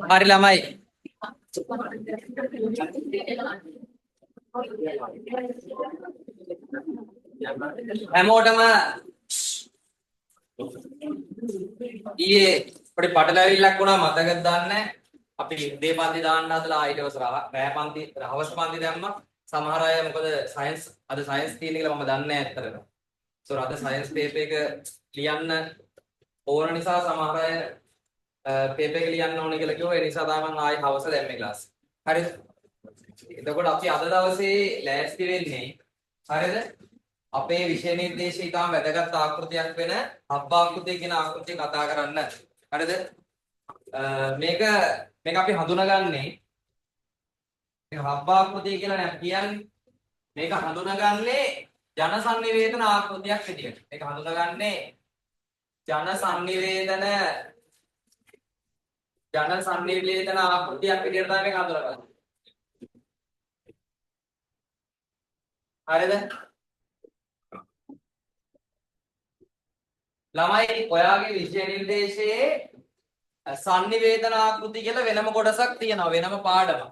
හරි ළමයි. හැමෝටම ඊයේ පොඩි පටලැවිල්ලක් වුණා මතකද දන්නේ අපි උදේ පන්ති දාන්න හදලා ඊට පස්සේ රෑ පන්ති හවස් පන්ති දැම්මා සමහර අය මොකද සයන්ස් අද සයන්ස් තියෙන කියලා මම දන්නේ නැහැ ඇත්තටම සෝ අද සයන්ස් පේපර් එක ලියන්න ඕන නිසා සමහර අය පේපර් එක ලියන්න ඕනේ කියලා කිව්වා ඒ නිසා තමයි මම ආයෙ හවස දැම්මේ ක්ලාස් හරිද එතකොට අපි අද දවසේ ලෑස්ති වෙන්නේ හරිද අපේ විෂය නිර්දේශය ඉතාම වැදගත් ආකෘතියක් වෙන හබ්බාකෘතිය කියන ආකෘතිය කතා කරන්න. හරිද? මේක අපි හඳුනගන්නේ මේ හබ්බාකෘතිය කියලා නෑ කියන්නේ. මේක හඳුනගන්නේ ජන සංනිවේදන ආකෘතියක් විදියට. මේක හඳුනගන්නේ ජන සංනිවේදන ආකෘතියක් විදියට තමයි මේක හඳුනගන්නේ. හරිද? ළමයි ඔයාගේ විෂය නිර්දේශයේ සංනිවේදන ආකෘති කියලා වෙනම කොටසක් තියෙනවා වෙනම පාඩමක්.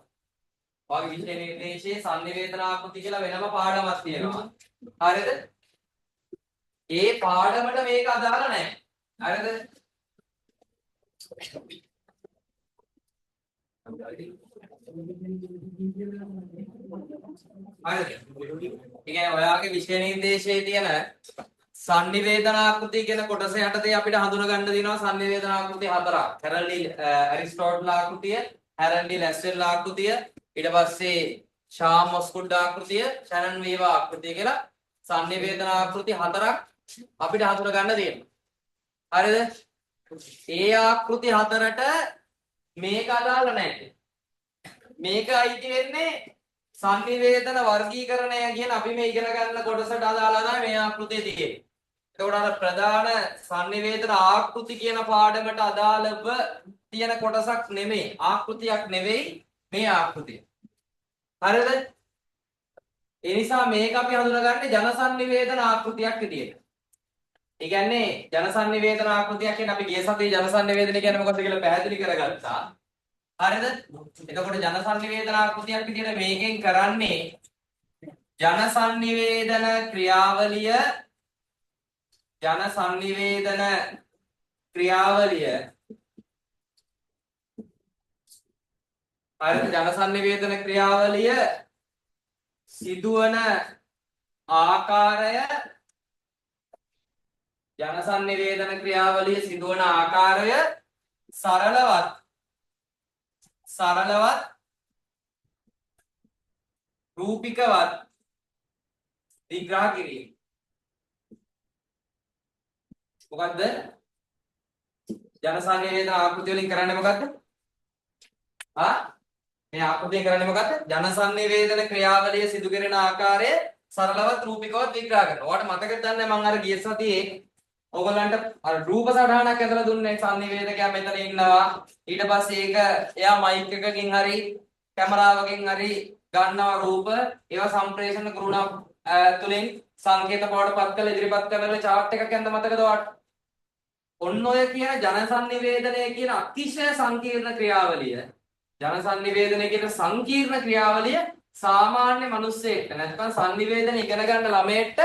ඔයාගේ විෂය නිර්දේශයේ සංනිවේදන ආකෘති කියලා වෙනම පාඩමක් තියෙනවා. හරිද? ඒ පාඩමට මේක අදාළ නැහැ. හරිද? හරිද? ඉතින් ඔයාගේ විෂය නිර්දේශයේ තියෙන සංනිවේදන ආකෘතිය කියන කොටස යටතේ අපිට හඳුනා ගන්න දිනවා සංනිවේදන ආකෘති හතරක්. හැරල්ඩි ඇරිස්ටෝටල් ආකෘතිය, හැරල්ඩි ලැස්ටෙල් ආකෘතිය, ඊට පස්සේ ශාම් මොස්කුඩ් ආකෘතිය, ෂැනන් වීවා ආකෘතිය කියලා සංනිවේදන ආකෘති හතරක් අපිට හඳුනා ගන්න තියෙනවා. හරිද? ඒ ආකෘති හතරට මේක අදාළ නැහැ. මේක අයිති වෙන්නේ සංනිවේදන වර්ගීකරණය කියන අපි මේ ඉගෙන ගන්න කොටසට අදාළ තමයි මේ ආකෘතිය තියෙන්නේ. එතකොට අර ප්‍රධාන සංනිවේදන ආකෘති කියන පාඩමට අදාළව තියෙන කොටසක් නෙමෙයි ආකෘතියක් නෙවෙයි මේ ආකෘතිය. හරිද? ඒ නිසා මේක අපි හඳුනාගන්නේ ජන සංනිවේදන ආකෘතියක් විදියට. ඒ කියන්නේ ජන සංනිවේදන ආකෘතියක් කියන්නේ අපි ගිය සතියේ ජන සංනිවේදනය කියන්නේ මොකක්ද කියලා පැහැදිලි කරගත්තා. හරිද? එතකොට ජන සංනිවේදන ආකෘතියක් විදියට මේකෙන් කරන්නේ ජන සංනිවේදන ක්‍රියාවලිය හරිද? ජන සංනිවේදන ක්‍රියාවලිය සිදුවන ආකාරය ජන සංනිවේදන ක්‍රියාවලිය සිදුවන ආකාරය සරලවත් රූපිකවත් විග්‍රහ කිරීම. මොකද්ද? ජන සංනිවේදන ආකෘතිය වලින් කරන්නේ මොකද්ද? මේ ආකෘතිය කරන්නේ මොකද්ද? ජන සංනිවේදන ක්‍රියාවලිය සිදු කරන ආකාරය සරලවත් රූපිකවත් විග්‍රහ කරනවා. ඔයාලට මතකද දන්නේ මම අර ගිය සතියේ ඔයගලන්ට අර රූප සටහනක් ඇදලා දුන්නේ සංනිවේදකයා මෙතන ඉන්නවා. ඊට පස්සේ ඒක එයා මයික් එකකින් හරි කැමරාවකින් හරි ගන්නවා රූප. ඒවා සම්ප්‍රේෂණ කරුණා තුලින් සංකේත බවට පත් කරලා ඉදිරිපත් කරන chart එකක් යන්න මතකද ඔයාලට? ඔන්න ඔය කියන ජන සංනිවේදනය කියන අතිශය සංකීර්ණ ක්‍රියාවලිය ජන සංනිවේදනය කියන සංකීර්ණ ක්‍රියාවලිය සාමාන්‍ය මිනිස්සෙක්ට නැත්නම් සංනිවේදන ඉගෙන ගන්න ළමයට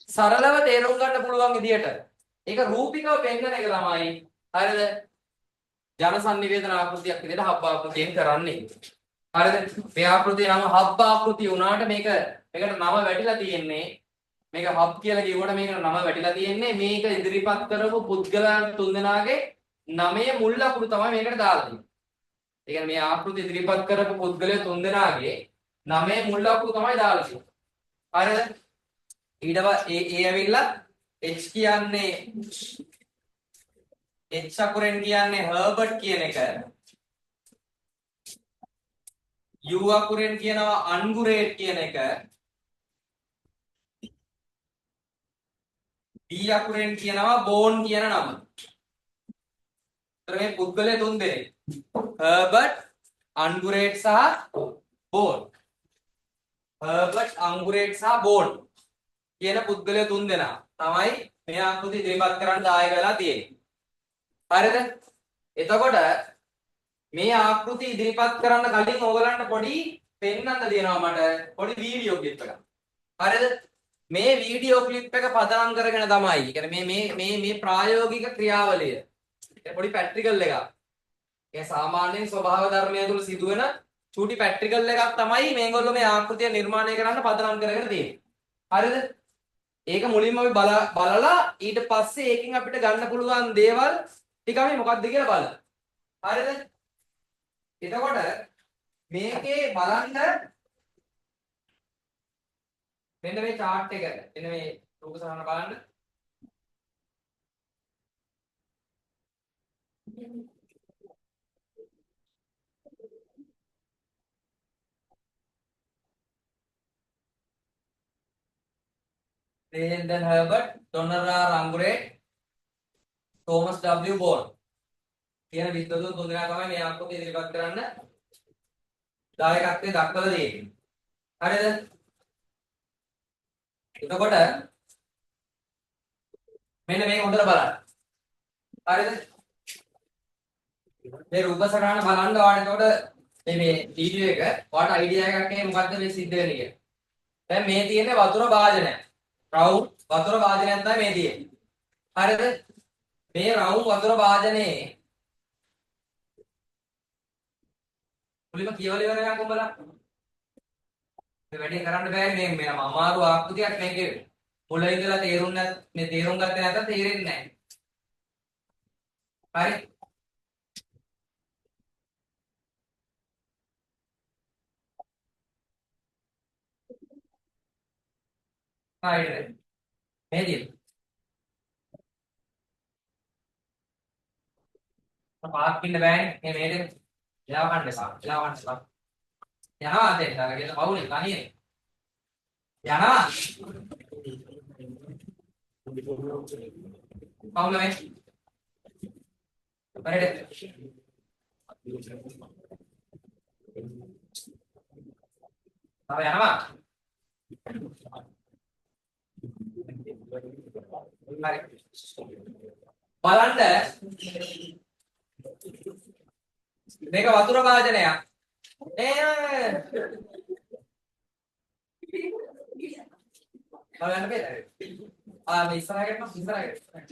සරලව තේරුම් ගන්න පුළුවන් විදියට ඒක රූපිකව පෙන්වන එක තමයි හරිද ජන සංනිවේදන ආකෘතියක් විදියට හබ් ආකෘතියෙන් කරන්නේ හරිද මේ ආකෘතිය නම හබ් ආකෘතිය වුණාට මේකට නම වැටිලා තියෙන්නේ මේක හබ් කියලා කිව්වට මේකට නම වැටිලා තියෙන්නේ මේක ඉදිරිපත් කරපු පුද්ගලයන් තුන්දෙනාගේ නමයේ මුල් අකුරු තමයි මේකට දාලා තියෙන්නේ. ඒ කියන්නේ මේ ආකෘතිය ඉදිරිපත් කරපු පුද්ගලයන් තුන්දෙනාගේ නමයේ මුල් අකුරු තමයි දාලා තියෙන්නේ. හරිද? ඊට පස්සේ ඒ ඇවිල්ලා H කියන්නේ H අකුරෙන් කියන්නේ හර්බර්ට් කියන එක. U අකුරෙන් කියනවා අන්ගුරේට් කියන එක. D අකුරෙන් කියනවා බෝන් කියන නම. ඒතර මේ පුද්ගලයා තුන් දෙනෙක්. හර්බර්ට්, අන්ගුරේට් සහ බෝන්. හර්බර්ට් අංගුරේට් සහ බෝන් කියන පුද්ගලයෝ තුන් දෙනා තමයි මේ ආකෘති ඉදිරිපත් කරන්න දායක වෙලා තියෙන්නේ. හරිද? එතකොට මේ ආකෘති ඉදිරිපත් කරන්න කලින් ඕගලන්ට පොඩි පෙන්වන්න දෙනවා මට පොඩි වීඩියෝ ක්ලිප් එකක්. හරිද? මේ වීඩියෝ ක්ලිප් එක පදනම් කරගෙන තමයි. ඒ කියන්නේ මේ ප්‍රායෝගික ක්‍රියාවලිය. ඒ පොඩි පැට්‍රිකල් එකක්. ඒ සාමාන්‍යයෙන් ස්වභාව ධර්මය තුළ සිදුවෙන චූටි පැට්‍රිකල් එකක් තමයි මේගොල්ලෝ මේ ආකෘතිය නිර්මාණය කරන්න පදනම් කරගෙන තියෙන්නේ. හරිද? ඒක මුලින්ම අපි බලලා ඊට පස්සේ ඒකෙන් අපිට ගන්න පුළුවන් දේවල් ටික අපි මොකක්ද කියලා බලමු. හරිද? එතකොට මේකේ බලන්න මෙන්න මේ chart එක. මෙන්න මේ රූප සරණ බලන්න. Randall Herbert, Donald R. Anguret, Thomas W. Ball කියන විද්වතුන් තුන්දෙනා තමයි මේ ආකෘතිය ඉදිරිපත් කරන්න දායකත්වයේ දක්වලා තියෙන්නේ. හරිද? එතකොට මෙන්න මේක හොඳට බලන්න. හරිද? මේ රූප සටහන බලන්න ඕනේ. එතකොට මේ වීඩියෝ එක ඔයාලට අයිඩියා එකක් එන්නේ මොකද්ද මේ සිද්ධ වෙන්නේ කියලා. දැන් මේ තියෙන්නේ වතුර භාජනය. රවුම් වතුර භාජනයක් තමයි මේ තියෙන්නේ. හරිද? මේ රවුම් වතුර භාජනයේ මුලින්ම කියවල ඉවරයක් උඹලා. මේ වැඩේ කරන්න බෑනේ මේ අමාරු ආකෘතියක් මේකේ. මුල ඉඳලා තේරුම් ගත්තේ නැත්නම් තේරෙන්නේ නැහැ. හරි? හරිද? මේ තියෙන්නේ. පාක් ඉන්න බෑනේ. මේ මේකේ එලා ගන්න එපා. එලා ගන්න එපා. යනවා දැන් තාරගෙන පවුනේ කණියේ. යනවා. පවුල මේ. පරෙඩ. තව යනවා. හරි. බලන්න මේක වතුර භාජනයක්. බලන්න බෑ. මේ ඉස්සරහට ඉස්සරහට.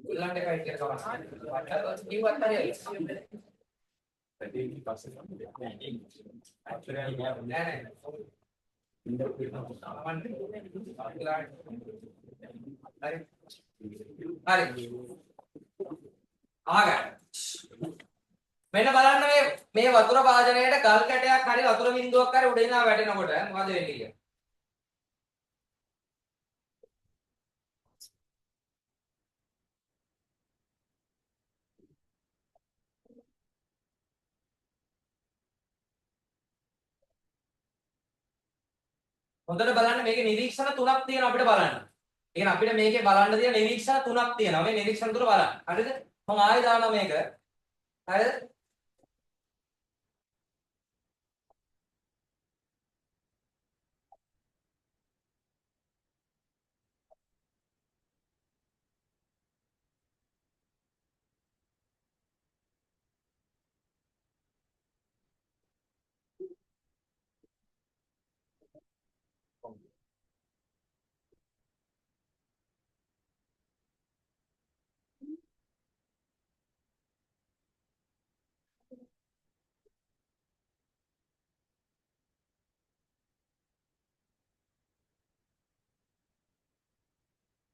උල්ලන්න එකයි කියලා ගමන්. ඉවත් හරියයි. පැටි පස්සේ නෑ. හරි. ආගන්න. මෙන්න බලන්න මේ වතුර භාජනයේට ගල් කැටයක් හරි වතුර බින්දුවක් හරි උඩින් ආ වැටෙනකොට මොකද වෙන්නේ කියලා. හොඳට බලන්න මේකේ නිරීක්ෂණ තුනක් තියෙනවා අපිට බලන්න. ඒ කියන්නේ අපිට මේකේ බලන්න තියෙන නිරීක්ෂණ තුනක් තියෙනවා. මේ නිරීක්ෂණ තුන බලන්න. හරිද? මම ආයෙ දානවා මේක. හරිද?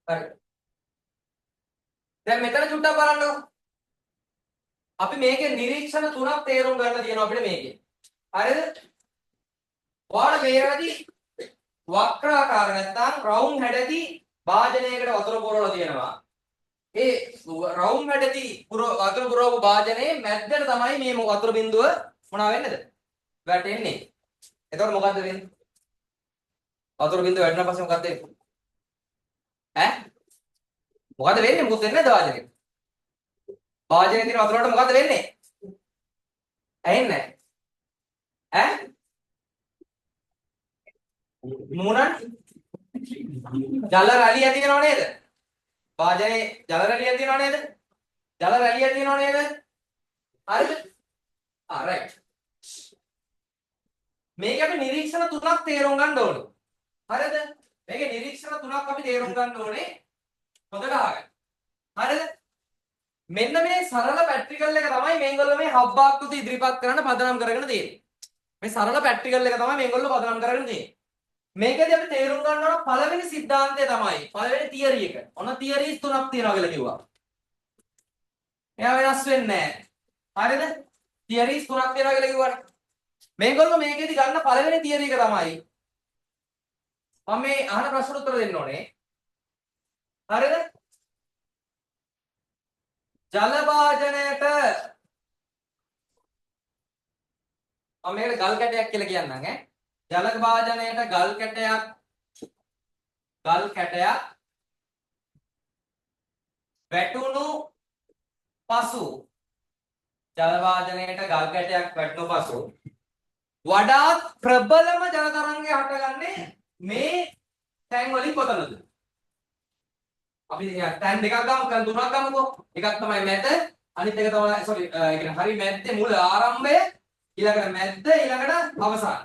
හරි. දැන් මෙතන චුට්ටක් බලන්නකො. අපි මේකේ නිරීක්ෂණ තුනක් තේරුම් ගන්න තියෙනවා අපිට මේකේ. හරිද? ඔයාලා මේකදී වක්‍රාකාර නැත්නම් රවුම් හැඩති භාජනයකට වතුර පුරවලා තියෙනවා. ඒ රවුම් හැඩති වතුර පුරවපු භාජනයේ මැද්දට තමයි මේ වතුර බිඳුව මොනවා වෙන්නේද? වැටෙන්නේ. එතකොට මොකද්ද වෙන්නේ? වතුර බිඳුව වැටෙනා පස්සේ මොකද්ද වෙන්නේ? ඈ? මොකද්ද වෙන්නේ? මොකද වෙන්නේ නැද්ද භාජනයේ? භාජනයේ තියෙන වතුර වලට මොකද්ද වෙන්නේ? ඇහෙන්නේ නැහැ. ඈ මූණන් ජල රැලිය තියෙනව නේද? වාජනේ ජල රැලිය තියෙනව නේද? ජල රැලිය තියෙනව නේද? හරිද? රයිට්. මේක අපි නිරීක්ෂණ තුනක් තේරුම් ගන්න ඕනේ. හරිද? මේකේ නිරීක්ෂණ තුනක් අපි තේරුම් ගන්න ඕනේ. හොඳට අහගන්න. හරිද? මෙන්න මේ සරල පැට්‍රිකල් එක තමයි මේගොල්ලෝ මේ හබ් ආකෘති ඉදිරිපත් කරන්න පදනම් කරගෙන තියෙන්නේ. මේ සරල පැට්‍රිකල් එක තමයි මේගොල්ලෝ පදනම් කරගෙන තියෙන්නේ. මේකදී අපි තේරුම් ගන්න ඕන පළවෙනි સિદ્ધාන්තය තමයි පළවෙනි තියරි එක. ඔන්න තියරිස් තුනක් තියෙනවා කියලා කිව්වා. එයා වෙනස් වෙන්නේ නැහැ. හරිද? තියරිස් තුනක් තියෙනවා කියලා කිව්වනේ. මේගොල්ලෝ මේකෙදි ගන්න පළවෙනි තියරි එක තමයි මම මේ අහන ප්‍රශ්න උත්තර දෙන්න ඕනේ. හරිද? ජල වාජනයට මම මේකට ගල් කැටයක් කියලා කියන්නම් ඈ. ජල වාජනයට ගල් කැටයක් වැටුණු පසු ජල වාජනයට ගල් කැටයක් වැටුණු පසු වඩාත් ප්‍රබලම ජල තරංගය හටගන්නේ මේ තැන් වලින් කොතනද? අපි තැන් දෙකක් ගමු, තුනක් ගමුකෝ. එකක් තමයි මැද, අනිත් එක තමයි සෝරි ඒ කියන්නේ හරි මැද්දේ මුල ආරම්භය, ඊළඟට මැද්ද, ඊළඟට අවසාන.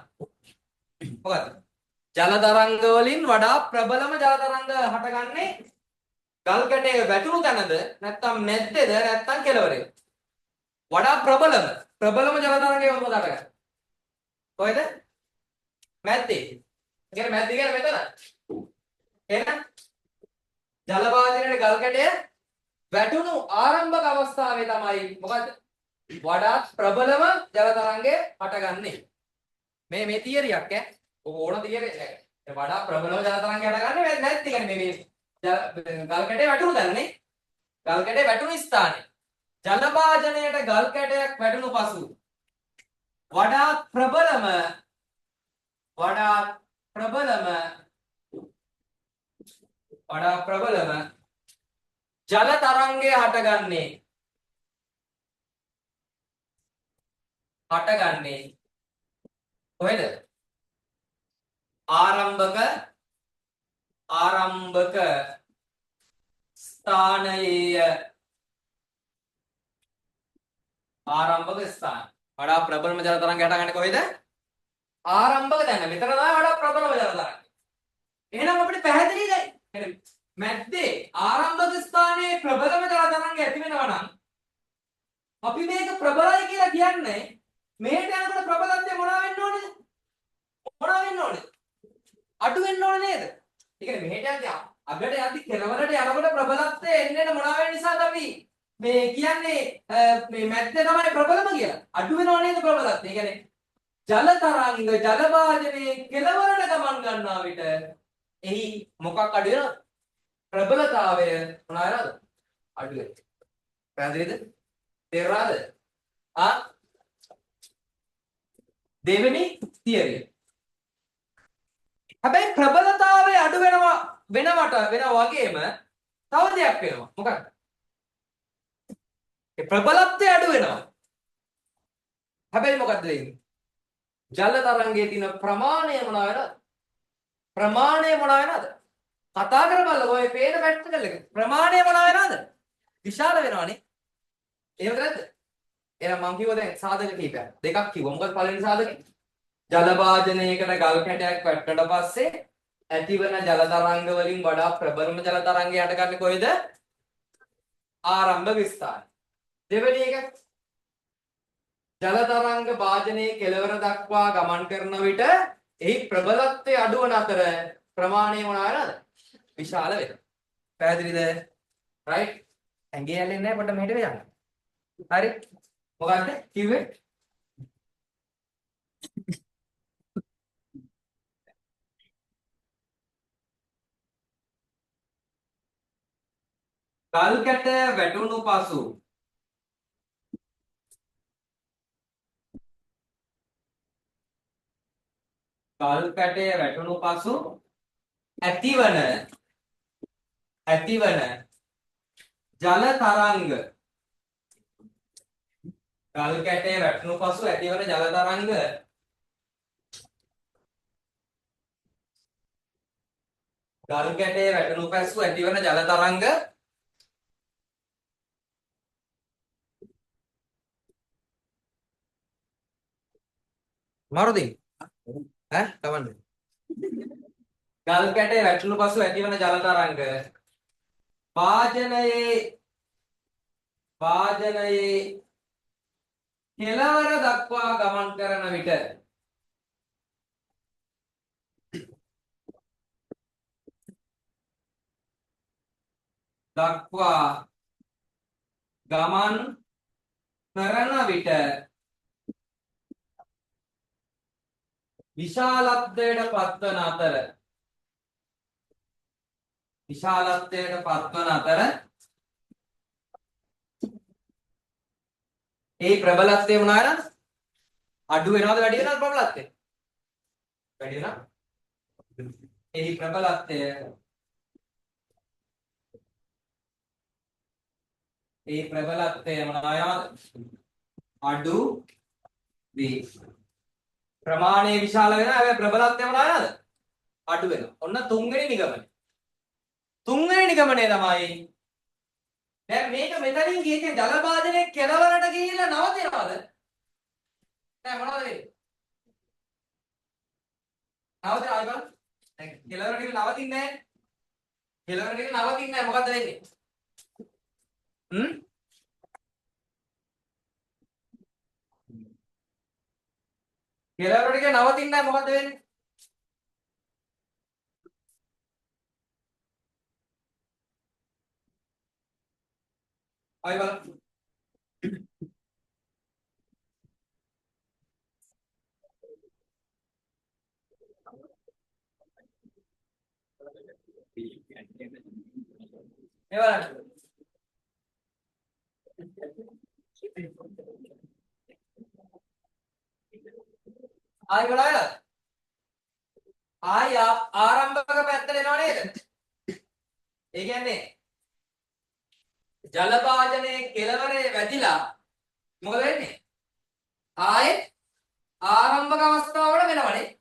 මොකද? ජල තරංග වලින් වඩා ප්‍රබලම ජල තරංග හටගන්නේ ගල් කැටේ වැටුණු තැනද, නැත්නම් මැද්දේද, නැත්නම් කෙළවරේද? වඩා ප්‍රබලම ජල තරංගය මොකද හටගන්නේ? කොහෙද? මැද්දේ. ඒ කියන්නේ මැද්ද කියන්නේ මෙතන. එහෙනම් ජල වාජනයේ ගල් කැටය වැටුණු ආරම්භක අවස්ථාවේ තමයි මොකද? වඩාත් ප්‍රබලම ජල තරංගය හටගන්නේ. මේ තියරියක් ඈ. ඕන තියරියක් නෑ. වඩා ප්‍රබලම ජල තරංගය හටගන්නේ නැත් කියන්නේ මේ ගල් කැටේ වැටුණු තැනනේ. ගල් කැටේ වැටුණු ස්ථානේ. ජල වාජනයට ගල් කැටයක් වැටුණු පසු වඩාත් ප්‍රබලම ජල තරංගය හටගන්නේ කොහෙද? ආරම්භක ස්ථානයේ ආරම්භක ස්ථාන. වඩා ප්‍රබලම ජල තරංගය හටගන්නේ කොහෙද? ආරම්භක තැන. මෙතන තමයි වඩා ප්‍රබලම ජල තරංගය. එහෙනම් අපිට පැහැදිලිද? එහෙනම් මැද්දේ ආරම්භක ස්ථානයේ ප්‍රබලම ජල තරංගය ඇති වෙනවා නම් අපි මේක ප්‍රබලයි කියලා කියන්නේ මෙහෙට යනකොට ප්‍රබලත්වය මොනවා වෙන්න ඕනේද? අඩු වෙන්න ඕනේ නේද? ඒ කියන්නේ මෙහෙට යද්දී අගට යද්දී කෙළවරට යනකොට ප්‍රබලත්වය එන්නේ මොනවා වෙන නිසාද අපි මේ කියන්නේ මේ මැද්දේ තමයි ප්‍රබලම කියලා. අඩු වෙනව නේද ප්‍රබලත්වය? ඒ කියන්නේ ජල තරංග ජල වාජනයේ කෙළවරට ගමන් ගන්නා විට එහි මොකක් අඩු වෙනවද? ප්‍රබලතාවය මොනවා වෙනවද? අඩු වෙනවා. පැහැදිලිද? තේරුණාද? දෙවෙනි තියරිය. හැබැයි ප්‍රබලතාවය අඩු වෙනවා වගේම තව දෙයක් වෙනවා. මොකක්ද? ඒ ප්‍රබලත්වය අඩු වෙනවා. හැබැයි මොකද්ද වෙන්නේ? ජල තරංගයේ තියෙන ප්‍රමාණය මොනවා වෙනවද? කතා කරපළකො ඔය පේන පැට්‍රිකල් එක. ප්‍රමාණය මොනවා වෙනවද? විශාල වෙනවනේ. එහෙමද නැද්ද? එහෙනම් මම කිව්වා දැන් සාධක කීපයක්. දෙකක් කිව්වා. මොකද පළවෙනි සාධකේ? ජල වාජනයකට ගල් කැටයක් වැටුණට පස්සේ ඇතිවන ජල තරංග වලින් වඩා ප්‍රබලම ජල තරංගය හටගන්නේ කොහෙද? ආරම්භක ස්ථානයේ. දෙවෙනි එක ජල තරංග වාජනයේ කෙළවර දක්වා ගමන් කරන විට එහි ප්‍රබලත්වය අඩු වන අතර ප්‍රමාණය මොනවා වෙනවද? විශාල වෙනවා. පැහැදිලිද? රයිට්. ඇඟේ ඇලෙන්නේ නැහැ පොඩ්ඩක් මෙහෙට වෙන්න. හරි. මොකක්ද කිව්වේ? ගල් කැට වැටුණු පසු ඇතිවන ජල තරංග ගල් කැටේ වැටුණු පසු ඇතිවන ජල තරංග ගල් කැටේ වැටුණු පසු ඇතිවන ජල තරංග මාරුදී ඈ කවන්නේ ගල් කැටේ වැටුණු පසු ඇතිවන ජල තරංග වාජනයේ කෙළවර දක්වා ගමන් කරන විට විශාලත්වයට පත්වන අතර ඒ ප්‍රබලත්වය මොනවාද? අඩු වෙනවද වැඩි වෙනවද ප්‍රබලත්වය? වැඩි වෙනවා. ඒ ප්‍රබලත්වය මොනවාද? අඩු වේ. ප්‍රමාණය විශාල වෙනවා. හැබැයි ප්‍රබලත්වය මොනවාද? අඩු වෙනවා. ඔන්න තුන්වෙනි නිගමනය. තුන්වෙනි නිගමනය තමයි දැන් මේක මෙතනින් ගියේ ජල භාජනයේ කෙළවරට ගිහිල්ලා නවතිනවද? දැන් මොනවද වෙන්නේ? නවතිනවද බලන්න. දැන් කෙළවරට ගිහිල්ලා නවතින්නේ නැහැ. කෙළවරට ගිහිල්ලා නවතින්නේ නැහැ. මොකද්ද වෙන්නේ? කෙළවරට ගිහිල්ලා නවතින්නේ නැහැ. මොකද්ද වෙන්නේ? ආයි බලන්න. මේ බලන්න. ආයි බලන්න. ආයි ආරම්භක පැත්තට එනව නේද? ඒ කියන්නේ ජල භාජනයේ කෙළවරේ වැදිලා මොකද වෙන්නේ? ආයේ ආරම්භක අවස්ථාවට වෙනවනේ.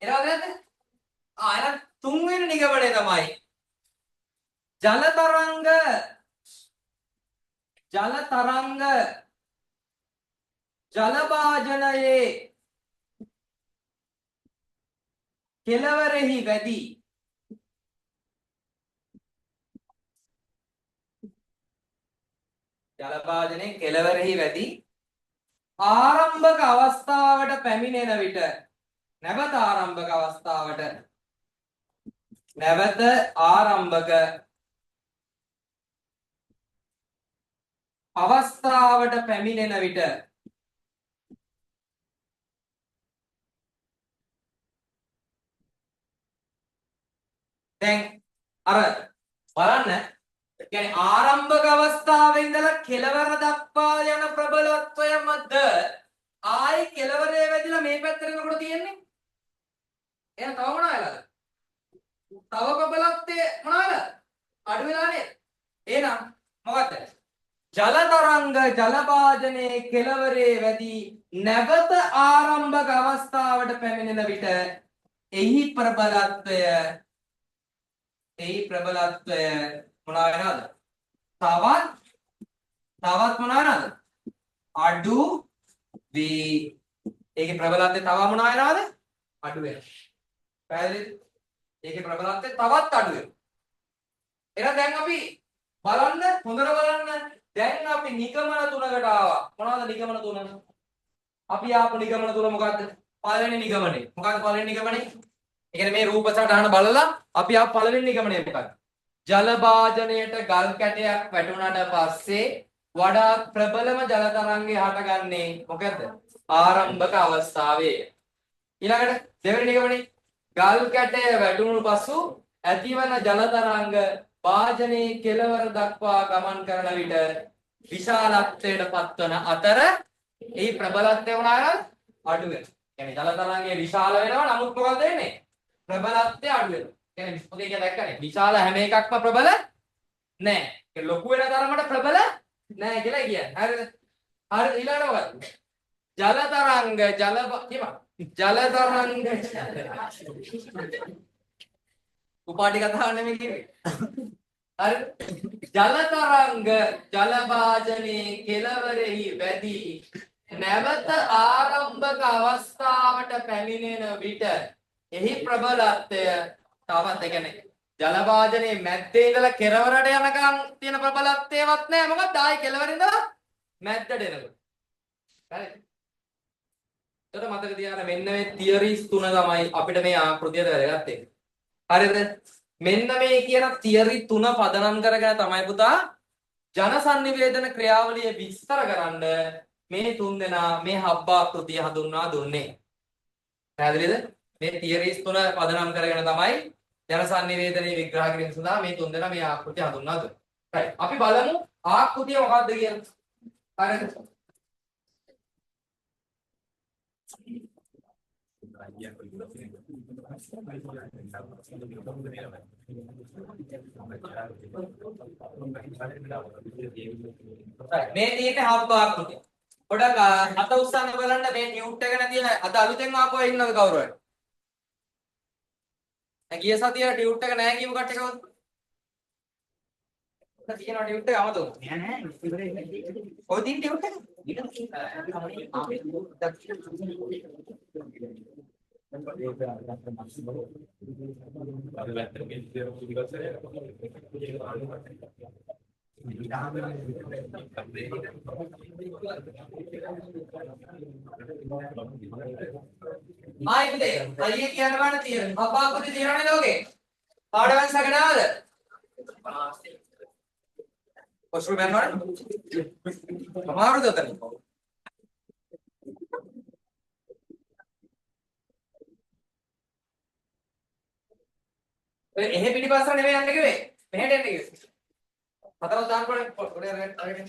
එනවද නැද්ද? එහෙනම් තුන්වෙනි නිගමනය තමයි ජල තරංග ජල භාජනයේ කෙළවරෙහි වැදී ආරම්භක අවස්ථාවට පැමිණෙන විට නැවත ආරම්භක අවස්ථාවට පැමිණෙන විට දැන් අර බලන්න කියන්නේ ආරම්භක අවස්ථාවේ ඉඳලා කෙළවර දක්වා යන ප්‍රබලත්වය මත ආයි කෙළවරේ වැදිලා මේ පැත්තට එනකොට තියෙන්නේ එහෙනම් තව මොනවා වෙලාද? තව ප්‍රබලත්වය මොනවාද? අඩු වෙලා නේද? එහෙනම් මොකද්ද? ජල තරංග ජල භාජනයේ කෙළවරේ වැදී නැවත ආරම්භක අවස්ථාවට පැමිණෙන විට එහි ප්‍රබලත්වය මොනවා වෙනවද? තවත් මොනවා වෙනවද? අඩු වේ. ඒකේ ප්‍රබලත්වය තව මොනවා වෙනවද? අඩු වෙනවා. පැහැදිලිද? ඒකේ ප්‍රබලත්වය තවත් අඩු වෙනවා. එහෙනම් දැන් අපි බලන්න හොඳට බලන්න. දැන් අපි නිගමන තුනකට ආවා. මොනවද නිගමන තුන? අපි ආපු නිගමන තුන මොකද්ද? පළවෙනි නිගමනේ. මොකක්ද පළවෙනි නිගමනේ? ඒ කියන්නේ මේ රූප සටහන බලලා අපි ආපු පළවෙනි නිගමනේ මොකක්ද? ජල භාජනයට ගල් කැටයක් වැටුණාට පස්සේ වඩා ප්‍රබලම ජල තරංගය හටගන්නේ මොකද? ආරම්භක අවස්ථාවේ. ඊළඟට දෙවෙනි නිගමනේ ගල් කැටය වැටුණු පසු ඇතිවන ජල තරංග භාජනයේ කෙළවර දක්වා ගමන් කරන විට විශාලත්වයට පත්වන අතර ඒ ප්‍රබලත්වය වුණාම අඩු වෙනවා. කියන්නේ ජල තරංගය විශාල වෙනවා නමුත් මොකද වෙන්නේ? ප්‍රබලත්වය අඩු වෙනවා. කියන්නේ ඔතේ කියන දැක්කනේ විශාල හැම එකක්ම ප්‍රබල නැහැ. ඒ ලොකු වෙන තරමට ප්‍රබල නැහැ කියලා කියන්නේ. හරිද? හරි ඊළඟට මොකද? ජල තරංග උපාටි කතාවක් නෙමෙයි කිව්වේ. හරි. ජල තරංග ජල වාජනේ කෙළවරෙහි වැඩි නැවත ආරම්භක අවස්ථාවට පැමිණෙන විට එහි ප්‍රබලත්වය තවත් ඒ කියන්නේ ජල වාජනේ මැද්දේ ඉඳලා කෙළවරට යනකම් තියෙන ප්‍රබලත්වයවත් නැහැ. මොකද ආයි කෙළවර ඉඳලා මැද්දට එනකොට. හරි. එතකොට මතක තියාගන්න මෙන්න මේ තියරිස් තුන තමයි අපිට මේ ආකෘතියට වැදගත්. හරිද? මෙන්න මේ කියන තියරි තුන පදනම් කරගෙන තමයි පුතා ජන සංනිවේදන ක්‍රියාවලිය විස්තර කරන්න මේ තුන් දෙනා මේ හබ්බාකෘතිය හඳුන්වා දුන්නේ. පැහැදිලිද? මේ තියරිස් තුන පදනම් කරගෙන තමයි ජන සංනිවේදනයේ විග්‍රහ කිරීම සඳහා මේ තුන් දෙනා මේ ආකෘතිය හඳුන්වා දුන්නේ. right. අපි බලමු ආකෘතිය මොකක්ද කියලා. හරිද? මේ තියෙන්නේ හබ් ආකෘතිය. පොඩක් අත උස්සන්න බලන්න මේ නියුට් එක නැති අද අලුතෙන් ආපුවා ඉන්නවද කවුරු හරි? ගිය සතියේ ටියුට් එක නැහැ කියපු කට්ටිය කවුද? තියෙනවා ටියුට් එක අමතක. නෑ නෑ ඉවරයි. ඔය තියෙන ටියුට් එක. ආයි පුතේ අයියේ කියන්න බෑ තියෙන. අපාපති තියරනේ ලෝකේ. පාඩවන් සකනාවද? කොස්රු බෑනවද? අමාරුද උතන? එහෙ පිටිපස්සට නෙමෙයි යන්න කිව්වේ. මෙහෙට එන්න කිව්වේ. හතරක් දාන්න පොඩේ පොඩේ අරගෙන.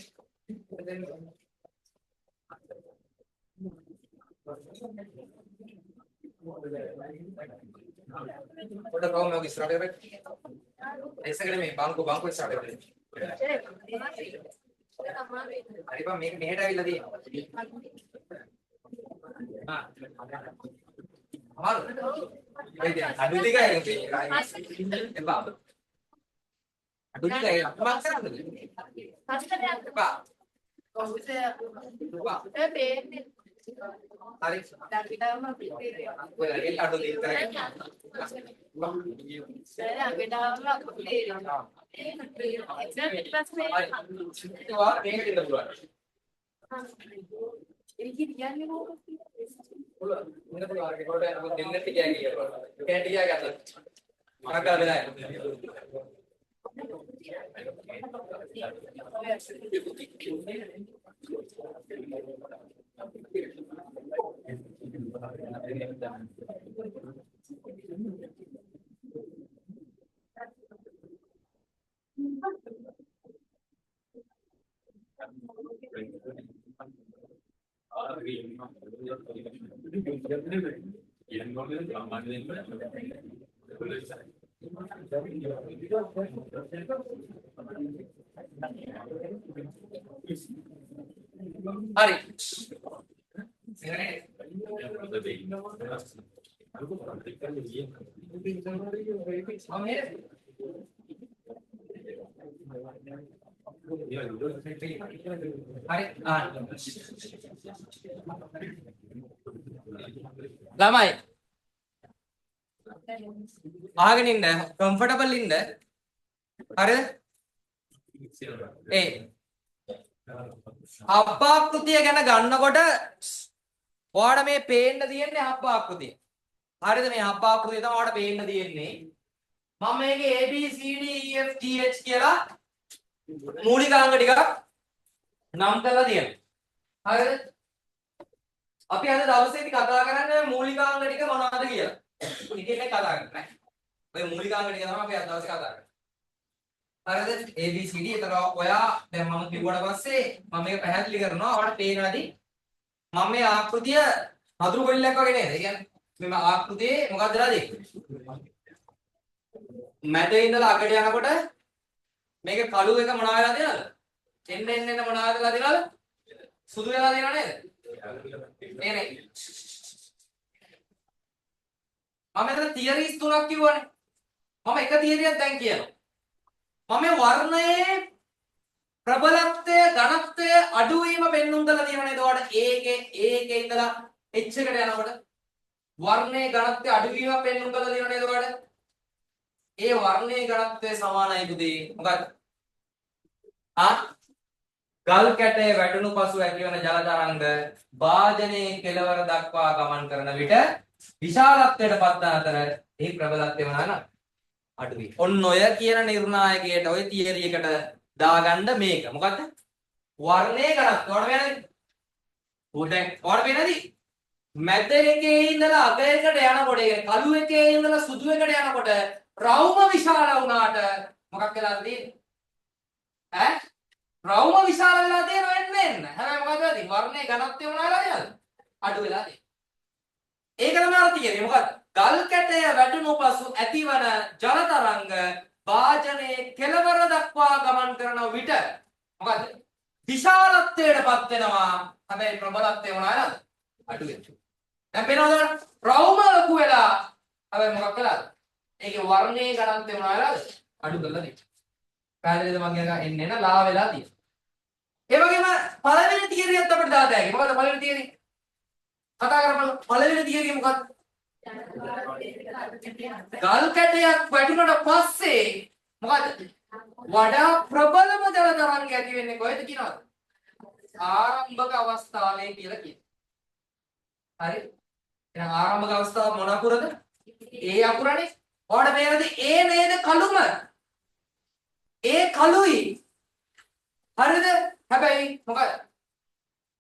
පොඩ කවුම ඔක ඉස්සරහට කරේ. එස්සකට මේ බංකු ඉස්සරහට කරේ. හරි බං මේක මෙහෙට ඇවිල්ලා තියෙනවා. හා. අමාරු. අඩු ටිකයි එපා. අඩු ටිකයි මම කරන්නේ. හස්තයක් එපා. කොහොමද? ඒ පේන්නේ. හරි. ඩාකිටම පිටිරේ. ඔය එල් අඩු දෙක කරේ. සර් අගටම පිටිරේ. එක්සර් පිටපස්සේ ඒවා මේකට ඉන්න පුළුවන්. ඒක කියන්නේ මොකක්ද? පුළුවන්. ඉන්න පුළුවන්. ඒකට අපෝ දෙන්න ටිකයි කියනවා. කෑ ටිකයි ගත්තා. ආකාර වෙලා. ළමයි ආගෙන ඉන්න කම්ෆර්ටබල් ඉන්න හරිද ඒ අපාකෘතිය ගැන ගන්නකොට ඔයාලට මේ පේන්න තියෙන්නේ අපාකෘතිය හරිද මේ අපාකෘතිය තමයි ඔයාලට පේන්න තියෙන්නේ මම මේකේ A B C D E F G H කියලා මූලිකාංග ටිකක් නම් කරලා තියෙනවා හරිද අපි අද දවසේදී කතා කරන්නේ මූලිකාංග ටික මොනවද කියලා. ඉතින් මේ කතා කරන්නේ. ඔය මූලිකාංග ටික තමයි අපි අද දවසේ කතා කරන්නේ. හරිද? A B C D එතන ඔයා දැන් මම කිව්වට පස්සේ මම මේක පැහැදිලි කරනවා. ඔයාලට පේනවාදී මම මේ ආකෘතිය හඳුරු කොල්ලක් වගේ නේද? ඒ කියන්නේ මේ ආකෘතියේ මොකක්ද වෙලා තියෙන්නේ? මැදේ ඉඳලා අගට යනකොට මේක කළු එක මොනවා වෙලා තියෙනවද? එන්න මොනවා වෙලා තියෙනවද? සුදු වෙලා තියෙනව නේද? නේ මම මෙතන තියරිස් තුනක් කිව්වනේ මම එක තියරියක් දැන් කියනවා. මම මේ වර්ණයේ ප්‍රබලත්වය ඝනත්වය අඩුවීම පෙන්වන්න දලා තියෙනවා නේද? ඔයාලට ඒකේ ඉඳලා h එකට යනකොට වර්ණයේ ඝනත්වය අඩුවීම පෙන්වන්න දලා තියෙනවා නේද ඔයාලට? ඒ වර්ණයේ ඝනත්වය සමානයි පුතේ. මොකක්ද? ගල් කැටේ වැටුණු පසු ඇතිවන ජල තරංග වාදනයේ කෙළවර දක්වා ගමන් කරන විට විශාලත්වයට පත් අතර එහි ප්‍රබලත්වය වනාන අඩුයි. ඔන්න ඔය කියන නිර්ණායකයට ඔය තියරි එකට දාගන්න මේක. මොකද්ද? වර්ණයේ ඝනත්වය. ඔයාලට වෙනද? දැන් ඔයාලට වෙනද? මැද එකේ ඉඳලා අග එකට යනකොට ඒ කළු එකේ ඉඳලා සුදු එකට යනකොට රවුම විශාල වුණාට මොකක් වෙලාද තියෙන්නේ? ඈ රවුම විශාල වෙලා තියෙනවා එන්න. හැබැයි මොකද වෙන්නේ? වර්ණයේ ඝනත්වය මොනවා වෙලාද? අඩු වෙලා තියෙනවා. ඒක තමයි අර්ථය කියන්නේ. මොකද? ගල් කැටය වැටුණු පසු ඇතිවන ජල තරංග වාජනයේ කෙළවර දක්වා ගමන් කරන විට මොකද? විශාලත්වයටපත් වෙනවා. හැබැයි ප්‍රබලත්වය මොනවා වෙලාද? අඩු වෙනවා. දැන් වෙනවද? රවුම ලොකු වෙලා හැබැයි මොකක් වෙලාද? ඒකේ වර්ණයේ ඝනත්වය මොනවා වෙලාද? අඩු කරලා තියෙනවා. පැහැදිලිද මම කියන එන්නේ නැ ලා වෙලා තියෙනවා. ඒ වගේම පළවෙනි තියරියත් අපිට දාත හැකියි. මොකද පළවෙනි තියරි? කතා කරමු. පළවෙනි තියරිය මොකක්ද? ගල් කැටයක් වැටුණට පස්සේ මොකද? වඩා ප්‍රබලම ජල තරංග ඇති වෙන්නේ කොහෙද කියනවද? ආරම්භක අවස්ථාවේ කියලා කියනවා. හරි? එහෙනම් ආරම්භක අවස්ථාව මොන අකුරද? ඒ අකුරනේ. ඔයාලට මේනද ඒ නේද කළුම? ඒ කළුයි. හරිද? හැබැයි මොකද?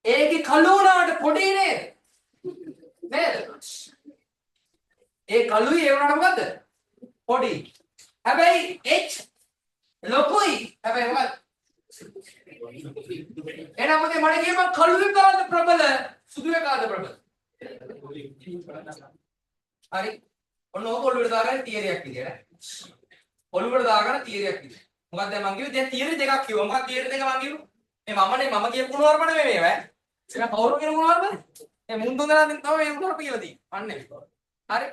ඒකේ කළු වුණාට පොඩි නේද? නේද? ඒ කළුයි ඒ වුණාට මොකද? පොඩි. හැබැයි h ලොකුයි. හැබැයි මොකද? එහෙනම් මට කියන්න කළුවේ කාද ප්‍රබල සුදුවේ කාද ප්‍රබල? හරි. ඔන්න ඕක ඔළුවට දාගන්න තියරියක් විදියට. ඔළුවට දාගන්න තියරියක් විදියට. මොකක්ද මම කිව්වේ දැන් තියරි දෙකක් කිව්වා. මොකක්ද තියරි දෙක මම කිව්වේ? මේ මම කියපු කුණුවරප නෙමෙයි මේවා ඈ. ඒක කවුරු කියන කුණුවරපද? මේ මුන් තුන්දෙනා තමයි මේ කුණුවරප කියලා තියෙන්නේ. අන්නේ. හරි.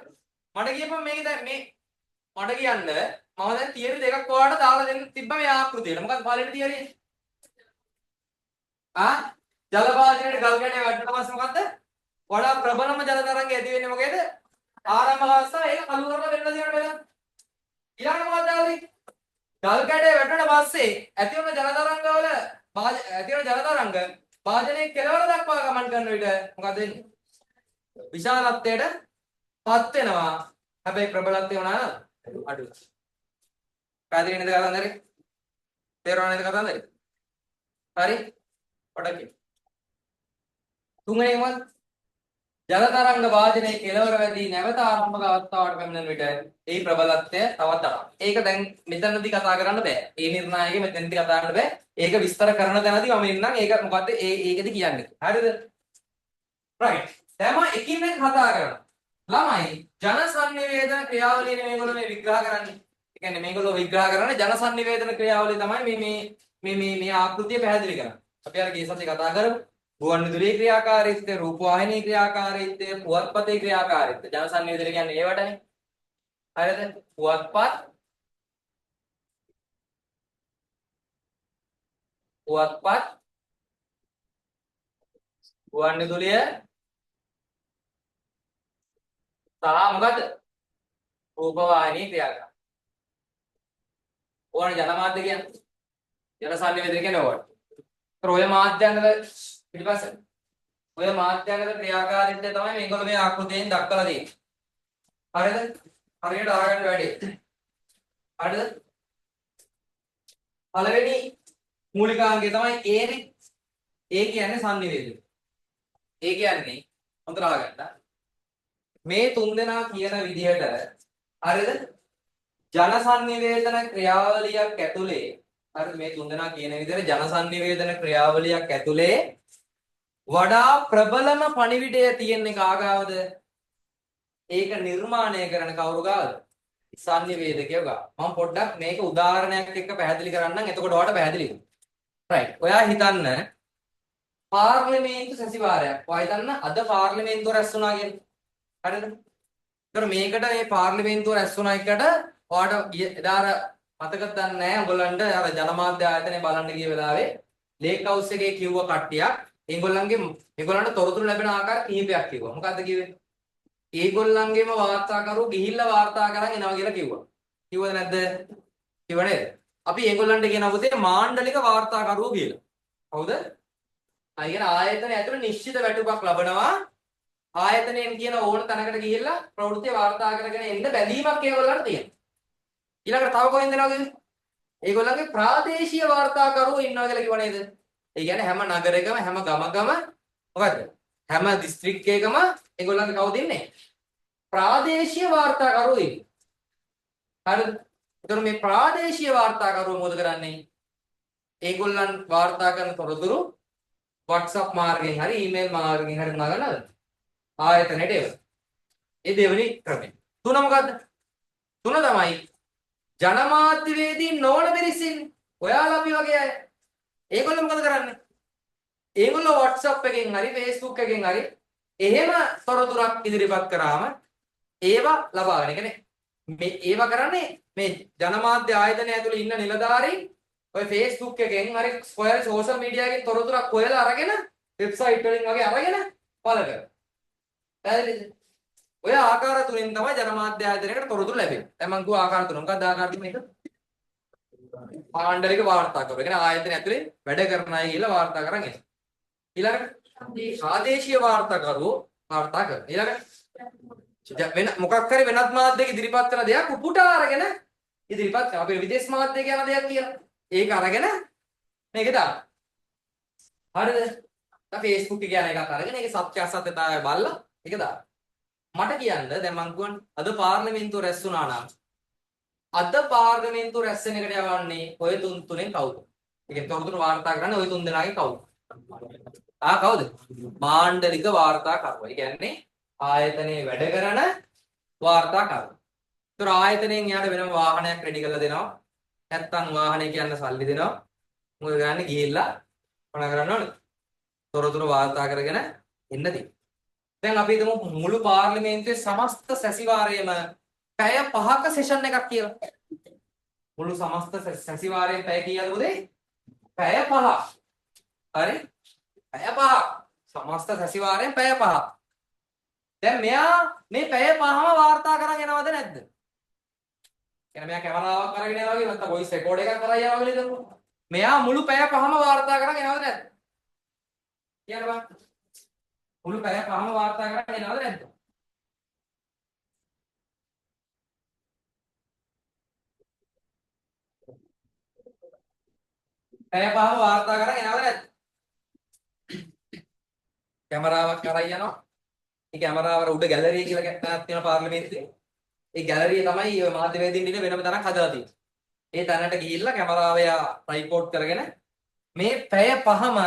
මට කියපම මේක දැන් මේ මට කියන්න මම දැන් තියරි දෙකක් ඔයාලට දාලා දෙන්න තිබ්බ මේ ආකෘතියට. මොකක්ද පළවෙනි තියරිය? ජල වාදනයේ ගල් කැටේ වැටෙන පස්සේ මොකද්ද? වඩා ප්‍රබලම ජල තරංග ඇති වෙන්නේ මොකේද? ආරම්භක අවස්ථාව ඒක කළු කරලා වෙන්න දෙන්න බෑ. ඊළඟ මොකක්ද ආවේ? ගල් කැටේ වැටුණට පස්සේ ඇතිවන ජල තරංගවල ඇතිවන ජල තරංග වාදනයේ කෙළවර දක්වා ගමන් කරන විට මොකද වෙන්නේ? විශාලත්වයට පත් වෙනවා. හැබැයි ප්‍රබලත්වය වුණා අඩුයි. පැහැදිලි නේද කතන්දරේ? තේරුණා නේද කතන්දරේ? හරි. ඔඩකේ. තුන්වෙනි මොකක්ද? ජල තරංග වාදනයේ කෙළවර වැඩි නැවත ආරම්භක අවස්ථාවට පැමිණෙන විට ඒ ප්‍රබලත්වය තවත් අඩුයි. ඒක දැන් මෙතනදී කතා කරන්න බෑ. ඒ නිර්ණායකෙ මෙතනදී කතා කරන්න බෑ. ඒක විස්තර කරන තැනදී මම ඉන්නම් ඒක මොකද්ද ඒකෙදි කියන්නේ. හරිද? රයිට්. දැන් මම එකින් එක කතා කරනවා. ළමයි ජන සංනිවේදන ක්‍රියාවලිය මේගොල්ලෝ මේ විග්‍රහ කරන්නේ. ඒ කියන්නේ මේගොල්ලෝ විග්‍රහ කරන්නේ ජන සංනිවේදන ක්‍රියාවලිය තමයි මේ ආකෘතිය පැහැදිලි කරන්නේ. අපි අර ගිය සතියේ කතා කරමු. ගුවන් විදුලියේ ක්‍රියාකාරීත්වය, රූපවාහිනී ක්‍රියාකාරීත්වය, පුවත්පතේ ක්‍රියාකාරීත්වය. ජන සංනිවේදන කියන්නේ ඒවටනේ. හරිද? පුවත්පත් ගුවන් විදුලිය සහ මොකද? රූපවාහිනී ක්‍රියාකාරී. ඕන ජනමාධ්‍ය කියන්නේ. ජන සංනිවේදන කියන්නේ ඕවට. ඒතර ඔය මාධ්‍යංගද ඊට පස්සේ ඔය මාධ්‍යංගද ක්‍රියාකාරීත්වය තමයි මේගොල්ලෝ මේ ආකෘතියෙන් දක්වලා තියෙන්නේ. හරිද? හරියට අරගන්න වැඩි. හරිද? පළවෙනි මූලිකාංගය තමයි ඒනේ. ඒ කියන්නේ සංනිවේදනය. ඒ කියන්නේ හොඳට අහගන්න. මේ තුන්දෙනා කියන විදිහට හරිද? ජන සංනිවේදන ක්‍රියාවලියක් ඇතුලේ හරිද මේ තුන්දෙනා කියන විදිහට ජන සංනිවේදන ක්‍රියාවලියක් ඇතුලේ වඩා ප්‍රබලම පණිවිඩය තියෙන්නේ කාගාවද? ඒක නිර්මාණය කරන කවුරු ගාවද? සංනිවේදකයෝ ගාව. මම පොඩ්ඩක් මේක උදාහරණයක් එක්ක පැහැදිලි කරන්නම්. එතකොට ඔයාලට පැහැදිලි වෙනවා. රයිට්. ඔයා හිතන්න පාර්ලිමේන්තු සැසිවාරයක්. ඔයා හිතන්න අද පාර්ලිමේන්තුව රැස් වුණා කියන්නේ. හරිද? ඒතර මේකට මේ පාර්ලිමේන්තුව රැස් වුණා එකට ඔයාලට එදා අර මතකද නැහැ ඔයගොල්ලන්ට අර ජනමාධ්‍ය ආයතනය බලන්න ගිය වෙලාවේ ලේක් හවුස් එකේ කිව්ව කට්ටියක් ඒගොල්ලන්ට තොරතුරු ලැබෙන ආකාර කිහිපයක් කිව්වා. මොකද්ද කිව්වේ? ඒගොල්ලන්ගේම වාර්තාකරු ගිහිල්ලා වාර්තා කරන් එනවා කියලා කිව්වා. කිව්වද නැද්ද? කිව්ව නේද? අපි ඒගොල්ලන්ට කියන පුතේ මාණ්ඩලික වාර්තාකරුවෝ කියලා. හවුද? අයිගෙන ආයතනය ඇතුළේ නිශ්චිත වැටුපක් ලබනවා. ආයතනයෙන් කියන ඕන තැනකට ගිහිල්ලා ප්‍රවෘත්ති වාර්තා කරගෙන එන්න බැඳීමක් ඒගොල්ලන්ට තියෙනවා. ඊළඟට තව කොහෙන්ද එනවද? ඒගොල්ලන්ගේ ප්‍රාදේශීය වාර්තාකරුවෝ ඉන්නවා කියලා කිව්ව නේද? ඒ කියන්නේ හැම නගරයකම හැම ගමකම මොකද්ද? හැම දිස්ත්‍රික්කයකම ඒගොල්ලන්ගේ කවුද ඉන්නේ? ප්‍රාදේශීය වාර්තාකරුවෝ ඉන්නේ. හරිද? ඒතර මේ ප්‍රාදේශීය වාර්තාකරුවෝ මොකද කරන්නේ? ඒගොල්ලන් වාර්තා කරන තොරතුරු WhatsApp මාර්ගයෙන් හරි ඊමේල් මාර්ගයෙන් හරි නගනවද? ආයතනයට එව. ඒ දෙවෙනි ක්‍රමය. තුන මොකද්ද? තුන තමයි ජනමාධ්‍යවේදීන් නොවන පිරිස ඉන්නේ. ඔයාලා අපි වගේ අය. ඒගොල්ලෝ මොකද කරන්නේ? ඒගොල්ලෝ WhatsApp එකෙන් හරි Facebook එකෙන් හරි එහෙම තොරතුරක් ඉදිරිපත් කරාම ඒවා ලබාගෙන. ඒ කියන්නේ මේ ඒවා කරන්නේ මේ ජනමාධ්‍ය ආයතනය ඇතුළේ ඉන්න නිලධාරීන් ඔය Facebook එකෙන් හරි ස්ක්වයර් සෝෂල් මීඩියා එකෙන් තොරතුරක් හොයලා අරගෙන වෙබ්සයිට් වලින් වගේ අරගෙන පළ කරනවා. පැහැදිලිද? ඔය ආකාර තුනෙන් තමයි ජනමාධ්‍ය ආයතනයකට තොරතුරු ලැබෙන්නේ. දැන් මම කිව්ව ආකාර තුන. මොකක්ද ආකාර තුන මේක? පාණ්ඩලික වාර්තාකරු. ඒ කියන්නේ ආයතනය ඇතුලේ වැඩ කරන අය කියලා වාර්තා කරන් එනවා. ඊළඟට ප්‍රාදේශීය වාර්තාකරුවෝ වාර්තා කරනවා. ඊළඟට වෙන මොකක් හරි වෙනත් මාධ්‍යයක ඉදිරිපත් කරන දෙයක් උපුටා අරගෙන ඉදිරිපත් කරනවා. අපේ විදේශ මාධ්‍ය කියන දෙයක් කියලා. ඒක අරගෙන මේක දාන්න. හරිද? දැන් Facebook කියන එකත් අරගෙන ඒකේ සත්‍ය අසත්‍යතාවය බලලා ඒක දාන්න. මට කියන්න දැන් මං කියන්නේ අද පාර්ලිමේන්තුව රැස් වුණා නම් අද පාර්ලිමේන්තුව රැස් වෙන එකට යවන්නේ ඔය තුනෙන් කවුද? ඒකෙන් තොරතුරු වාර්තා කරන්නේ ඔය තුන් දෙනාගෙන් කවුද? කවුද? මාණ්ඩලික වාර්තාකරුවා. ඒ කියන්නේ ආයතනයේ වැඩ කරන වාර්තාකරුවා. ඒතර ආයතනයෙන් යාට වෙනම වාහනයක් රෙඩි කරලා දෙනවා. නැත්තම් වාහනේ කියන්න සල්ලි දෙනවා. මොකද ගන්නේ ගිහිල්ලා මොන කරන්න ඕනද? තොරතුරු වාර්තා කරගෙන එන්න දෙන්න. දැන් අපි හිතමු මුළු පාර්ලිමේන්තුවේ සමස්ත සැසිවාරයේම පැය 5ක සෙෂන් එකක් කියලා. මුළු සමස්ත සැසිවාරයෙන් පැය කීයද පුතේ? පැය 5. හරි? පැය 5. සමස්ත සැසිවාරයෙන් පැය 5. දැන් මෙයා මේ පැය 5ම වාර්තා කරන් එනවද නැද්ද? එහෙනම් මෙයා කැමරාවක් අරගෙන යනවා වගේ නැත්නම් වොයිස් රෙකෝඩ් එකක් කරලා යනවා වගේ නේද? මෙයා මුළු පැය 5ම වාර්තා කරන් එනවද නැද්ද? කියන්න බෑ. මුළු පැය 5ම වාර්තා කරන් එනවද නැද්ද? පැය 5ම වාර්තා කරන් එනවද නැද්ද? කැමරාවක් කරලා යනවා. ඒ කැමරාවර උඩ ගැලරිය කියලා එකක් තියෙනවා පාර්ලිමේන්තුවේ. ඒ ගැලරිය තමයි ඔය මාධ්‍යවේදීන් ඉන්න වෙනම තැනක් හදලා තියෙන්නේ. ඒ තැනට ගිහිල්ලා කැමරාව එයා ට්‍රයිපෝඩ් කරගෙන මේ පැය 5ම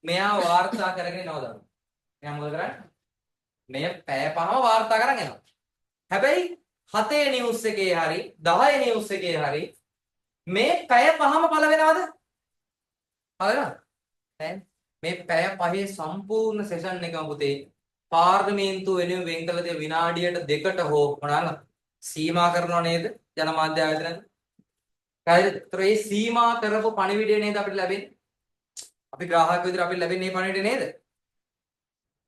මෙයා වාර්තා කරගෙන එනවා. මෙයා මොකද කරන්නේ? මේ පැය 5ම වාර්තා කරන් එනවා. හැබැයි 7 නිවුස් එකේ හරි 10 නිවුස් එකේ හරි මේ පැය 5ම පළ වෙනවද? පළ වෙනවද? මේ පැය 5 සම්පූර්ණ සෙෂන් එකම පුතේ පාර්ලිමේන්තුව වෙනුවෙන් වෙන් කළ දේ විනාඩියට 2කට හෝ මොනවා සීමා කරනව නේද? ජනමාධ්‍ය ආයතන. හරිද? ඒතර මේ සීමා කරපු පණිවිඩය නේද අපිට ලැබෙන්නේ? අපි ග්‍රාහක විදිහට අපිට ලැබෙන්නේ මේ පණිවිඩය නේද?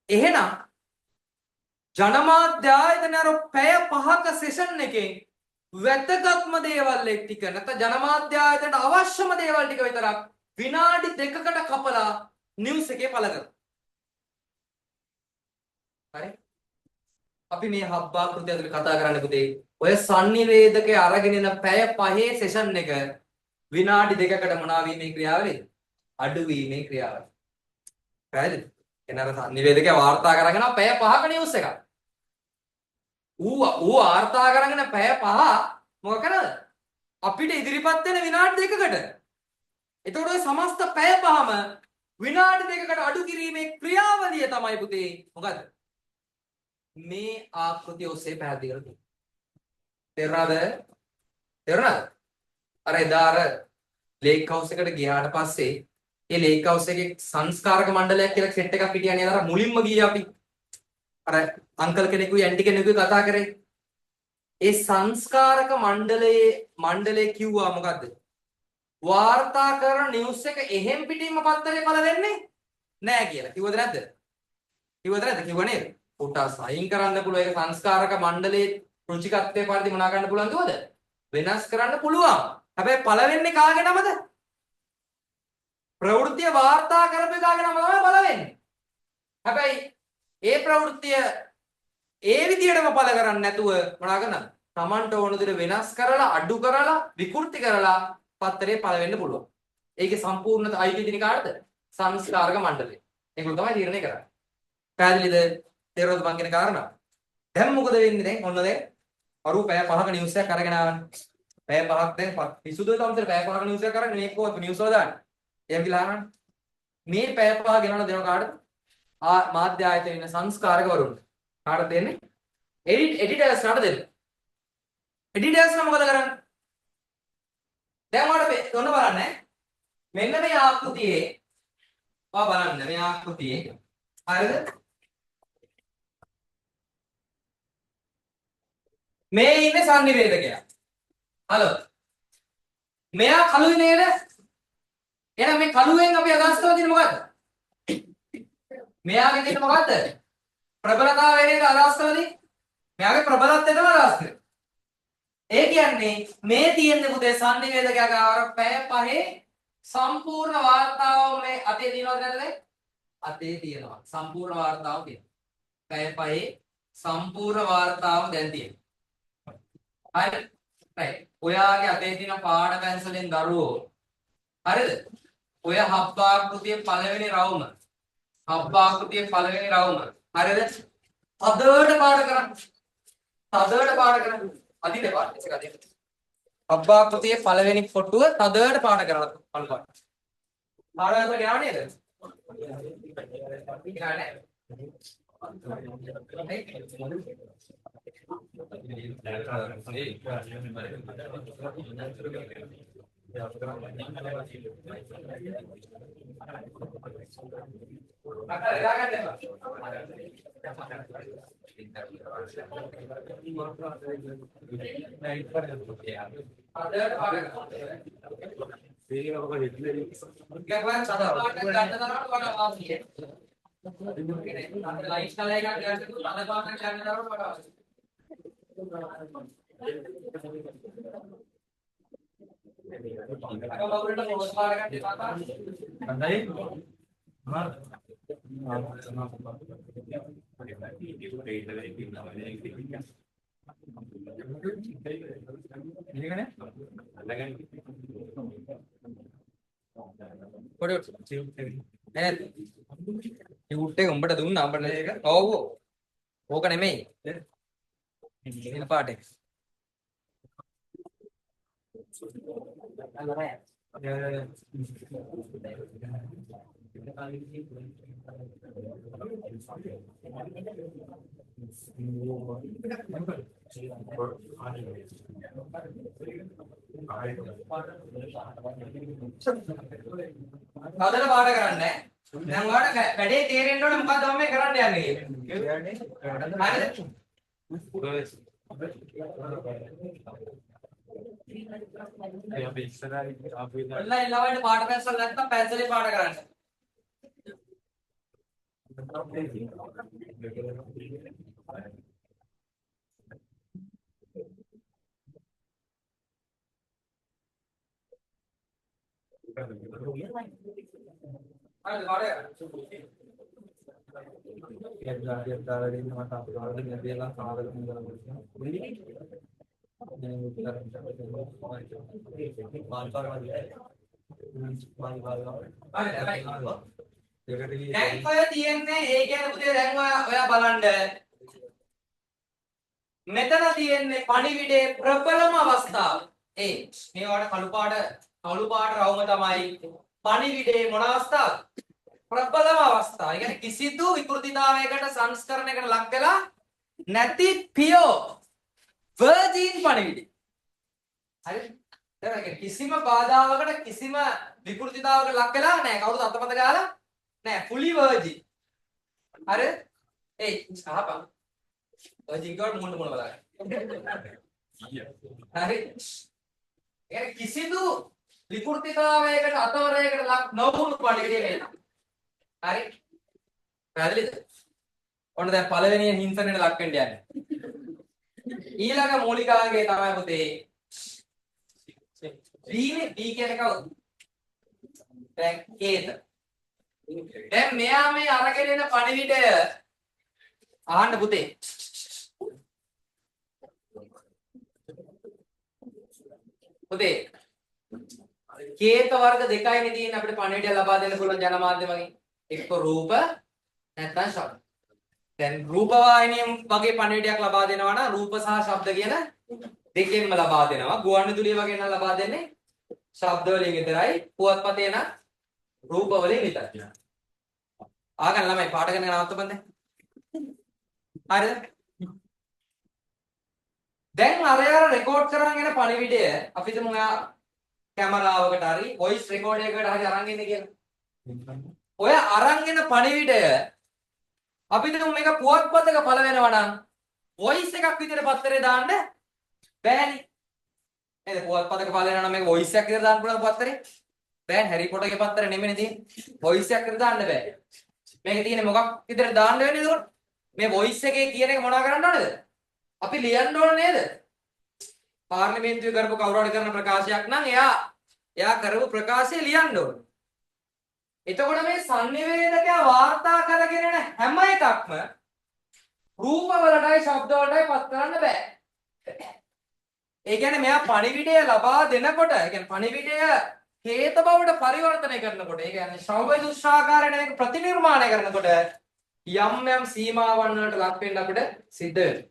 එහෙනම් ජනමාධ්‍ය ආයතන අර පැය 5ක සෙෂන් එකෙන් වැදගත්ම දේවල් එක් ටික නැත්නම් ජනමාධ්‍ය ආයතනට අවශ්‍යම දේවල් ටික විතරක් විනාඩි 2කට කපලා නිවුස් එකේ පළ කරනවා. හරි? අපි මේ හබ්බාකෘතිය ඇතුලේ කතා කරන්න පුතේ ඔය sannivedakaya අරගෙන එන පැය 5 සෙෂන් එක විනාඩි 2කට මොනවා වීමේ ක්‍රියාවලියද? අඩු වීමේ ක්‍රියාවලිය. පැහැදිලිද? එනර sannivedakaya වාර්තා කරගෙන පැය 5ක නිවුස් එකක්. ඌ වාර්තා කරගෙන පැය 5 මොකක් කරනවද? අපිට ඉදිරිපත් වෙන විනාඩි 2කට. එතකොට ඔය සමස්ත පැය 5ම විනාඩි 2කට අඩු කිරීමේ ක්‍රියාවලිය තමයි පුතේ මොකද්ද? මේ ආකෘතිය ඔස්සේ පැහැදිලි කරලා තියෙනවා. තේරුණාද? අර එදා අර ලේක් හවුස් එකට ගියාට පස්සේ ඒ ලේක් හවුස් එකේ සංස්කාරක මණ්ඩලයක් කියලා සෙට් එකක් හිටියා නේද? අර මුලින්ම ගියේ අපි. අර අංකල් කෙනෙකුයි ඇන්ටි කෙනෙකුයි කතා කරේ. ඒ සංස්කාරක මණ්ඩලයේ කිව්වා මොකද්ද? වාර්තා කරන නිවුස් එක එහෙම් පිටින්ම පත්තරේ පළ වෙන්නේ නෑ කියලා. කිව්වද නැද්ද? කිව්වද නැද්ද? කිව්ව නේද? කොටස් අයින් කරන්න පුළුවන්. ඒක සංස්කාරක මණ්ඩලයේ රුචිකත්වයේ පරිදි මොනා ගන්න පුළුවන් කිව්වද? වෙනස් කරන්න පුළුවන්. හැබැයි පළ වෙන්නේ කාගේ නමද? ප්‍රවෘත්තිය වාර්තා කරපු එකාගේ නම තමයි පළ වෙන්නේ. හැබැයි ඒ ප්‍රවෘත්තිය ඒ විදියටම පළ කරන්නේ නැතුව මොනා කරනවද? Tamanට ඕන විදිහට වෙනස් කරලා අඩු කරලා විකෘති කරලා පත්තරේ පළ වෙන්න පුළුවන්. ඒකේ සම්පූර්ණ අයිතිය දින කාටද? සංස්කාරක මණ්ඩලය. ඒගොල්ලෝ තමයි තීරණය කරන්නේ. පැහැදිලිද? තේරුණාද මං කියන කාරණා? දැන් මොකද වෙන්නේ දැන්? ඔන්න දැන් අරු පැය 5ක නිවුස් එකක් අරගෙන ආවනේ. පැය 5ක් දැන් පිසුදු තමතර පැය 5ක නිවුස් එකක් අරගෙන මේක කොහොමද නිවුස් වල දාන්නේ? එහෙම කියලා අහන්නේ. මේ පැය 5 ගෙනන දෙනව කාටද? මාධ්‍ය ආයතන ඉන්න සංස්කාරකවරුන්ට. කාටද දෙන්නේ? එඩිටර්ස් නට දෙන්නේ. එඩිටර්ස් නම් මොකද කරන්නේ? දැන් ඔයාලට ඔන්න බලන්න. මෙන්න මේ ආකෘතියේ බලන්න මේ ආකෘතියේ හරිද? මේ ඉන්නේ සංනිවේදකයා. හලෝ. මෙයා කළුයි නේද? එහෙනම් මේ කළුවෙන් අපි අදහස් කරලා තියෙන්නේ මොකද්ද? මෙයාගේ තියෙන මොකද්ද? ප්‍රබලතාවය නේද අදහස් කරලා තියෙන්නේ? මෙයාගේ ප්‍රබලත්වය තමයි අදහස් කරන්නේ. ඒ කියන්නේ මේ තියෙන්නේ පුතේ සංනිවේදකයාගේ ආර පැය 5 සම්පූර්ණ වාර්තාව මේ අතේ තියෙනවද නැද්ද? අතේ තියෙනවා. සම්පූර්ණ වාර්තාව තියෙනවා. පැය 5 සම්පූර්ණ වාර්තාව දැන් තියෙනවා. හරි. right. ඔයාගේ අතේ තියෙන පාඩ පැන්සලෙන් දරුවෝ හරිද? ඔය හබ්බාකෘතියේ පළවෙනි රවුම. හබ්බාකෘතියේ පළවෙනි රවුම. හරිද? තදට පාඩ කරන්න. තදට පාඩ කරන්න. අදින්න පාඩ එක අදින්න. හබ්බාකෘතියේ පළවෙනි කොටුව තදට පාඩ කරලා බලන්න. පාඩම ගියා නේද? ගියා නෑ. යුට් එක උඹට දුන්නා අපිට ඒක. ඔව්. ඕක නෙමෙයි. එන පාට එක. හදලා පාඩ කරන්නේ. දැන් ඔයාලට වැඩේ තේරෙන්න ඕනේ මොකක්ද මම මේ කරන්න යන්නේ කියලා. හරිද? අපි ඉස්සරහින් ආපු ඉඳලා ඔන්ලයින් ළමයින්ට පාඩ පැන්සල් නැත්නම් පැන්සලේ පාඩ කරන්න. දැන් ඔය තියෙන්නේ ඒ කියන්නේ පුතේ දැන් ඔයා බලන්න මෙතන තියෙන්නේ පණිවිඩයේ ප්‍රබලම අවස්ථාව. මේ වඩ කළු පාට රවුම තමයි පණිවිඩයේ මොන අවස්ථාවද? ප්‍රබලම අවස්ථාව. ඒ කියන්නේ කිසිදු විකෘතිතාවයකට සංස්කරණයකට ලක් වෙලා නැති පියෝ වර්ජින් පණිවිඩය. හරිද? දැන් කිසිම බාධාවකට කිසිම විකෘතිතාවයකට ලක් වෙලා නැහැ. කවුරුත් අතපත ගාලා නැහැ. fully virgin. හරිද? අහපන්. virgin කවට මොන බලන්න. හරි. ඒ කිසිදු විකෘතිතාවයකට අතවරයකට ලක් නොවුණු පණිවිඩය මේක. හරි. පැහැදිලිද? ඔන්න දැන් පළවෙනි හිංසනේට ලක් වෙන්න යන්නේ. ඊළඟ මූලිකාංගය තමයි පුතේ B නේ. B කියන්නේ කවුද? දැන් කේත. දැන් මෙයා මේ අරගෙන එන පණිවිඩය අහන්න පුතේ. පුතේ කේත වර්ග දෙකයිනේ තියෙන්නේ අපිට පණිවිඩය ලබා දෙන්න පුළුවන් ජනමාධ්‍ය වගේ. එක්ක රූප නැත්නම් ශබ්ද. දැන් රූප වාහිනියෙන් වගේ පණිවිඩයක් ලබා දෙනවා නම් රූප සහ ශබ්ද කියන දෙකෙන්ම ලබා දෙනවා. ගුවන්විදුලිය වගේ නම් ලබා දෙන්නේ ශබ්ද වලින් විතරයි. පුවත්පතේ නම් රූප වලින් විතරයි. ආගන්න ළමයි පාඩ කරන නවත්තපන් දැන්. හරිද? දැන් අර රෙකෝඩ් කරන් එන පණිවිඩය අපි හිතමු ඔයා කැමරාවකට හරි වොයිස් රෙකෝඩ් එකකට හරි අරන් ඉන්නේ කියලා. ඔය අරන් එන පණිවිඩය අපි හිතමු මේක පුවත්පතක පළ වෙනවා නම් වොයිස් එකක් විදිහට පත්තරේ දාන්න බෑනේ. නේද? පුවත්පතක පළ වෙනවා නම් මේක වොයිස් එකක් විදිහට දාන්න පුළුවන් පත්තරේ. බෑනේ. හැරි පොටර්ගේ පත්තරේ නෙමෙයිනේ තියෙන්නේ. වොයිස් එකක් විදිහට දාන්න බෑ. මේක තියෙන්නේ මොකක් විදිහට දාන්න වෙන්නේ එතකොට? මේ වොයිස් එකේ කියන එක මොනවා කරන්න ඕනේද? අපි ලියන්න ඕන නේද? පාර්ලිමේන්තුවේ කරපු කවුරු හරි කරන ප්‍රකාශයක් නම් එයා කරපු ප්‍රකාශය ලියන්න ඕන. එතකොට මේ sannivedakaya වාර්තා කරගෙන යන හැම එකක්ම රූප වලටයි ශබ්ද වලටයි පත් කරන්න බෑ. ඒ කියන්නේ මෙයා පණිවිඩය ලබා දෙනකොට, ඒ කියන්නේ පණිවිඩය හේත බවට පරිවර්තනය කරනකොට, ඒ කියන්නේ ශ්‍රව්‍ය දුෂ්ටාකාරයෙන් මේක ප්‍රතිනිර්මාණය කරනකොට යම් සීමාවන් වලට ලක් වෙන්න අපිට සිද්ධ වෙනවා.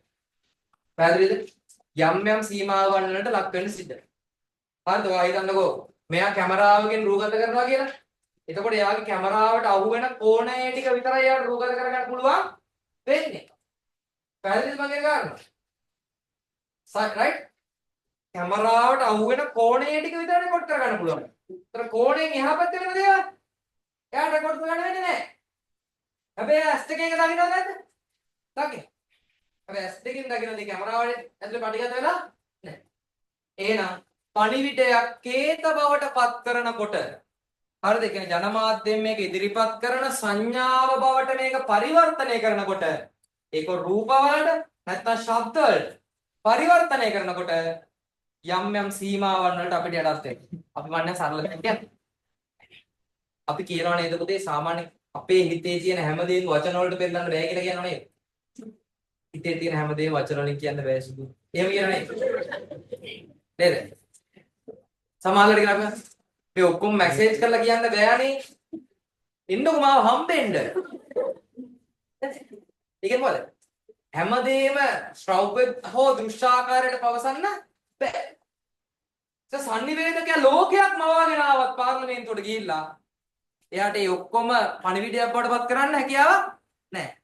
පැහැදිලිද? යම් සීමාවන් වලට ලක් වෙන්න සිද්ධ වෙනවා. හරිද? ඔයා හිතන්නකෝ මෙයා කැමරාවකින් රූගත කරනවා කියලා. එතකොට එයාගේ කැමරාවට අහු වෙන කෝණය ටික විතරයි එයාට රූගත කරගන්න පුළුවන් වෙන්නේ. පැහැදිලිද මගේ කාරණා? right? කැමරාවට අහු වෙන කෝණය ටික විතරයි රෙකෝඩ් කරගන්න පුළුවන්. ඒතර කෝණයෙන් එහා පැත්තේ වෙන දේවල් එයාට රෙකෝඩ් කරගන්න වෙන්නේ නැහැ. හැබැයි ඇස් දෙකෙන් දකින්නවද නැද්ද? දකින්න. හැබැයි ඇස් දෙකෙන් දකින්න දේ කැමරාවේ ඇතුලේ පටිගත වෙලා නැහැ. එහෙනම් පණිවිඩයක් කේත බවට පත් කරනකොට හරිද? ඒ කියන්නේ ජනමාධ්‍යයෙන් මේක ඉදිරිපත් කරන සංඥාව බවට මේක පරිවර්තනය කරනකොට ඒක රූප වලට නැත්නම් ශබ්ද වලට පරිවර්තනය කරනකොට යම් සීමාවන් වලට අපිට යටත් වෙනවා. අපි වන්නේ සරල කියන්නේ. අපි කියනවා නේද පුතේ සාමාන්‍ය අපේ හිතේ තියෙන හැමදේම වචන වලට පෙන්නන්න බෑ කියලා කියනවා නේද? හිතේ තියෙන හැමදේම වචන වලින් කියන්න බෑ සුදු. එහෙම කියනවා නේද? නේද? සමහරවිට කියන අපි මේ ඔක්කොම මැසේජ් කරලා කියන්න බෑනේ. එන්නකො මාව හම්බෙන්න. ඒකෙන් මොකද? හැමදේම ශ්‍රව්‍ය හෝ දෘශ්‍යාකාරයට පවසන්න බෑ. sannivedakaya ලෝකයක් මවාගෙන ආවත් පාර්ලිමේන්තුවට ගිහිල්ලා එයාට ඒ ඔක්කොම පණිවිඩයක් බවට පත් කරන්න හැකියාවක් නැහැ.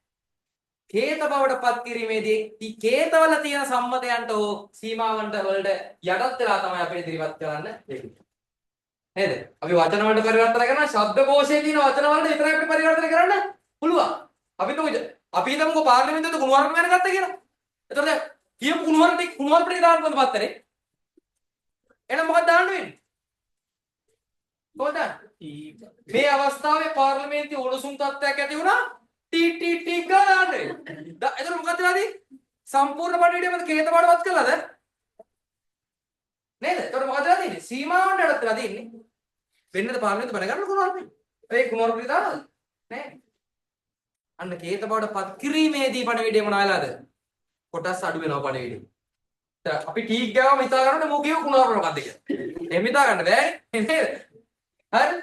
කේත බවට පත් කිරීමේදී කේතවල තියෙන සම්මතයන්ට හෝ සීමාවන්ට වලට යටත් වෙලා තමයි අපිට ඉදිරිපත් කරන්න දෙන්නේ. නේද? අපි වචන වලට පරිවර්තන කරනවා ශබ්දකෝෂයේ තියෙන වචන වලට විතරයි අපිට පරිවර්තන කරන්න පුළුවන්. අපි හිතමුකෝ පාර්ලිමේන්තුවේ කුණුවarp ගැන ගත්තා කියලා. එතකොට කියපු කුණුවarp ටික දාන්න කොහොමද පත්තරේ? එහෙනම් මොකක්ද දාන්න වෙන්නේ? කොහොමද? මේ අවස්ථාවේ පාර්ලිමේන්තුවේ උණුසුම් තත්ත්වයක් ඇති වුණා ටී ගාලා දාන්න වෙන්නේ. එතකොට මොකක්ද වෙලාදී? සම්පූර්ණ පණිවිඩයම කේත බවටපත් කළාද? නේද? එතකොට මොකද වෙලා තියෙන්නේ? සීමාවන්ට යටත් වෙලා තියෙන්නේ. වෙන්නද පාර්ලිමේන්තුව බැනගන්න කුණුවarp? ඒ කුණුවarp ටික දානවද? නෑ. අන්න කේත බවට පත් කිරීමේදී පණිවිඩය මොන වෙලාද? කොටස් අඩු වෙනවා පණිවිඩය. අපි ටීක් ගාවම හිතා ගන්නකොට මොකේව කුණුවarp මොකක්ද කියලා. එහෙම හිතා ගන්න බෑනේ නේද? හරි?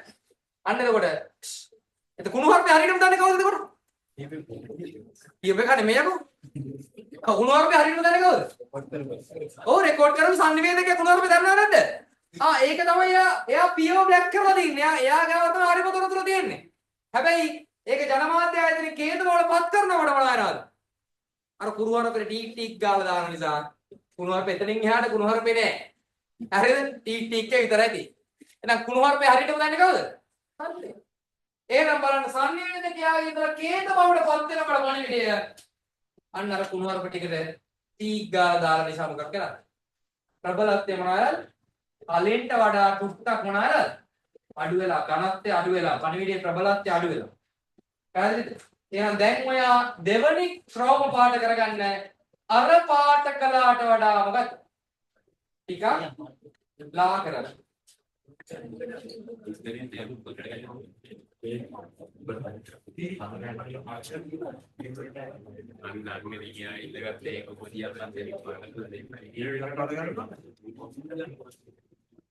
අන්න එතකොට කුණුවarp හරියටම දන්නේ කවුද එතකොට? කියපේ මේකෝ. කුණුවarp හරියටම දන්නේ කවුද? ඔව් රෙකෝඩ් කරපු sannivedakaya කුණුවarp දන්නව නැද්ද? ඒක තමයි එයා PO බ්ලැක් කරලා තින්නේ. එයා ගාව තමයි හරිම තොරතුරු තියෙන්නේ. හැබැයි ඒක ජනමාධ්‍ය ආයතන කේත වල පත් කරනකොට මොනවා වෙනවද? අර කුණුවarpේ ටීක් ගාලා දාන නිසා කුණුවarp එතනින් එහාට කුණුවarp නෑ. හරිද? ටීක් එක විතරයි තියෙන්නේ. එහෙනම් කුණුවarp හරියටම දන්නේ කවුද? හරිද? එහෙනම් බලන්න sannivedakayaගේ ඉඳලා කේත බවට පත් වෙනකොට පණිවිඩය අන්න අර කුණුවarp ටිකට ටීක් ගාලා දාලා නිසා මොකක් කරන්නේ? ප්‍රබලත්වය මොනවාද? කලින්ට වඩා ටුට්ටක් මොනවාද? අඩු වෙලා ඝනත්වය අඩු වෙලා පණිවිඩයේ ප්‍රබලත්වය අඩු වෙලා. පැහැදිලිද? එහෙනම් දැන් ඔයා දෙවනි ක්‍රෝම පාට කරගන්න අර පාට කළාට වඩා මොකක්ද? ටිකක් ලා කරලා.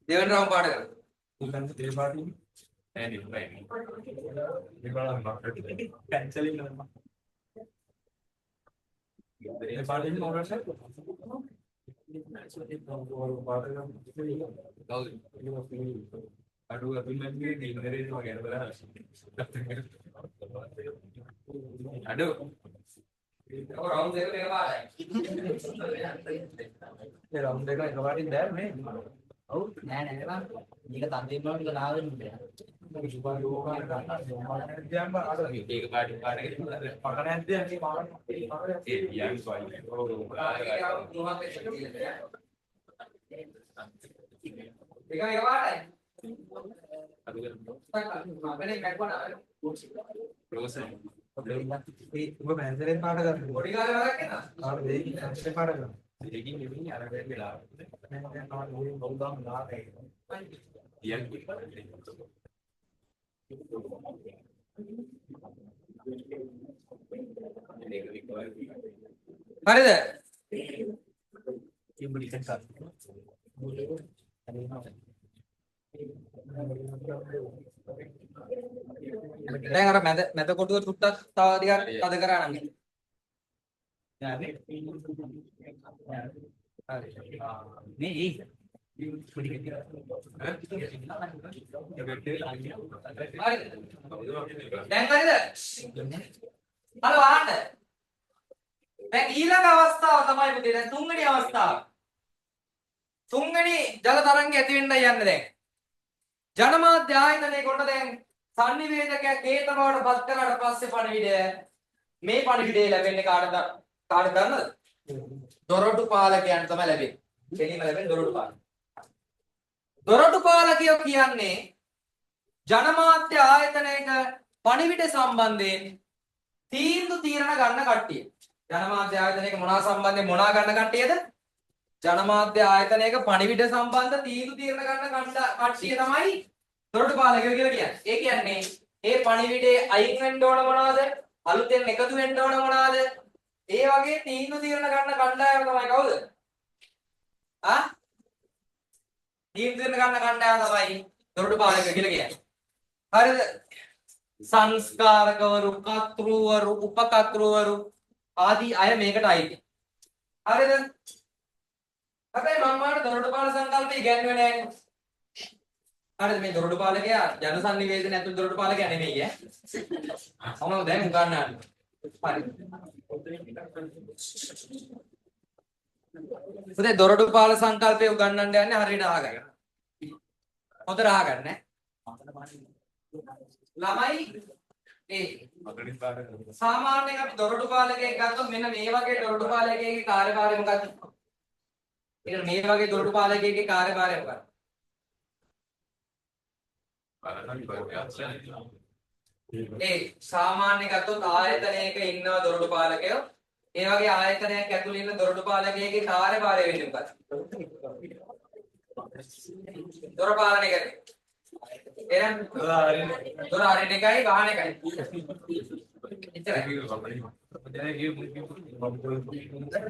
දෙවන රවුම් පාට කරලා. Aduh. Orang dia kan apa? Ya orang dia kan kemarin dah ni. Oh, nah bang. Jika tadi belum kita tahu ni. Makanan dia ni makan. Yang soal. Tiga apa? Mana yang kau nak? Proses. Gue pengen පාඩ කරන්න. පොඩි කාලේ වරක් එනවා. ආ දෙකකින් පැන්සලෙන් පාඩ කරනවා. දෙකකින් නෙමෙයි අර වෙලා. දැන් ආව මොකද බෞද්ධම් නාටය. තියන් හරිද? කිඹුලි කතා. දැන් අර මැද කොටුව තුට්ටක් තව ටිකක් තද කරා නම් යන්නේ නේ පොඩි කෙටි දැන් හරිද හලෝ ආන්න දැන් ඊළඟ අවස්ථාව තමයි පුතේ දැන් තුන්වෙනි අවස්ථාව තුන්වෙනි ජල තරංගය ඇති වෙන්නයි යන්නේ දැන් ජනමාධ්‍ය ආයතනයේ කොට දැන් සංනිවේදකයක් හේත බවට පත් කරාට පස්සේ පණිවිඩය මේ පණිවිඩය ලැබෙන්නේ කාටද දන්නවද? දොරටු පාලකයන්ට තමයි ලැබෙන්නේ. දෙනීම ලැබෙන්නේ දොරටු පාලක. දොරටු පාලකයෝ කියන්නේ ජනමාධ්‍ය ආයතනයක පණිවිඩ සම්බන්ධයෙන් තීරණ ගන්න කට්ටිය. ජනමාධ්‍ය ආයතනයක මොනවා සම්බන්ධයෙන් මොනවා ගන්න කට්ටියද? ජනමාධ්‍ය ආයතනයක පණිවිඩ සම්බන්ධ තීරණ ගන්න කට්ටිය තමයි දොරටු පාලකයෝ කියලා කියන්නේ. ඒ කියන්නේ මේ පණිවිඩේ අයින් වෙන්න ඕන මොනවද? අලුතෙන් එකතු වෙන්න ඕන මොනවද? ඒ වගේ තීරණ ගන්න කණ්ඩායම තමයි කවුද? තීරණ ගන්න කණ්ඩායම තමයි දොරටු පාලකයෝ කියලා කියන්නේ. හරිද? සංස්කාරකවරු, කර්තෘවරු, උපකර්තෘවරු ආදී අය මේකට අයිති. හරිද? හැබැයි මම මාට දොරටු පාලක සංකල්පය ඉගෙනුවේ නැහැ. හරිද මේ දොරටු පාලකයා ජන සංනිවේදනය ඇතුළු දොරටු පාලකයා නෙමෙයි ඈ. මම දැන් උගන්වන්නේ. හරි. පුතේ දොරටු පාලක සංකල්පය උගන්වන්න යන්නේ හරියට අහගන්න. හොඳට අහගන්න ඈ. ළමයි සාමාන්‍යයෙන් අපි දොරටු පාලකයෙක් ගත්තොත් මෙන්න මේ වගේ දොරටු පාලකයෙක්ගේ කාර්යභාරය මොකක්ද? එහෙනම් මේ වගේ දොරටු පාලකයෙක්ගේ කාර්යභාරය මොකක්ද? සාමාන්‍ය ගත්තොත් ආයතනයක ඉන්නව දොරටු පාලකයෝ ඒ වගේ ආයතනයක් ඇතුළේ ඉන්න දොරටු පාලකයෙක්ගේ කාර්යභාරය වෙන්නේ මොකක්ද? දොර පාලනය කරන්නේ. එහෙනම් දොර අරින එකයි වහන එකයි. එච්චරයි.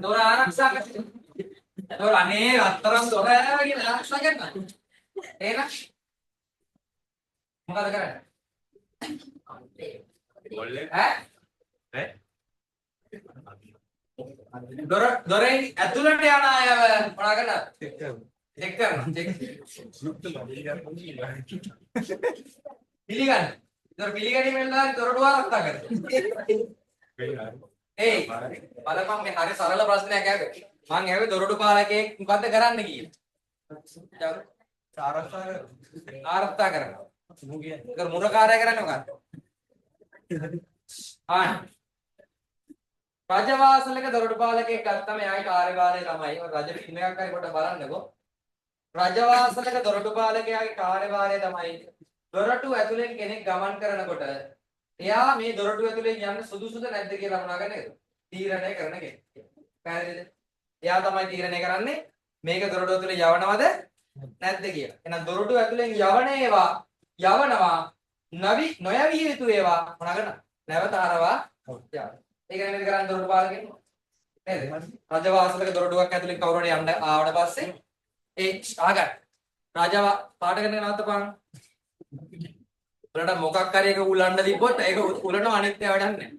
දොර ආරක්ෂා කරන්න. දොර අනේ අතරම් දොර කියලා ආරක්ෂා කරන්න. එහෙනම් මොකද කරන්නේ? ඈ? දොරෙන් ඇතුළට යන අයව මොනා කරනවද? චෙක් කරනවා. පිළිගන්න. දොර පිළිගැනීමෙන්ලා දොරටුව ආරක්ෂා කරනවා. බලපන් මේ හරි සරල ප්‍රශ්නයක් අහගන්න. මං ඇහුවේ දොරටු පාලකයෙක් මොකද්ද කරන්න කියලා. ආරක්ෂා කරනවා. ඒක මුරකාරය කරන්නේ මොකක්ද? රජවාසලක දොරටුපාලකයෙක් ගත්තම එයාගේ කාර්යභාරය තමයි රජ ෆිල්ම් එකක් හරි කොට බලන්නකෝ. රජවාසලක දොරටුපාලකයාගේ කාර්යභාරය තමයි දොරටු ඇතුලෙන් කෙනෙක් ගමන් කරනකොට එයා මේ දොරටු ඇතුලෙන් යන්න සුදුසුද නැද්ද කියලා මොනවාගෙන තීරණය කරන කෙනෙක්. පැහැදිලිද? එයා තමයි තීරණය කරන්නේ මේක දොරටු ඇතුලේ යවනවද නැද්ද කියලා. එහෙනම් දොරටු ඇතුලෙන් යවනවා නොයවිය යුතු ඒවා මොනවාගෙන නැවත හරවා යවනවා. ඒක නේද කරන්නේ දොරටු පාලකෙන් නේද? රජවාසලක දොරටුවක් ඇතුලෙන් කවුරු හරි යන්න ආවට පස්සේ ඒ ආගන්න රාජව පාඩගෙන නවත්තපන්. උලට මොකක් හරි එක උලන්න දීපොත් ඒක උලන අනිත් ඒවා වැඩක් නැහැ.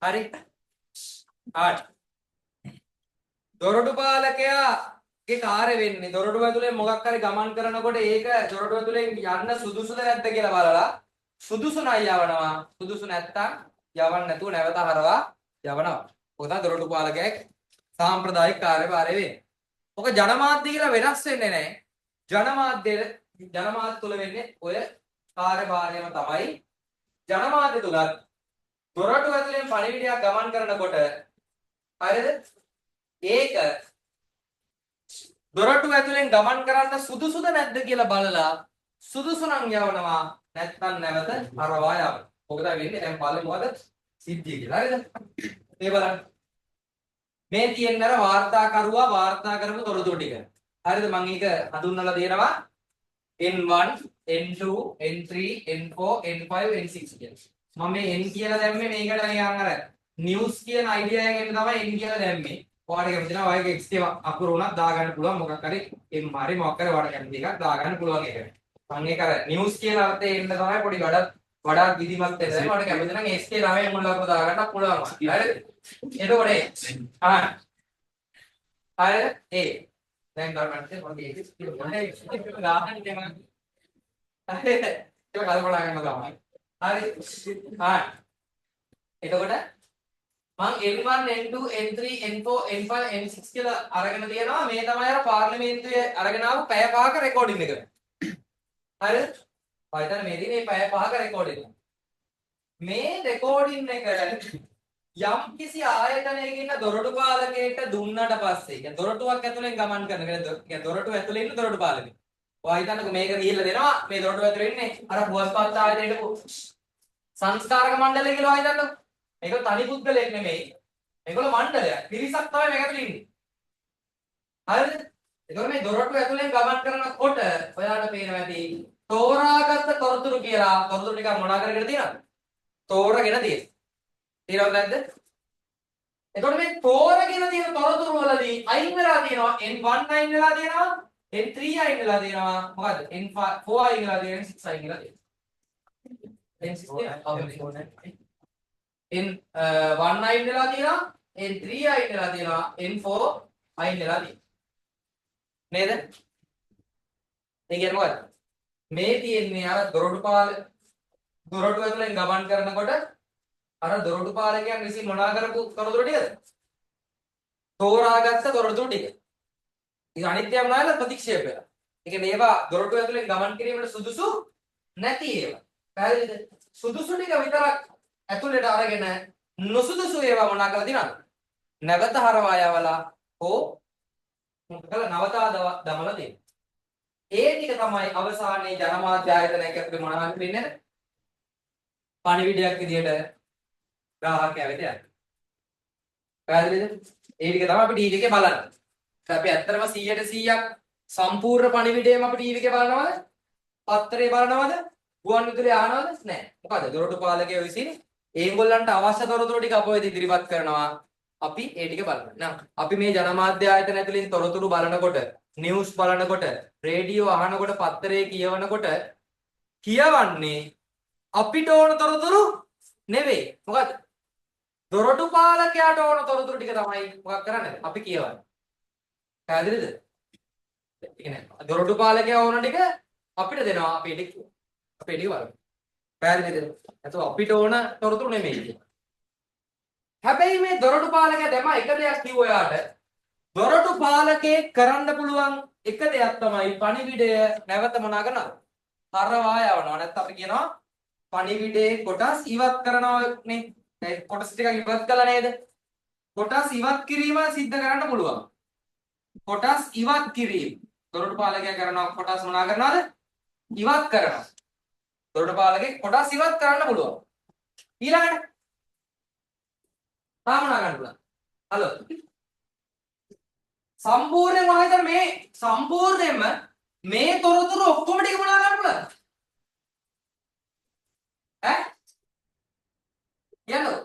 හරි. ආට දොරටු පාලකයාගේ කාර්ය වෙන්නේ දොරටු ඇතුලේ මොකක් හරි ගමන් කරනකොට ඒක දොරටු ඇතුලෙන් යන්න සුදුසුද නැද්ද කියලා බලලා සුදුසු නම් යවනවා. සුදුසු නැත්තම් යවන්න නැතුව නැවත හරවා යවනවා. ඔක තමයි දොරටු පාලකයාගේ සාම්ප්‍රදායික කාර්යභාරය වෙන්නේ. ඔක ජනමාධ්‍ය කියලා වෙනස් වෙන්නේ නැහැ. ජනමාධ්‍ය තුල වෙන්නේ ඔය කාර්යභාරයම තමයි. ජනමාධ්‍ය තුල දොරටු ඇතුලෙන් පණිවිඩයක් ගමන් කරනකොට හරිද? ඒක දොරටු ඇතුලෙන් ගමන් කරන්න සුදුසුද නැද්ද කියලා බලලා සුදුසු නම් යවනවා නැත්නම් නැවත හරවා යවනවා. ඔක තමයි වෙන්නේ. දැන් බලමු මොකද සිද්ධිය කියලා. හරිද? මේ බලන්න. මේ තියෙන අර වාර්තාකරුවා වාර්තා කරපු තොරතුරු ටික. හරිද? මම ඒක හඳුන්වලා දෙනවා N1 N2 N3 N4 N5 N6 කියලා. මම මේ N කියලා දැම්මේ මේකට නිකන් අර නිවුස් කියන අයිඩියා එකෙන් තමයි N කියලා දැම්මේ. ඔයාලට කැමති නම් ඔයගේ X අකුරු උනක් දාගන්න පුළුවන් මොකක් හරි M හරි මොකක් හරි ඔයාලට කැමති එකක් දාගන්න පුළුවන් ඒක. මම ඒක අර නිවුස් කියන අර්ථයෙන් එන්න තමයි පොඩි වඩාත් විධිමත් වෙන්නේ. ඔයාලට කැමති නම් SK 9 මුල් අකුරු දාගන්න පුළුවන්. හරිද? එතකොට හරිද? දැන් ගන්න මම ඒක ගාහන්න දෙනවා. හරිද? ඒක කල්පනා කරන්න තමයි. හරි. එතකොට මම N1 N2 N3 N4 N5 N6 කියලා අරගෙන තියෙනවා. මේ තමයි අර පාර්ලිමේන්තුවේ අරගෙන ආපු පැය 5ක රෙකෝඩින් එක. හරිද? ඔයතන මේ දිනේ පැය 5ක රෙකෝඩින් එක. මේ රෙකෝඩින් එක යම් කිසි ආයතනයක ඉන්න දොරටු පාලකයෙක්ට දුන්නට පස්සේ يعني දොරටුවක් ඇතුලෙන් ගමන් කරන يعني දොරටුව ඇතුලේ ඉන්න දොරටු පාලකෙක්. ඔයා හිතන්නකෝ මේක ගිහිල්ලා දෙනවා මේ දොරටුව ඇතුලේ ඉන්නේ අර පුවත්පත් ආයතනයේට සංස්කාරක මණ්ඩලය කියලා ඔයා හිතන්නකෝ. මේක තනි පුද්ගලයෙක් නෙමෙයි. මේගොල්ලෝ මණ්ඩලයක්. පිරිසක් තමයි මේක ඇතුලේ ඉන්නේ. හරිද? ඒකෝ මේ දොරටුව ඇතුලෙන් ගමන් කරනකොට ඔයාලට පේනවා ඇති තෝරාගත්ත තොරතුරු කියලා තොරතුරු ටික මොනවා කරගෙන තියෙනවද? තෝරගෙන තියෙනවා. තේරෙනවද නැද්ද? එතකොට මේ තෝරගෙන තියෙන තොරතුරු වලදී අයින් වෙලා තියෙනවා N1 අයින් වෙලා තියෙනවා N3 අයින් වෙලා තියෙනවා මොකද්ද N4 අයින් වෙලා තියෙනවා N6 අයින් වෙලා තියෙනවා N1 අයින් වෙලා තියෙනවා N3 අයින් වෙලා තියෙනවා N4 අයින් වෙලා තියෙනවා නේද? ඒ කියන්නේ මොකද්ද? මේ තියෙන්නේ අර දොරටු ඇතුලෙන් ගමන් කරනකොට අර දොරටු පාලකයන් විසින් මොනවා කරපු තොරතුරු ටිකද? තෝරාගත්ත තොරතුරු ටික. ඉතින් අනිත්‍යම නායල ප්‍රතික්ෂේප වෙනවා. ඒ කියන්නේ ඒවා දොරටු ඇතුලෙන් ගමන් කිරීමට සුදුසු නැති ඒවා. පැහැදිලිද? සුදුසු ටික විතරක් ඇතුලට අරගෙන නොසුදුසු ඒවා මොනවා කරලා දිනවද? නැවත හරවා යවලා හෝ මොකද නවතා දමලා දෙන්නේ. ඒ ටික තමයි අවසානයේ ජනමාධ්‍ය ආයතනයක ඇතුලේ මොනවා වෙන්නේ? පණිවිඩයක් විදියට ග්‍රාහකයා වෙත යන්නේ. පැහැදිලිද? ඒ ටික තමයි අපි ටීවී එකේ බලන්නේ. අපි ඇත්තටම 100% සම්පූර්ණ පණිවිඩයම අපි ටීවී එකේ බලනවද? පත්තරේ බලනවද? ගුවන් විදුලිය අහනවද? නැහැ. මොකද දොරටු පාලකයෝ විසින් ඒගොල්ලන්ට අවශ්‍ය තොරතුරු ටික අප වෙත ඉදිරිපත් කරනවා. අපි ඒ ටික බලනවා. නම් අපි මේ ජනමාධ්‍ය ආයතන ඇතුලින් තොරතුරු බලනකොට, නිවුස් බලනකොට, රේඩියෝ අහනකොට, පත්තරේ කියවනකොට කියවන්නේ අපිට ඕන තොරතුරු නෙවෙයි. මොකද දොරටු පාලකයාට ඕන තොරතුරු ටික තමයි මොකක් කරන්නේ? අපි කියවන්නේ. පැහැදිලිද? ඒ කියන්නේ දොරටු පාලකයා ඕන ටික අපිට දෙනවා අපි ටික බලමු. පැහැදිලිද? එතකොට අපිට ඕන තොරතුරු නෙමෙයි. හැබැයි මේ දොරටු පාලකයා දැම එක දෙයක් කිව්ව ඔයාට දොරටු පාලකේ කරන්න පුළුවන් එක දෙයක් තමයි පණිවිඩය නැවත මොනා කරනවද? හරවා යවනවා. නැත්නම් අපි කියනවා පණිවිඩේ කොටස් ඉවත් කරනවා නේ. කොටස් ටික ඉවත් කළා නේද? කොටස් ඉවත් කිරීම සිද්ධ කරන්න පුළුවන්. කොටස් ඉවත් කිරීම. දොරටු පාලකයා කරනවා කොටස් මොනා කරනවද? ඉවත් කරනවා. දොරටු පාලකේ කොටස් ඉවත් කරන්න පුළුවන්. ඊළඟට තාම මොනා ගන්න පුළුවන්? හලෝ. සම්පූර්ණයෙන් මොනවා හිතන්න මේ සම්පූර්ණයෙන්ම මේ තොරතුරු ඔක්කොම ටික මොනා ගන්න පුළුවන්? ඈ? යන්නෝ.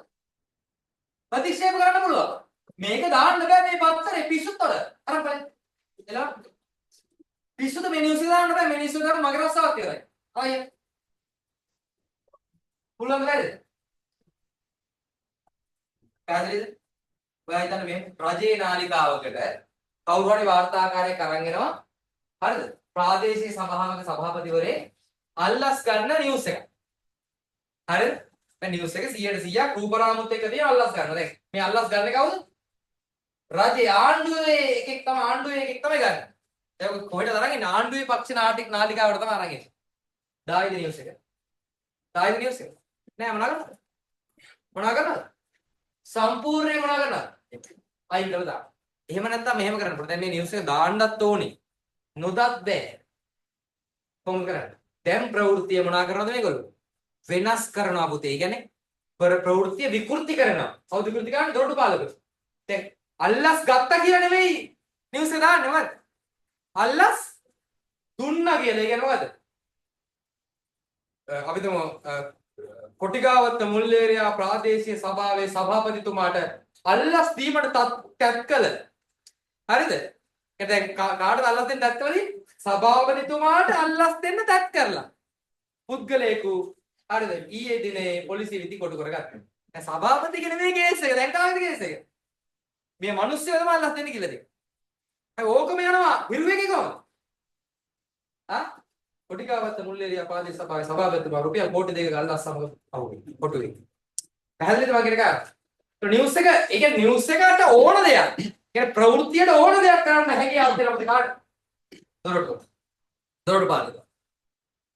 ප්‍රතික්ෂේප කරන්න පුළුවන්. මේක දාන්න බෑ මේ පත්තරේ පිස්සුත් වල. අරන් බලන්න. එලා පිස්සුද මේ නිවුස් එක දාන්න බෑ මේ නිවුස් එක දාන්න මගේ රස්සාවක් ඉවරයි. ආයෙ. පුළුවන් බෑද? පැහැදිලිද? ඔයා හිතන්න මේ රජයේ නාලිකාවකට කවුරු හරි වාර්තාකාරයෙක් අරන් එනවා. හරිද? ප්‍රාදේශීය සභාවක සභාපතිවරේ අල්ලස් ගන්න නිවුස් එක. හරිද? මේ නිවුස් එක 100% රූපරාමුත් එක්ක තියෙන අල්ලස් ගන්න. දැන් මේ අල්ලස් ගන්න කවුද? රජයේ ආණ්ඩුවේ එකෙක් තමයි ආණ්ඩුවේ එකෙක් තමයි ගන්න. ඒක කොහෙටද අරගෙන ආණ්ඩුවේ පක්ෂ නාලිකාවට තමයි අරගෙන. දායිද නිවුස් එක. දායිද නිවුස් එක. නෑ මොනවා කරනවද? මොනවා කරනවද? සම්පූර්ණයෙන් මොනවා කරනවද? අයින් කරලා දාන්න. එහෙම නැත්නම් මෙහෙම කරන්න පුළුවන්. දැන් මේ නිවුස් එක දාන්නත් ඕනේ. නොදත් බෑ. කොහොමද කරන්නේ? දැන් ප්‍රවෘත්තිය මොනවා කරනවද මේගොල්ලෝ? වෙනස් කරනවා පුතේ. ඒ කියන්නේ ප්‍රවෘත්තිය විකෘති කරනවා. කවුද විකෘති කරන්නේ? දොරටු පාලකයෝ. දැන් අල්ලස් ගත්තා කියලා නෙමෙයි නිවුස් එක දාන්නේ මොකද? අල්ලස් දුන්නා කියලා. ඒ කියන්නේ මොකද? අපි තුමු කොටිගාවත්ත මුල්ලේරියා ප්‍රාදේශීය සභාවේ සභාපතිතුමාට අල්ලස් දීමට තත් කළ. හරිද? දැන් කාටද අල්ලස් දෙන්න තත් කළේ? සභාපතිතුමාට අල්ලස් දෙන්න තත් කරලා. පුද්ගලයෙකු හරිද? ඊයේ දිනේ පොලිසිය විදි කොටු කරගත්තා. දැන් සභාපති කියන මේ කේස් එක දැන් කාගේද කේස් එක? මේ මිනිස්සුયો තමයි අල්ලස් දෙන්න කියලා දෙන්නේ. අය ඕකම යනවා හිරුවේකේ කොහොමද? කොටිගාවත්ත මුල්ලේරියා ප්‍රාදේශ සභාවේ සභාපතිතුමා රුපියල් කෝටි 2ක අල්ලස් සමග අහුවෙයි. කොටුවේ. පැහැදිලිද මගේ එක? නිවුස් එක ඒ කියන්නේ නිවුස් එකට ඕන දෙයක්. කියන්නේ ප්‍රවෘත්තියට ඕන දෙයක් කරන්න හැකියාව තියෙනවා අපිට කාට? දොරටු පාලක.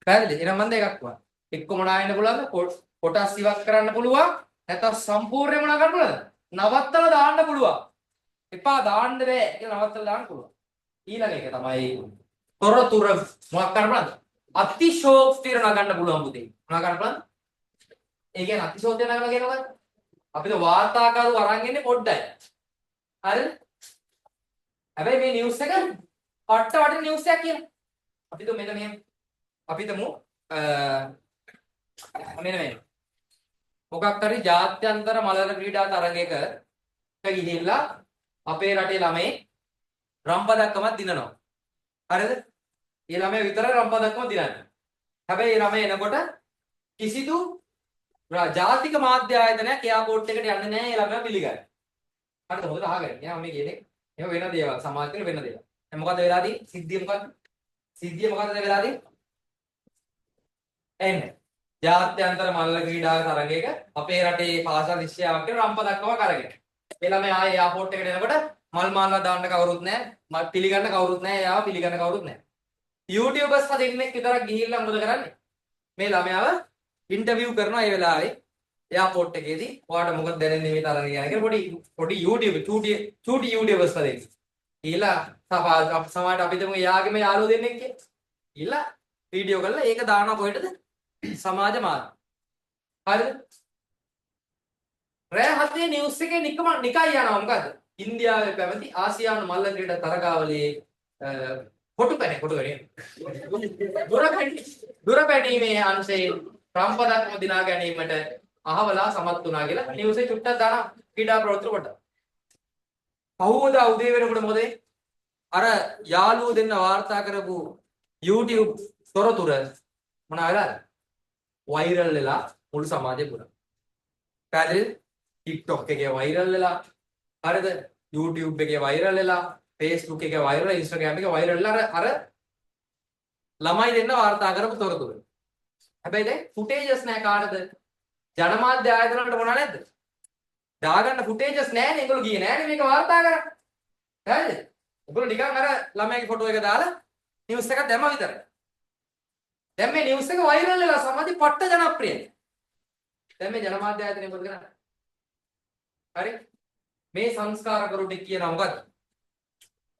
පැහැදිලි. එහෙනම් මම දෙකක් වුණා. එක්ක මොනවා වෙන්න පුළුවන්ද? කොටස් ඉවත් කරන්න පුළුවන්. නැත්නම් සම්පූර්ණයෙන්ම මොනවා කරන්න පුළුවන්ද? නවත්තලා දාන්න පුළුවන්. එපා දාන්න බෑ කියලා නවත්තලා දාන්න පුළුවන්. ඊළඟ එක තමයි තොරතුරු මොකක් කරන්න බලන්න. අතිශෝක්තිය නගන්න පුළුවන් පුතේ. මොනවා කරන්න බලන්න? ඒ කියන්නේ අතිශෝක්තිය නගනවා කියන්නේ මොකක්ද? අපිට වාර්තාකරු අරන් ඉන්නේ පොඩ්ඩයි. හරිද? හැබැයි මේ නිවුස් එක පට්ට වටින නිවුස් එකක් කියලා. අපිට මෙන්න මෙහෙම අපිටම මෙන්න මෙහෙම මොකක් හරි ජාත්‍යන්තර මලර ක්‍රීඩා තරගයක ගිහිල්ලා අපේ රටේ ළමයි රම්පදක්කමක් දිනනවා. හරිද? ඒ ළමයා විතරයි රම්පදක්කම දිනන්නේ. හැබැයි ඒ ළමයා එනකොට කිසිදු ජාතික මාධ්‍ය ආයතනයක් එයාපෝට් එකට යන්නේ නැහැ. ඒ ළමයා පිළිගන්නේ. හරිද? හොඳට අහගන්න. යා මේ කියන්නේ එහෙම වෙන දේවල් සමාජයේ වෙන දේවල්. දැන් මොකද වෙලා තියෙන්නේ? සිද්ධිය මොකද්ද? සිද්ධිය මොකද්ද වෙලා තියෙන්නේ? එන්නේ. ජාත්‍යන්තර මල්ල ක්‍රීඩා තරගයක අපේ රටේ පාසල් ශිෂ්‍යයෙක් කියන රම්පදක්කමක් අරගෙන. ඒ ළමයා ආයේ එයාපෝට් එකට එනකොට මල් මාලා දාන්න කවුරුත් නැහැ. මල් පිළිගන්න කවුරුත් නැහැ. එයාව පිළිගන්න කවුරුත් නැහැ. YouTubers දෙන්නෙක් විතරක් ගිහිල්ලා මොකද කරන්නේ? මේ ළමයාව ඉන්ටර්විව් කරනවා ඒ වෙලාවේ. එයාපෝට් එකේදී ඔයාලට මොකද දැනෙන්නේ මේ තරගය ගැන කියලා පොඩි YouTube චූටි YouTubers දෙන්නෙක්. ඊළා සමාජයට අපි දෙමු එයාගේම යාළුවෝ දෙන්නෙක් කියලා. ඊළා වීඩියෝ කරලා ඒක දානවා කොහෙටද? සමාජ මාධ්‍ය. හරිද? රෑ 7 නිවුස් එකේ නිකයි යනවා මොකද්ද? ඉන්දියාවේ පැවති ආසියානු මල්ල ක්‍රීඩා තරගාවලියේ කොටු දුර පැනීමේ අංශයේ රම්පදක්ම දිනා ගැනීමට අහවලා සමත් වුණා කියලා නිවුස් එකේ චුට්ටක් දාන ක්‍රීඩා ප්‍රවෘත්ති කොට. පහුවදා උදේ වෙනකොට මොකද? අර යාළුවෝ දෙන්න වාර්තා කරපු YouTube තොරතුරු මොනවා වෙලාද? වෛරල් වෙලා මුළු සමාජෙ පුරා. පැහැදිලිද? TikTok එකේ වෛරල් වෙලා හරිද? YouTube එකේ වෛරල් වෙලා Facebook එකේ වෛරල් Instagram එකේ වෛරල් වෙලා අර ළමයි දෙන්න වාර්තා කරපු තොරතුරු. හැබැයි දැන් ෆුටේජස් නැහැ කාටද? ජනමාධ්‍ය ආයතන වලට මොනවා නැද්ද? දාගන්න ෆුටේජස් නැහැනේ. ඒගොල්ලෝ ගියේ නැහැනේ මේක වාර්තා කරන්න. හරිද? ඒගොල්ලෝ නිකන් අර ළමයාගේ ෆොටෝ එක දාලා නිවුස් එකක් දැම්මා විතරයි. දැන් මේ නිවුස් එක වෛරල් වෙලා සමාජෙ පට්ට ජනප්‍රියයි. දැන් මේ ජනමාධ්‍ය ආයතනය මොකද කරන්නේ? හරි? මේ සංස්කාර කරු ටික කියනවා මොකද්ද?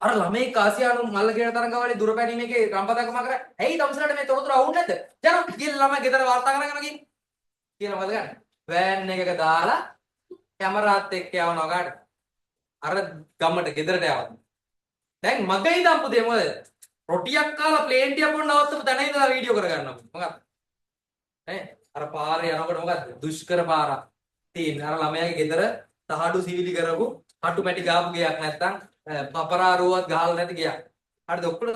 අර ළමයි කාසියානු මල්ල කියන තරංගාවලිය දුර පැනීමේකේ රම්පතකම කර ඇයි තමසලට මේ තොරතුරු අවුන්නේ නැද්ද? යනවා ගිහලා ළමයි ගෙදර වාර්තා කරගෙන ගිහින් කියලා මොකද ගන්න? වෑන් එකක දාලා කැමරාත් එක්ක යවනවා කාට? අර ගමට ගෙදරට යවනවා. දැන් මගේ ඉඳන් පුතේ මොකද? රොටියක් කාලා ප්ලේන් ටික පොන්න නවත්තපු තැන ඉඳලා වීඩියෝ කරගන්නවා. මොකක්ද? අර පාරේ යනකොට මොකද්ද? දුෂ්කර පාරක් තියෙන. අර ළමයාගේ ගෙදර තහඩු සිවිලි කරපු හටු මැටි ගාපු ගයක් නැත්තම් පපරාරුවක් ගහලා නැති ගයක්. හරිද ඔක්කොම?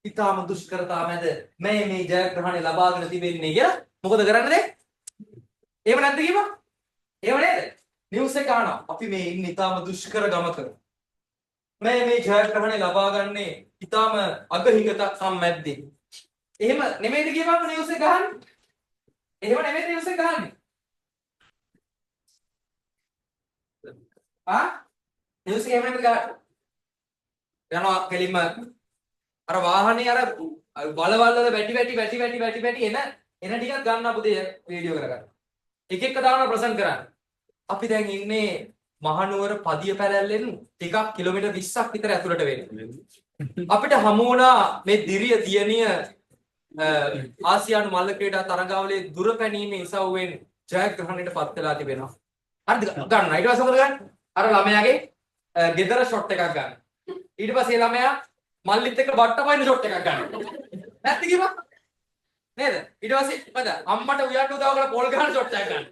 ඊටාම දුෂ්කරතා මැද මේ ජයග්‍රහණය ලබාගෙන තිබෙන්නේ කියලා මොකද කරන්නේ? එහෙම නැද්ද කියපන්? එහෙම නේද? නිවුස් එක අහනවා. අපි මේ ඉන්නේ ඊටාම දුෂ්කර ගමක. මේ ජයග්‍රහණය ලබා ගන්නේ ඊටාම අගහිඟත සම්මැද්දේ. එහෙම නෙමෙයිද කියපන් නිවුස් එක ගහන්නේ? එහෙම නෙමෙයි නිවුස් එක ගහන්නේ. නිවුස් එක එහෙම නෙමෙයි ගහන්නේ. යනවා කෙලින්ම අර වාහනේ අර බලවල් වල වැටි එන ටිකක් ගන්න පුතේ වීඩියෝ කරගන්න. එක එක දාන ප්‍රසන්ට් කරන්න. අපි දැන් ඉන්නේ මහනුවර පදිය පැලැල්ලෙන් ටිකක් කිලෝමීටර් 20ක් විතර ඇතුළට වෙන්නේ. අපිට හමු වුණා මේ දිරිය දියණිය ආසියානු මල්ල ක්‍රීඩා තරඟාවලියේ දුර පැනීමේ ඉසව්වෙන් ජයග්‍රහණයට පත් වෙලා තිබෙනවා. හරිද? ගන්න. ඊට පස්සේ මොකද ගන්න? අර ළමයාගේ ගෙදර ෂොට් එකක් ගන්න. ඊට පස්සේ ළමයා මල්ලිත් එක්ක බට්ට පයින් ෂොට් එකක් ගන්න. නැත්ද කියපන්? නේද? ඊට පස්සේ මොකද? අම්මට උයන්න උදව් කරලා පොල් ගන්න ෂොට් එකක් ගන්න.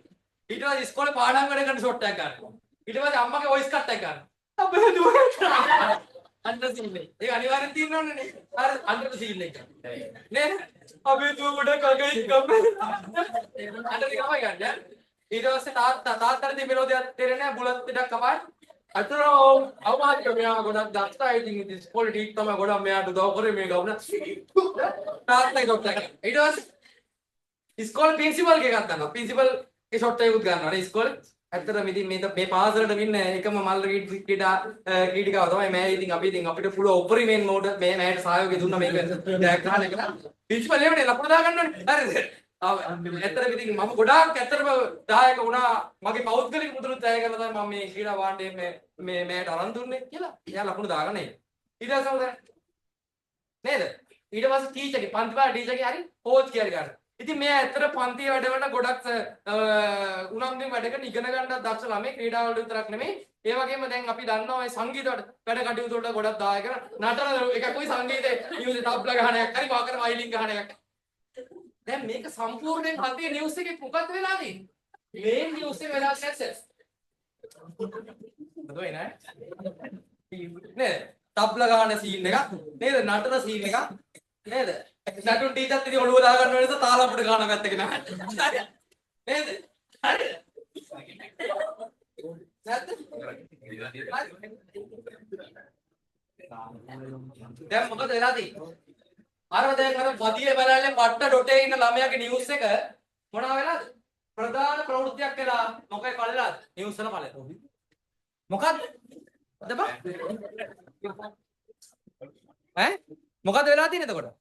ඊට පස්සේ ඉස්කෝලේ පාඩම් වැඩ කරන ෂොට් එකක් ගන්න. ඊට පස්සේ අම්මගේ වොයිස් කට් එකක් ගන්න. අපේ දුව අnder සීන් එක. ඒක අනිවාර්යෙන් තියෙන්න ඕනේ නේ. අර අnder සීන් එක. නේද? අපේ දුව ගොඩක් අගයි ගම්මේ. අnder එක තමයි ගන්න. ඊට පස්සේ තාත්තට තිබෙන මෙලෝදියක් තේරෙන්නේ නැහැ. බුලත් පිටක් කපයි. අතන අවමානික මෙයා ගොඩක් දක්ෂයි. ඉතින් ඉතින් ඉස්කෝලේ ටීච් තමයි ගොඩක් මෙයාට උදව් කරේ මේ ගවුන. තාත්තයි ඩොක්ටර් එක. ඊට පස්සේ ඉස්කෝලේ ප්‍රින්සිපල් එකක් ගන්නවා. ප්‍රින්සිපල් ඒ ෂොට් එකකුත් ගන්නවා නේ ඉස්කෝලේ. ඇත්තටම ඉතින් මේ පාසලට වින්න එකම මල්ල ක්‍රීඩිකාව තමයි මම. ඉතින් අපිට පුළුවන් උපරිමයෙන් මෝඩ මේ මෑට සහයෝගය දුන්නා මේක ජයග්‍රහණය කරා. ප්‍රින්සිපල් එවනේ ලකුණු දා ගන්න ඕනේ. හරිද? ඇත්තටම ඉතින් මම ගොඩාක් ඇත්තටම දායක වුණා. මගේ පෞද්ගලික මුදලුත් වැය කරලා තමයි මම මේ ක්‍රීඩා භාණ්ඩයේ මේ මෑට අරන් දුන්නේ කියලා. එයා ලකුණු දාගන්න ඒ. ඊට පස්සේ නේද? ඊට පස්සේ ටීචර්ගේ පන්ති පාර ටීචර්ගේ හරි කෝච් කියලා ගන්න. ඉතින් මේ ඇත්තට පන්තියේ වැඩවලට ගොඩක් උනන්දුවෙන් වැඩ කරන ඉගෙන ගන්නත් දක්ෂ ළමයි ක්‍රීඩා වල විතරක් නෙමෙයි ඒ වගේම දැන් අපි දන්නවා මේ සංගීත වැඩ කටයුතු වලට ගොඩක් දායක නටන එකකුයි සංගීතේ නිවුස් තබ්ලා ගහන එකක් හරි වාකර වයලින් ගහන එකක් දැන් මේක සම්පූර්ණයෙන් හදේ නිවුස් එකේ මොකක්ද වෙලා තියෙන්නේ මේ නිවුස් එකේ වෙලා සක්සස් මොකද නේද තබ්ලා ගහන සීන් එකක් නේද නටන සීන් එකක් නේද නටුන් ටීචර්ත් ඉතින් ඔළුව දා ගන්න වෙනස තාලපුඩ ගන්න පැත්තක නෑ නේද හරිද නැත්ද දැන් මොකද වෙලා තියෙන්නේ අර දැන් අර වදියේ බලන්නේ පට්ට ඩොටේ ඉන්න ළමයාගේ නිවුස් එක මොනවා වෙලාද ප්‍රධාන ප්‍රවෘත්තියක් වෙලා මොකේ පළලාද නිවුස් වල පළල මොකද්ද දබ මොකද්ද වෙලා තියෙන්නේ එතකොට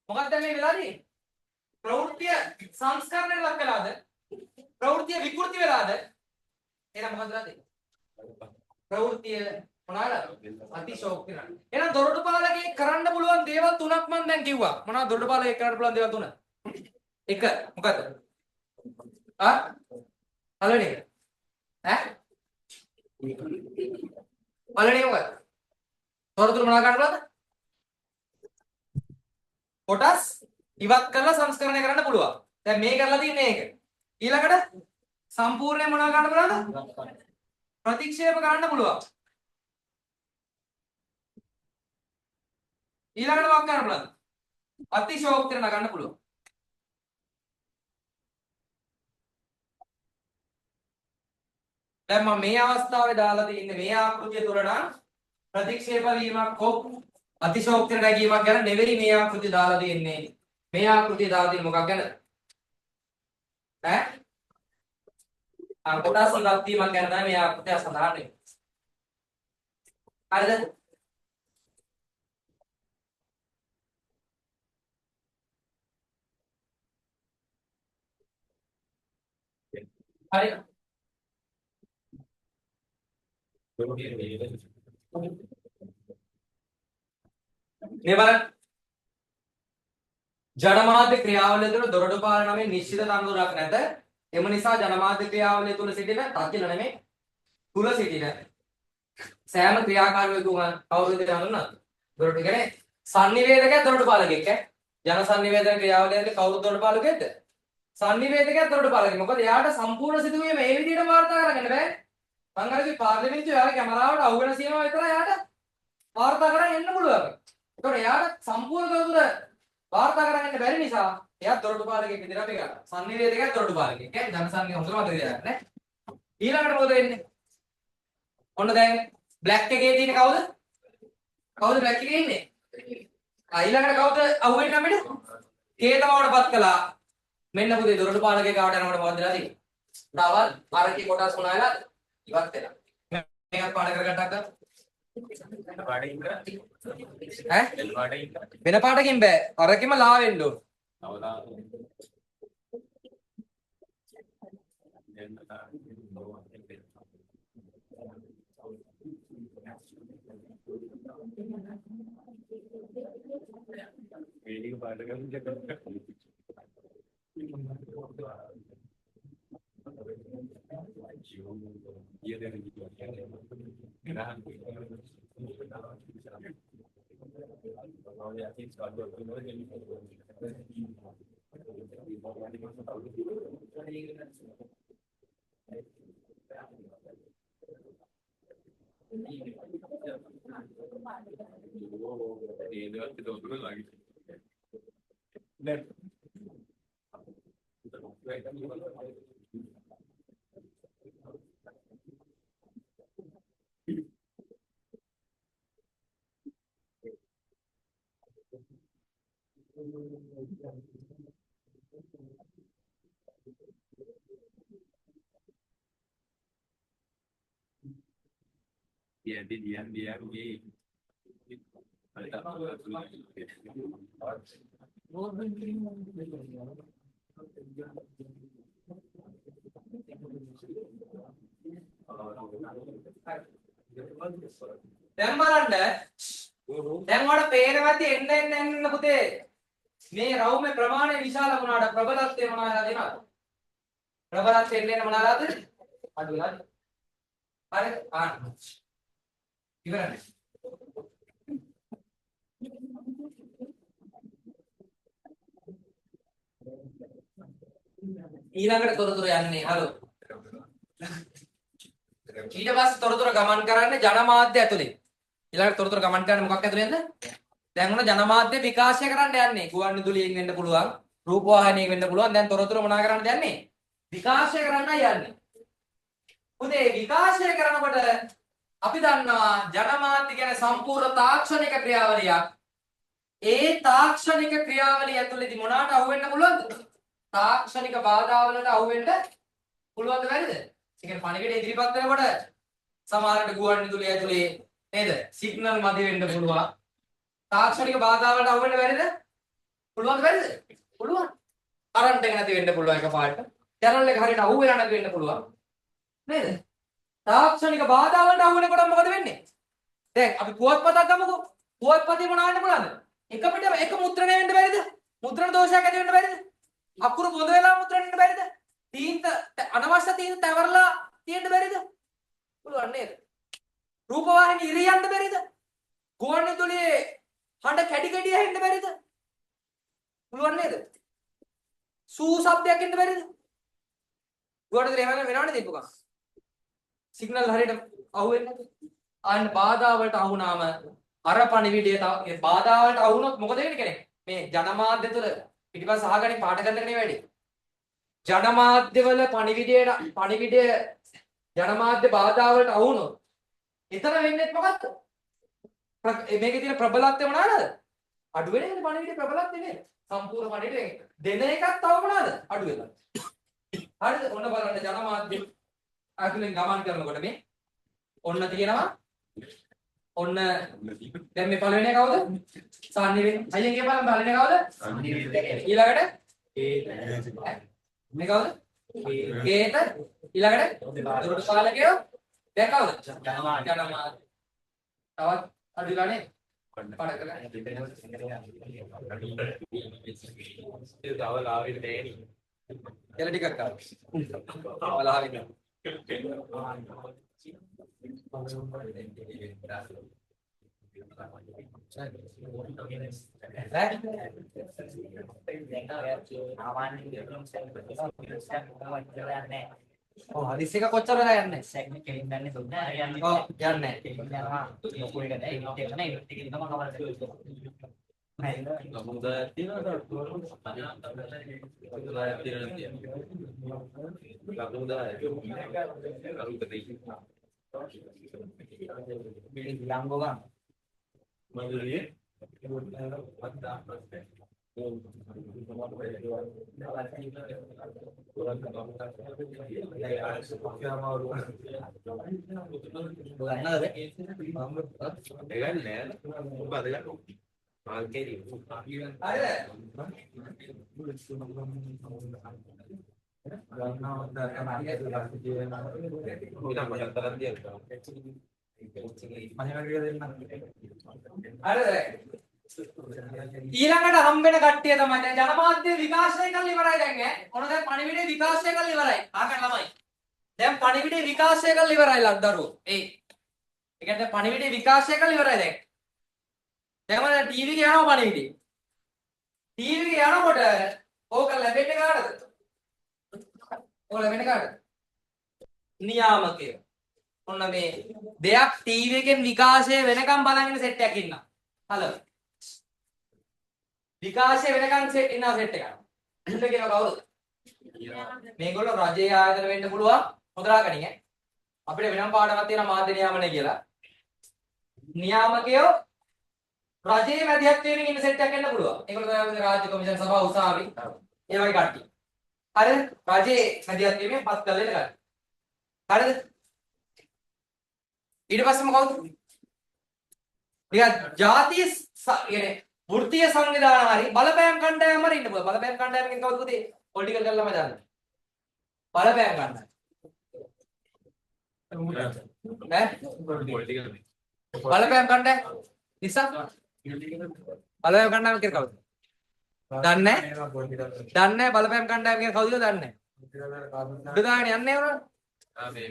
මොකක්ද මේ වෙලා තියෙන්නේ? ප්‍රවෘත්තිය සංස්කරණයට ලක් වෙලාද? ප්‍රවෘත්තිය විකෘති වෙලාද? එහෙනම් මොකක්ද වෙලා තියෙන්නේ? ප්‍රවෘත්තිය මොනවාද? අතිශෝක්ති නේද? එහෙනම් දොරටුපාලකේ කරන්න පුළුවන් දේවල් තුනක් මම දැන් කිව්වා. මොනවද දොරටුපාලකේ කරන්න පුළුවන් දේවල් තුන? එක මොකද්ද? පළවෙනි එක. පළවෙනි එක මොකද්ද? තොරතුරු මොනවා ගන්න බලන්න? කොටස් ඉවත් කරලා සංස්කරණය කරන්න පුළුවන්. දැන් මේ කරලා තියන්නේ ඒක. ඊළඟට සම්පූර්ණයෙන් මොනවා ගන්න බලන්න? ප්‍රතික්ෂේප කරන්න පුළුවන්. ඊළඟට මොකක් ගන්න බලන්න? අතිශෝක්තිය නගන්න පුළුවන්. දැන් මම මේ අවස්ථාවේ දාලා තින්නේ මේ ආකෘතිය තුල නම් ප්‍රතික්ෂේප වීමක් හෝ අතිශෝක්තිය නැගීමක් ගැන නෙවෙයි මේ ආකෘතිය දාලා තියෙන්නේ. මේ ආකෘතිය දාලා තියෙන්නේ මොකක් ගැනද? කොටස් ඉවත් වීමක් ගැන තමයි මේ ආකෘතිය සඳහන් වෙන්නේ. හරිද? හරි. මේ බලන්න ජනමාධ්‍ය ක්‍රියාවලිය තුළ දොරටු පාල නමේ නිශ්චිත තනතුරක් නැත. එම නිසා ජනමාධ්‍ය ක්‍රියාවලිය තුළ සිටින තත්ත්ව නෙමෙයි තුල සිටින සෑම ක්‍රියාකාරීවකම කවුරුද හඳුන්වන්නේ? දොරටු කියන්නේ sannivedakaya දොරටු පාලකෙක් ඈ. ජන sannivedana ක්‍රියාවලියේදී කවුරුද දොරටු පාලකෙක්ද? sannivedakaya දොරටු පාලකෙක්. මොකද එයාට සම්පූර්ණ සිදුවීම මේ විදිහට වාර්තා කරගන්න බෑ. මං අරගේ පාර්ලිමේන්තුවේ යාගේ කැමරාවට අහු වෙන සීමාව විතරයි එයාට වාර්තා කරන්න එන්න පුළුවන්. ඒතකොට එයාට සම්පූර්ණ තොරතුර වාර්තා කරගන්න බැරි නිසා එයා දොරටු පාලකෙක් විදිහට අපි ගන්නවා. sannivedakaya දොරටු පාලකෙක්. ඈ ජනසංඛ්‍ය හොඳට මතක තියාගන්න ඈ. ඊළඟට මොකද වෙන්නේ? ඔන්න දැන් බ්ලැක් එකේ තියෙන කවුද? කවුද බ්ලැක් එකේ ඉන්නේ? ඊළඟට කවුද අහුවෙන්නේ අපිට? කේතවවටපත් කළා. මෙන්න පුතේ දොරටු පාලකේ ගාවට යනකොට මොකද වෙලා තියෙන්නේ? තවත් අරකේ කොටස් මොනවා වෙලාද? ඉවත් වෙලා. මේකත් පාඩ කරගන්නත් ගන්න. ඈ? වෙන පාඩකින් බෑ. අරකෙම ලා වෙන්න ඕන. Waiting for the දැන් බලන්න දැන් වල පේනවාද එන්න පුතේ මේ රවුමේ ප්‍රමාණය විශාල වුණාට ප්‍රබලත්වය මොනවාද දෙනවද? ප්‍රබලත්වය එන්නේ මොනවාද? අඩු වෙලාද? හරි ඉවරයි. ඊළඟට තොරතුරු යන්නේ හලෝ. ඊට පස්සේ තොරතුරු ගමන් කරන්නේ ජනමාධ්‍ය ඇතුලේ. ඊළඟට තොරතුරු ගමන් කරන්නේ මොකක් ඇතුලේද? දැන් උන ජනමාධ්‍ය විකාශය කරන්න යන්නේ. ගුවන්විදුලියෙන් වෙන්න පුළුවන්, රූපවාහිනියෙන් වෙන්න පුළුවන්. දැන් තොරතුරු මොනවා කරන්නද යන්නේ? විකාශය කරන්නයි යන්නේ. උදේ විකාශය කරනකොට අපි දන්නවා ජනමාධ්‍ය කියන්නේ සම්පූර්ණ තාක්ෂණික ක්‍රියාවලියක්. ඒ තාක්ෂණික ක්‍රියාවලිය ඇතුළේදී මොනවාට අහු වෙන්න පුළුවන්ද? තාක්ෂණික බාධාවලට අහු වෙන්න පුළුවන්ද බැරිද? ඒ කියන්නේ පණිවිඩ ඉදිරිපත් කරනකොට සමහරට ගුවන්විදුලිය ඇතුලේ නේද? සිග්නල් මදි වෙන්න පුළුවන්. තාක්ෂණික බාධාවලට අහු වෙන්න බැරිද? පුළුවන්ද බැරිද? පුළුවන්. කරන්ට් එක නැති වෙන්න පුළුවන් එකපාරට. channel එක හරියට අහු වෙලා නැති වෙන්න පුළුවන්. නේද? තාක්ෂණික බාධාවලට අහු වෙනකොට මොකද වෙන්නේ? දැන් අපි පුවත්පතක් ගමුකෝ. පුවත්පතේ මොනවා වෙන්න පුළුවන්ද? එක පිට එක මුද්‍රණය වෙන්න බැරිද? මුද්‍රණ දෝෂයක් ඇති වෙන්න බැරිද? අකුරු බොඳ වෙලා මුද්‍රණය වෙන්න බැරිද? තීන්ත අනවශ්‍ය තීන්ත තවරලා තියෙන්න බැරිද? පුළුවන් නේද? රූපවාහිනී ඉරියන්න බැරිද? ගුවන්විදුලියේ හඬ කැඩි කැඩි ඇහෙන්න බැරිද? පුළුවන් නේද? සූ ශබ්දයක් එන්න බැරිද? ගුවන්විදුලිය එහෙම වෙනවනේ දීපුකා. සිග්නල් හරියට අහුවෙන්නේ නැති. අන්න බාධා වලට අහුනාම අර පණිවිඩය ඒ බාධා වලට අහුනොත් මොකද වෙන්නේ කෙනෙක්? මේ ජනමාධ්‍ය තුළ පිටිපස්ස අහගන්නේ පාට කරන එකනේ වැඩි. ජනමාධ්‍ය වල පණිවිඩය ජනමාධ්‍ය බාධා වලට අහුනොත් එතන වෙන්නේ මොකක්ද? මේකේ තියෙන ප්‍රබලත්වය මොනවාද? අඩු වෙන එකනේ පණිවිඩේ ප්‍රබලත්වය නේද? සම්පූර්ණ පණිවිඩේ දෙන එකක් තව මොනවාද? අඩු වෙනවා. හරිද? ඔන්න බලන්න ජනමාධ්‍ය අතුලෙන් ගමන් කරනකොට මේ ඔන්න තියෙනවා ඔන්න දැන් මේ පළවෙනි කවුද? sannivedana. අයියෙන් කියපන් පළවෙනි කවුද? sannivedana. ඊළඟට මේ කවුද? කේත. ඊළඟට දොරටු පාලකයෝ දැන් කවුද? ජනමාධ්‍ය. තවත් අඩුලානේ. පාඩක ගන්න. ඒක අවලාවෙන්නේ නැහැ නේ. එල ටිකක් ගන්න. අවලාවෙන්නේ. Oh, hadis එක කොච්චර වෙලා යන්නේ? සෙක්ට් එකෙන් යන්නේ දුන්නා යන්නේ. ඔව් යන්නේ. යනවා. ලොකු එක දැන් ඒක එතන ඉලෙක්ට්‍රික් එක තමයි කවර කරන්නේ. සමුදායක් තියෙනවද? සමුදායක් තියෙනවා. සමුදායක්. ලංගෝ ගන්න. මදුරියේ ඊළඟට හම්බෙන කට්ටිය තමයි දැන් ජනමාධ්‍ය විකාශය කරලා ඉවරයි දැන් ඈ. ඔන්න දැන් පණිවිඩය විකාශය කරලා ඉවරයි. ආකන් ළමයි. දැන් පණිවිඩය විකාශය කරලා ඉවරයි ලද්දරුවෝ. ඒ කියන්නේ පණිවිඩය විකාශය කරලා ඉවරයි දැන්. දැන් මම ටීවී එකේ යනවා පණිවිඩය. ටීවී එකේ යනකොට ඕක ලැබෙන්නේ කාටද? ඕක ලැබෙන්නේ කාටද? නියාමකය. ඔන්න මේ දෙයක් ටීවී එකෙන් විකාශය වෙනකම් බලන් ඉන්න සෙට් එකක් ඉන්නවා. හලෝ. විකාශය වෙනකන් සෙට් ඉන්නවා සෙට් එකක්. උන්ට කියනවා කවුද? මේගොල්ලෝ රජයේ ආයතන වෙන්න පුළුවන්. හොඳලා ගනින් ඈ. අපිට වෙනම පාඩමක් තියෙනවා මාධ්‍ය නියාමනය කියලා. නියාමකයෝ රජයේ මැදිහත්වයෙන් ඉන්න සෙට් එකක් වෙන්න පුළුවන්. ඒගොල්ලෝ තමයි රාජ්‍ය කොමිෂන් සභාව උසාවි. ඒ වගේ කට්ටිය. හරිද? රජයේ මැදිහත්වයෙන් පත් කරලා ඉන්න කට්ටිය. හරිද? ඊට පස්සේම කවුද? ටිකක් ජාතිය කියන්නේ වෘත්තීය සංවිධාන හරි බලපෑම් කණ්ඩායම් හරි ඉන්න පුළුවන්. බලපෑම් කණ්ඩායමකින් කවුද පුතේ? පොලිටිකල් කරලාම දාන්නේ. බලපෑම් කණ්ඩායම්. බලපෑම් කණ්ඩායම්. නිසා බලපෑම් කණ්ඩායම කියලා කවුද? දන්නේ නැහැ. දන්නේ නැහැ බලපෑම් කණ්ඩායම කියන කවුද කියලා දන්නේ නැහැ. උඩ දාගෙන යන්නේ නේද? ආ මේ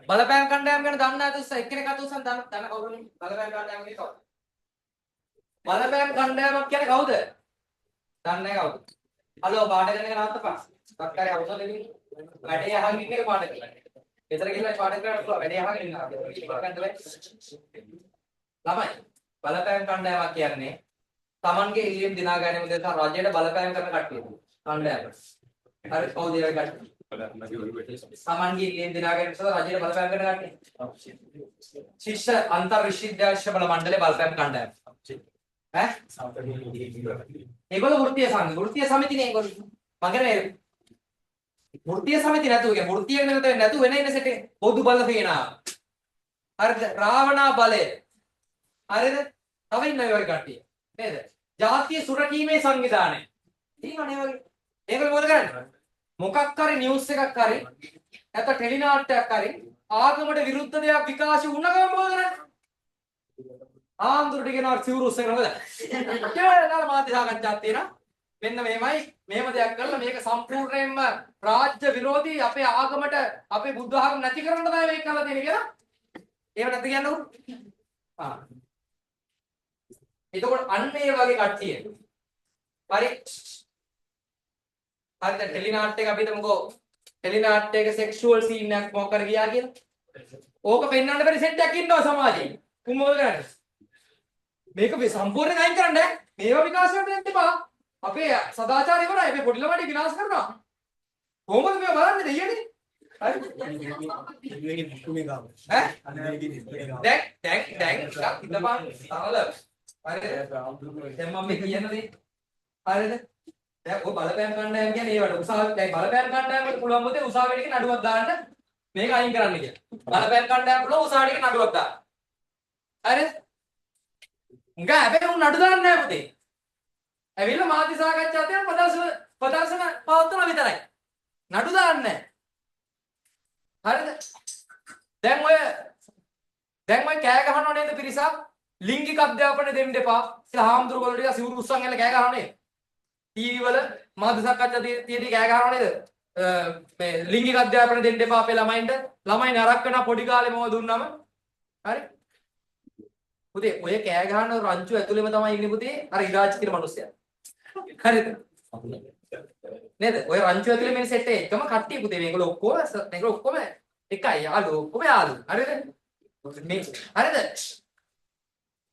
බලපෑම් කණ්ඩායම ගැන දන්නේ නැද්ද උස්සා එක්කෙනෙක් අත උස්සන් දන්න කවුරුනේ බලපෑම් කණ්ඩායම කියන්නේ කවුද? බලපෑම් කණ්ඩායමක් කියන්නේ කවුද? දන්නේ නැහැ කවුද? හලෝ පාඩ කරන එක නවත්තපන්. කක්කාරේ අවසන් දෙන්නේ. වැඩේ අහගෙන ඉන්න එක පාඩ කරලා. ගෙදර ගිහලා පාඩ කරන්න පුළුවන් වැඩේ අහගෙන ඉන්න. ළමයි බලපෑම් කණ්ඩායමක් කියන්නේ Tamanගේ ඉල්ලීම් දිනා ගැනීම උදෙසා රජයට බලපෑම් කරන කට්ටිය. කණ්ඩායම. හරි කවුද ඒ කට්ටිය? Tamanගේ ඉල්ලීම් දිනා ගැනීම උදෙසා රජයට බලපෑම් කරන කට්ටිය. ශිෂ්‍ය අන්තර් විශ්වවිද්‍යාල ශිෂ්‍ය බල මණ්ඩලයේ බලපෑම් කණ්ඩායම. ඈ? ඒගොල්ලෝ වෘත්තීය සංඝ වෘත්තීය සමිතිනේ ඒගොල්ලෝ. මගේ නේ වෘත්තීය සමිතිය නැතුව කියන්නේ වෘත්තීය නැතුව වෙන ඉන්න සෙටේ පොදු බල සේනාව. හරිද? රාවණා බලය. හරිද? තව ඉන්න ඒ වගේ කට්ටිය. නේද? ජාතිය සුරකීමේ සංවිධානය. තියෙනවනේ වගේ. ඒගොල්ලෝ මොකද කරන්නේ? මොකක් හරි නිවුස් එකක් හරි නැත්නම් ටෙලි නාට්‍යයක් හරි ආගමට විරුද්ධ දෙයක් විකාශය වුණ ගමන් මොකද කරන්නේ? ආන්දරට කියනවා සිවුරු උස්සගෙන මොකද? කියලා මාධ්‍ය සාකච්ඡාවක් තියෙනවා. මෙන්න මෙහෙමයි මෙහෙම දෙයක් කරලා මේක සම්පූර්ණයෙන්ම රාජ්‍ය විරෝධී අපේ ආගමට අපේ බුද්ධ ආගම නැති කරන්න තමයි මේක කරලා තියෙන්නේ කියලා. එහෙම නැත්ද කියන්නකො? ආ. එතකොට අන්න ඒ වගේ කට්ටිය. හරි. හරිද ටෙලි නාට්‍යයක අපි හිතමුකෝ ටෙලි නාට්‍යයක සෙක්ෂුවල් සීන් එකක් මොකක් කර ගියා කියලා. ඕක පෙන්වන්න බැරි සෙට් එකක් ඉන්නවා සමාජයේ. කුමෝද කරන්නේ? මේක සම්පූර්ණයෙන් අයින් කරන්න බෑ. මේවා විකාශයට දෙන්න එපා. අපේ සදාචාරය ඉවරයි. මේ පොඩි ළමයිට විනාශ කරනවා. කොහොමද මේක බලන්නේ දෙයියනේ? හරි. දැන් හිතපන් සරල. හරිද? දැන් මම මේ කියන දේ හරිද? දැන් ඔය බලපෑම් කණ්ඩායම කියන්නේ ඒවට උසාවි දැන් බලපෑම් කණ්ඩායමකට පුළුවන් මොකද උසාවියට කියන නඩුවක් දාන්න මේක අයින් කරන්න කියලා. බලපෑම් කණ්ඩායම පුළුවන් උසාවියට කියන නඩුවක් දාන්න. හරිද? උංගා හැබැයි උන් නඩු දාන්නේ නැහැ පුතේ. ඇවිල්ලා මාධ්‍ය සාකච්ඡාව තියෙන පදවස ප්‍රදර්ශන පවත්වන විතරයි. නඩු දාන්නේ නැහැ. හරිද? දැන් ඔය කෑ ගහනව නේද පිරිසක්? ලිංගික අධ්‍යාපනය දෙන්න එපා. කියලා හාමුදුරුවෝ ටික සිවුරු උස්සන් එල කෑ ගහනවා නේද? ටීවී වල මාධ්‍ය සාකච්ඡා තියදී කෑ ගහනවා නේද? මේ ලිංගික අධ්‍යාපනය දෙන්න එපා අපේ ළමයින්ට. ළමයි නරක වෙන පොඩි කාලේ මොව දුන්නම. හරි? පුතේ ඔය කෑ ගහන රංචු ඇතුළේම තමයි ඉන්නේ පුතේ අර ඉරාජ් කියන මිනිස්සයා. හරිද? නේද? ඔය රංචු ඇතුලේ මේ සෙට් එකම කට්ටිය පුතේ මේගොල්ලෝ ඔක්කොම එකයි යාළුවෝ ඔක්කොම යාළුවෝ. හරිද? මේ හරිද?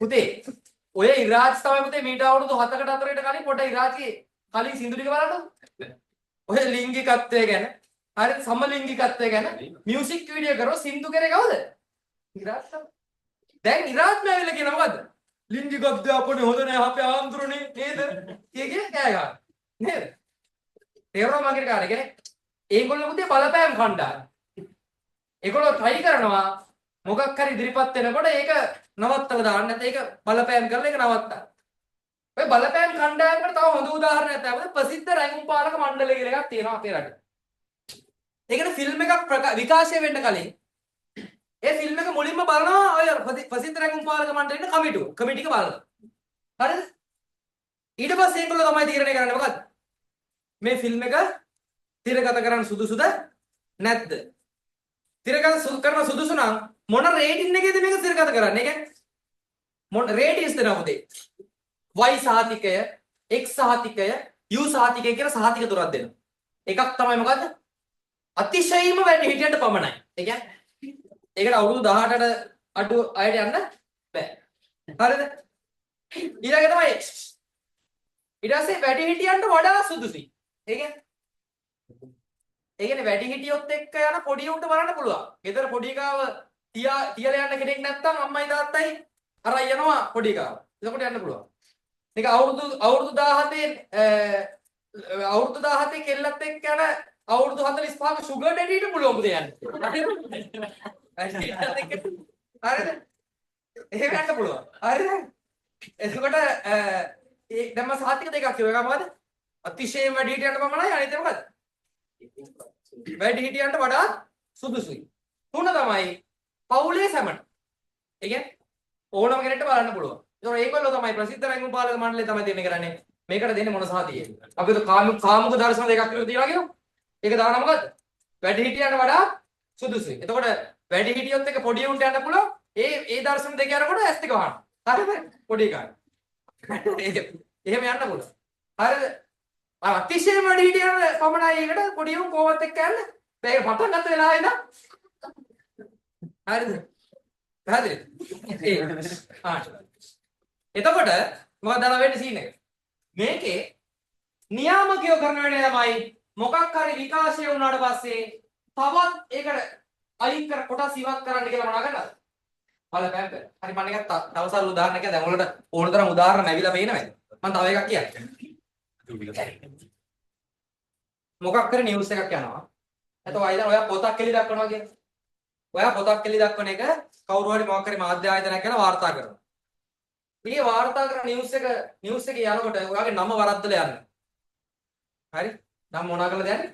පුතේ ඔය ඉරාජ් තමයි පුතේ මීට අවුරුදු 7කට 4කට කලින් පොඩ ඉරාජ්ගේ කලින් සින්දු ටික බලන්න. ඔය ලිංගිකත්වය ගැන හරිද? සමලිංගිකත්වය ගැන මියුසික් වීඩියෝ කරව සින්දු කරේ කවුද? ඉරාජ් තමයි. දැන් ඉරාජ් මෑවිලා කියන මොකද්ද? ලිංගික අධ්‍යාපනය හොඳ නැහැ අපේ ආන්දරනේ නේද? කිය කෑ ගන්න. නේද? තේරුණා මගේ කාර්යය කියන්නේ ඒගොල්ලෝ පුතේ බලපෑම් කණ්ඩායම්. ඒගොල්ලෝ try කරනවා මොකක් හරි ඉදිරිපත් වෙනකොට ඒක නවත්තලා දාන්න නැත්නම් ඒක බලපෑම් කරලා ඒක නවත්තන්න. ඔය බලපෑම් කණ්ඩායමකට තව හොඳ උදාහරණයක් තමයි ප්‍රසිද්ධ රැඟුම් පාලක මණ්ඩලය කියලා එකක් තියෙනවා අපේ රටේ. ඒකට ෆිල්ම් එකක් විකාශය වෙන්න කලින් ඒ ෆිල්ම් එක මුලින්ම බලනවා ඔය ප්‍රසිද්ධ රැඟුම් පාලක මණ්ඩලයේ කමිටි එක බලනවා. හරිද? ඊට පස්සේ ඒගොල්ලෝ තමයි තීරණය කරන්නේ මොකද්ද? මේ ෆිල්ම් එක තිරගත කරන්න සුදුසුද නැද්ද? තිරගත කරන සුදුසු නම් මොන රේටින් එකේද මේක තිරගත කරන්නේ? ඒ කියන්නේ මොන රේටින්ස් දෙනවද? Y සහතිකය, X සහතිකය, U සහතිකය කියලා සහතික තුනක් දෙනවා. එකක් තමයි මොකද්ද? අතිශයින්ම වැඩි හිටියන්ට පමණයි. ඒ කියන්නේ ඒකට අවුරුදු 18ට අඩු අයට යන්න බෑ. හරිද? ඊළඟ තමයි X. ඊට පස්සේ වැඩි හිටියන්ට වඩා සුදුසුයි. ඒ කියන්නේ වැඩි හිටියොත් එක්ක යන පොඩි උන්ට බලන්න පුළුවන්. ගෙදර පොඩි කාව තියලා යන්න කෙනෙක් නැත්නම් අම්මයි තාත්තයි අරන් යනවා පොඩි කාව. එතකොට යන්න පුළුවන්. මේක අවුරුදු 17 කෙල්ලත් එක්ක යන අවුරුදු 45ක සුගර් ඩැඩීට පුළුවන් පුතේ යන්න. හරිද? එහෙම යන්න පුළුවන්. හරිද? එතකොට දැන් මම සාහිත්‍ය දෙකක් කියුවා. එක මොකද? අතිශයින් වැඩි හිටියන්ට පමණයි අනිත් එක මොකද? වැඩි හිටියන්ට වඩා සුදුසුයි. තුන තමයි පවුලේ සැමට. ඒ කියන්නේ ඕනම කෙනෙක්ට බලන්න පුළුවන්. ඒතකොට ඒගොල්ලෝ තමයි ප්‍රසිද්ධ රැඟුම් පාලක මණ්ඩලය තමයි දෙන්නේ කරන්නේ. මේකට දෙන්නේ මොන සාතියේ? අපිට කාමුක දර්ශන දෙකක් විතර තියලා කියමු. ඒක දාන මොකද්ද? වැඩි හිටියන්ට වඩා සුදුසුයි. එතකොට වැඩි හිටියොත් එක පොඩි උන්ට යන්න පුළුවන්. ඒ දර්ශන දෙක යනකොට ඇස් දෙක වහන්න. හරිද? පොඩි කාට. එහෙම යන්න පුළුවන්. හරිද? අතිශය වැඩි හිටියන පමණයි ඒකට පොඩි උන් කොහොමද එක්ක යන්න? මේක පටන් ගන්න වෙලාවේ ඉඳන් හරිද? හරිද? එතකොට මොකක්ද අර වෙන්නේ සීන් එක? මේකේ නියාමකයෝ කරන වෙලේ තමයි මොකක් හරි විකාශය වුණාට පස්සේ තවත් ඒකට අයින් කර කොටස් ඉවත් කරන්න කියලා මොනවා කරනවද? බලපෑම් කරනවා. හරි මම එකක් තව සරල උදාහරණයක් කියන්න. දැන් ඔයාලට ඕන තරම් උදාහරණ ලැබිලා පේනවද? මම තව එකක් කියන්නම්. මොකක් හරි නිවුස් එකක් යනවා. එතකොට ඔයා පොතක් එලි දක්වනවා කියන්නේ. ඔයා පොතක් එලි දක්වන එක කවුරු හරි මොකක් හරි මාධ්‍ය ආයතනයක් ගැන වාර්තා කරනවා. මේ වාර්තා කරන නිවුස් එකේ යනකොට ඔයාගේ නම වරද්දලා යන්නේ. හරි? නම් මොනවා කළද යන්නේ?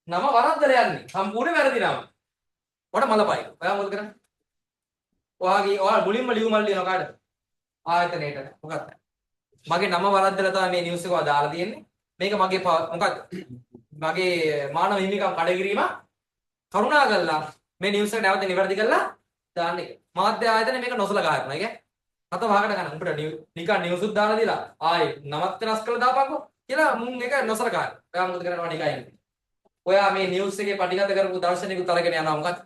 නම වරද්දලා යන්නේ. සම්පූර්ණ වැරදි නම. ඔයාට මලපයි. ඔයා මොකද කරන්නේ? ඔයා මුලින්ම ලියුමල් ලියනවා කාටද? ආයතනයේට. මොකක්ද? මගේ නම වරද්දලා තමයි මේ නිවුස් එක දාලා තියෙන්නේ. මේක මගේ මොකක්ද? මගේ මානව හිමිකම් කඩකිරීම කරුණා කරලා මේ නිවුස් එක නැවත නිවැරදි කරලා දාන්න එක. මාධ්‍ය ආයතන මේක නොසලකා හරිනවා. ඒ කියන්නේ හත වහකට ගන්න. උඹට නිකන් නිවුස් උත් දාලා දීලා ආයේ නමත් වෙනස් කරලා දාපන්කෝ කියලා මුන් එක නොසලකා. ඔයා මොකද කරනවා නිකන්. ඔයා මේ නිවුස් එකේ පටිගත කරපු දර්ශනිකුත් අරගෙන යනවා මොකක්ද?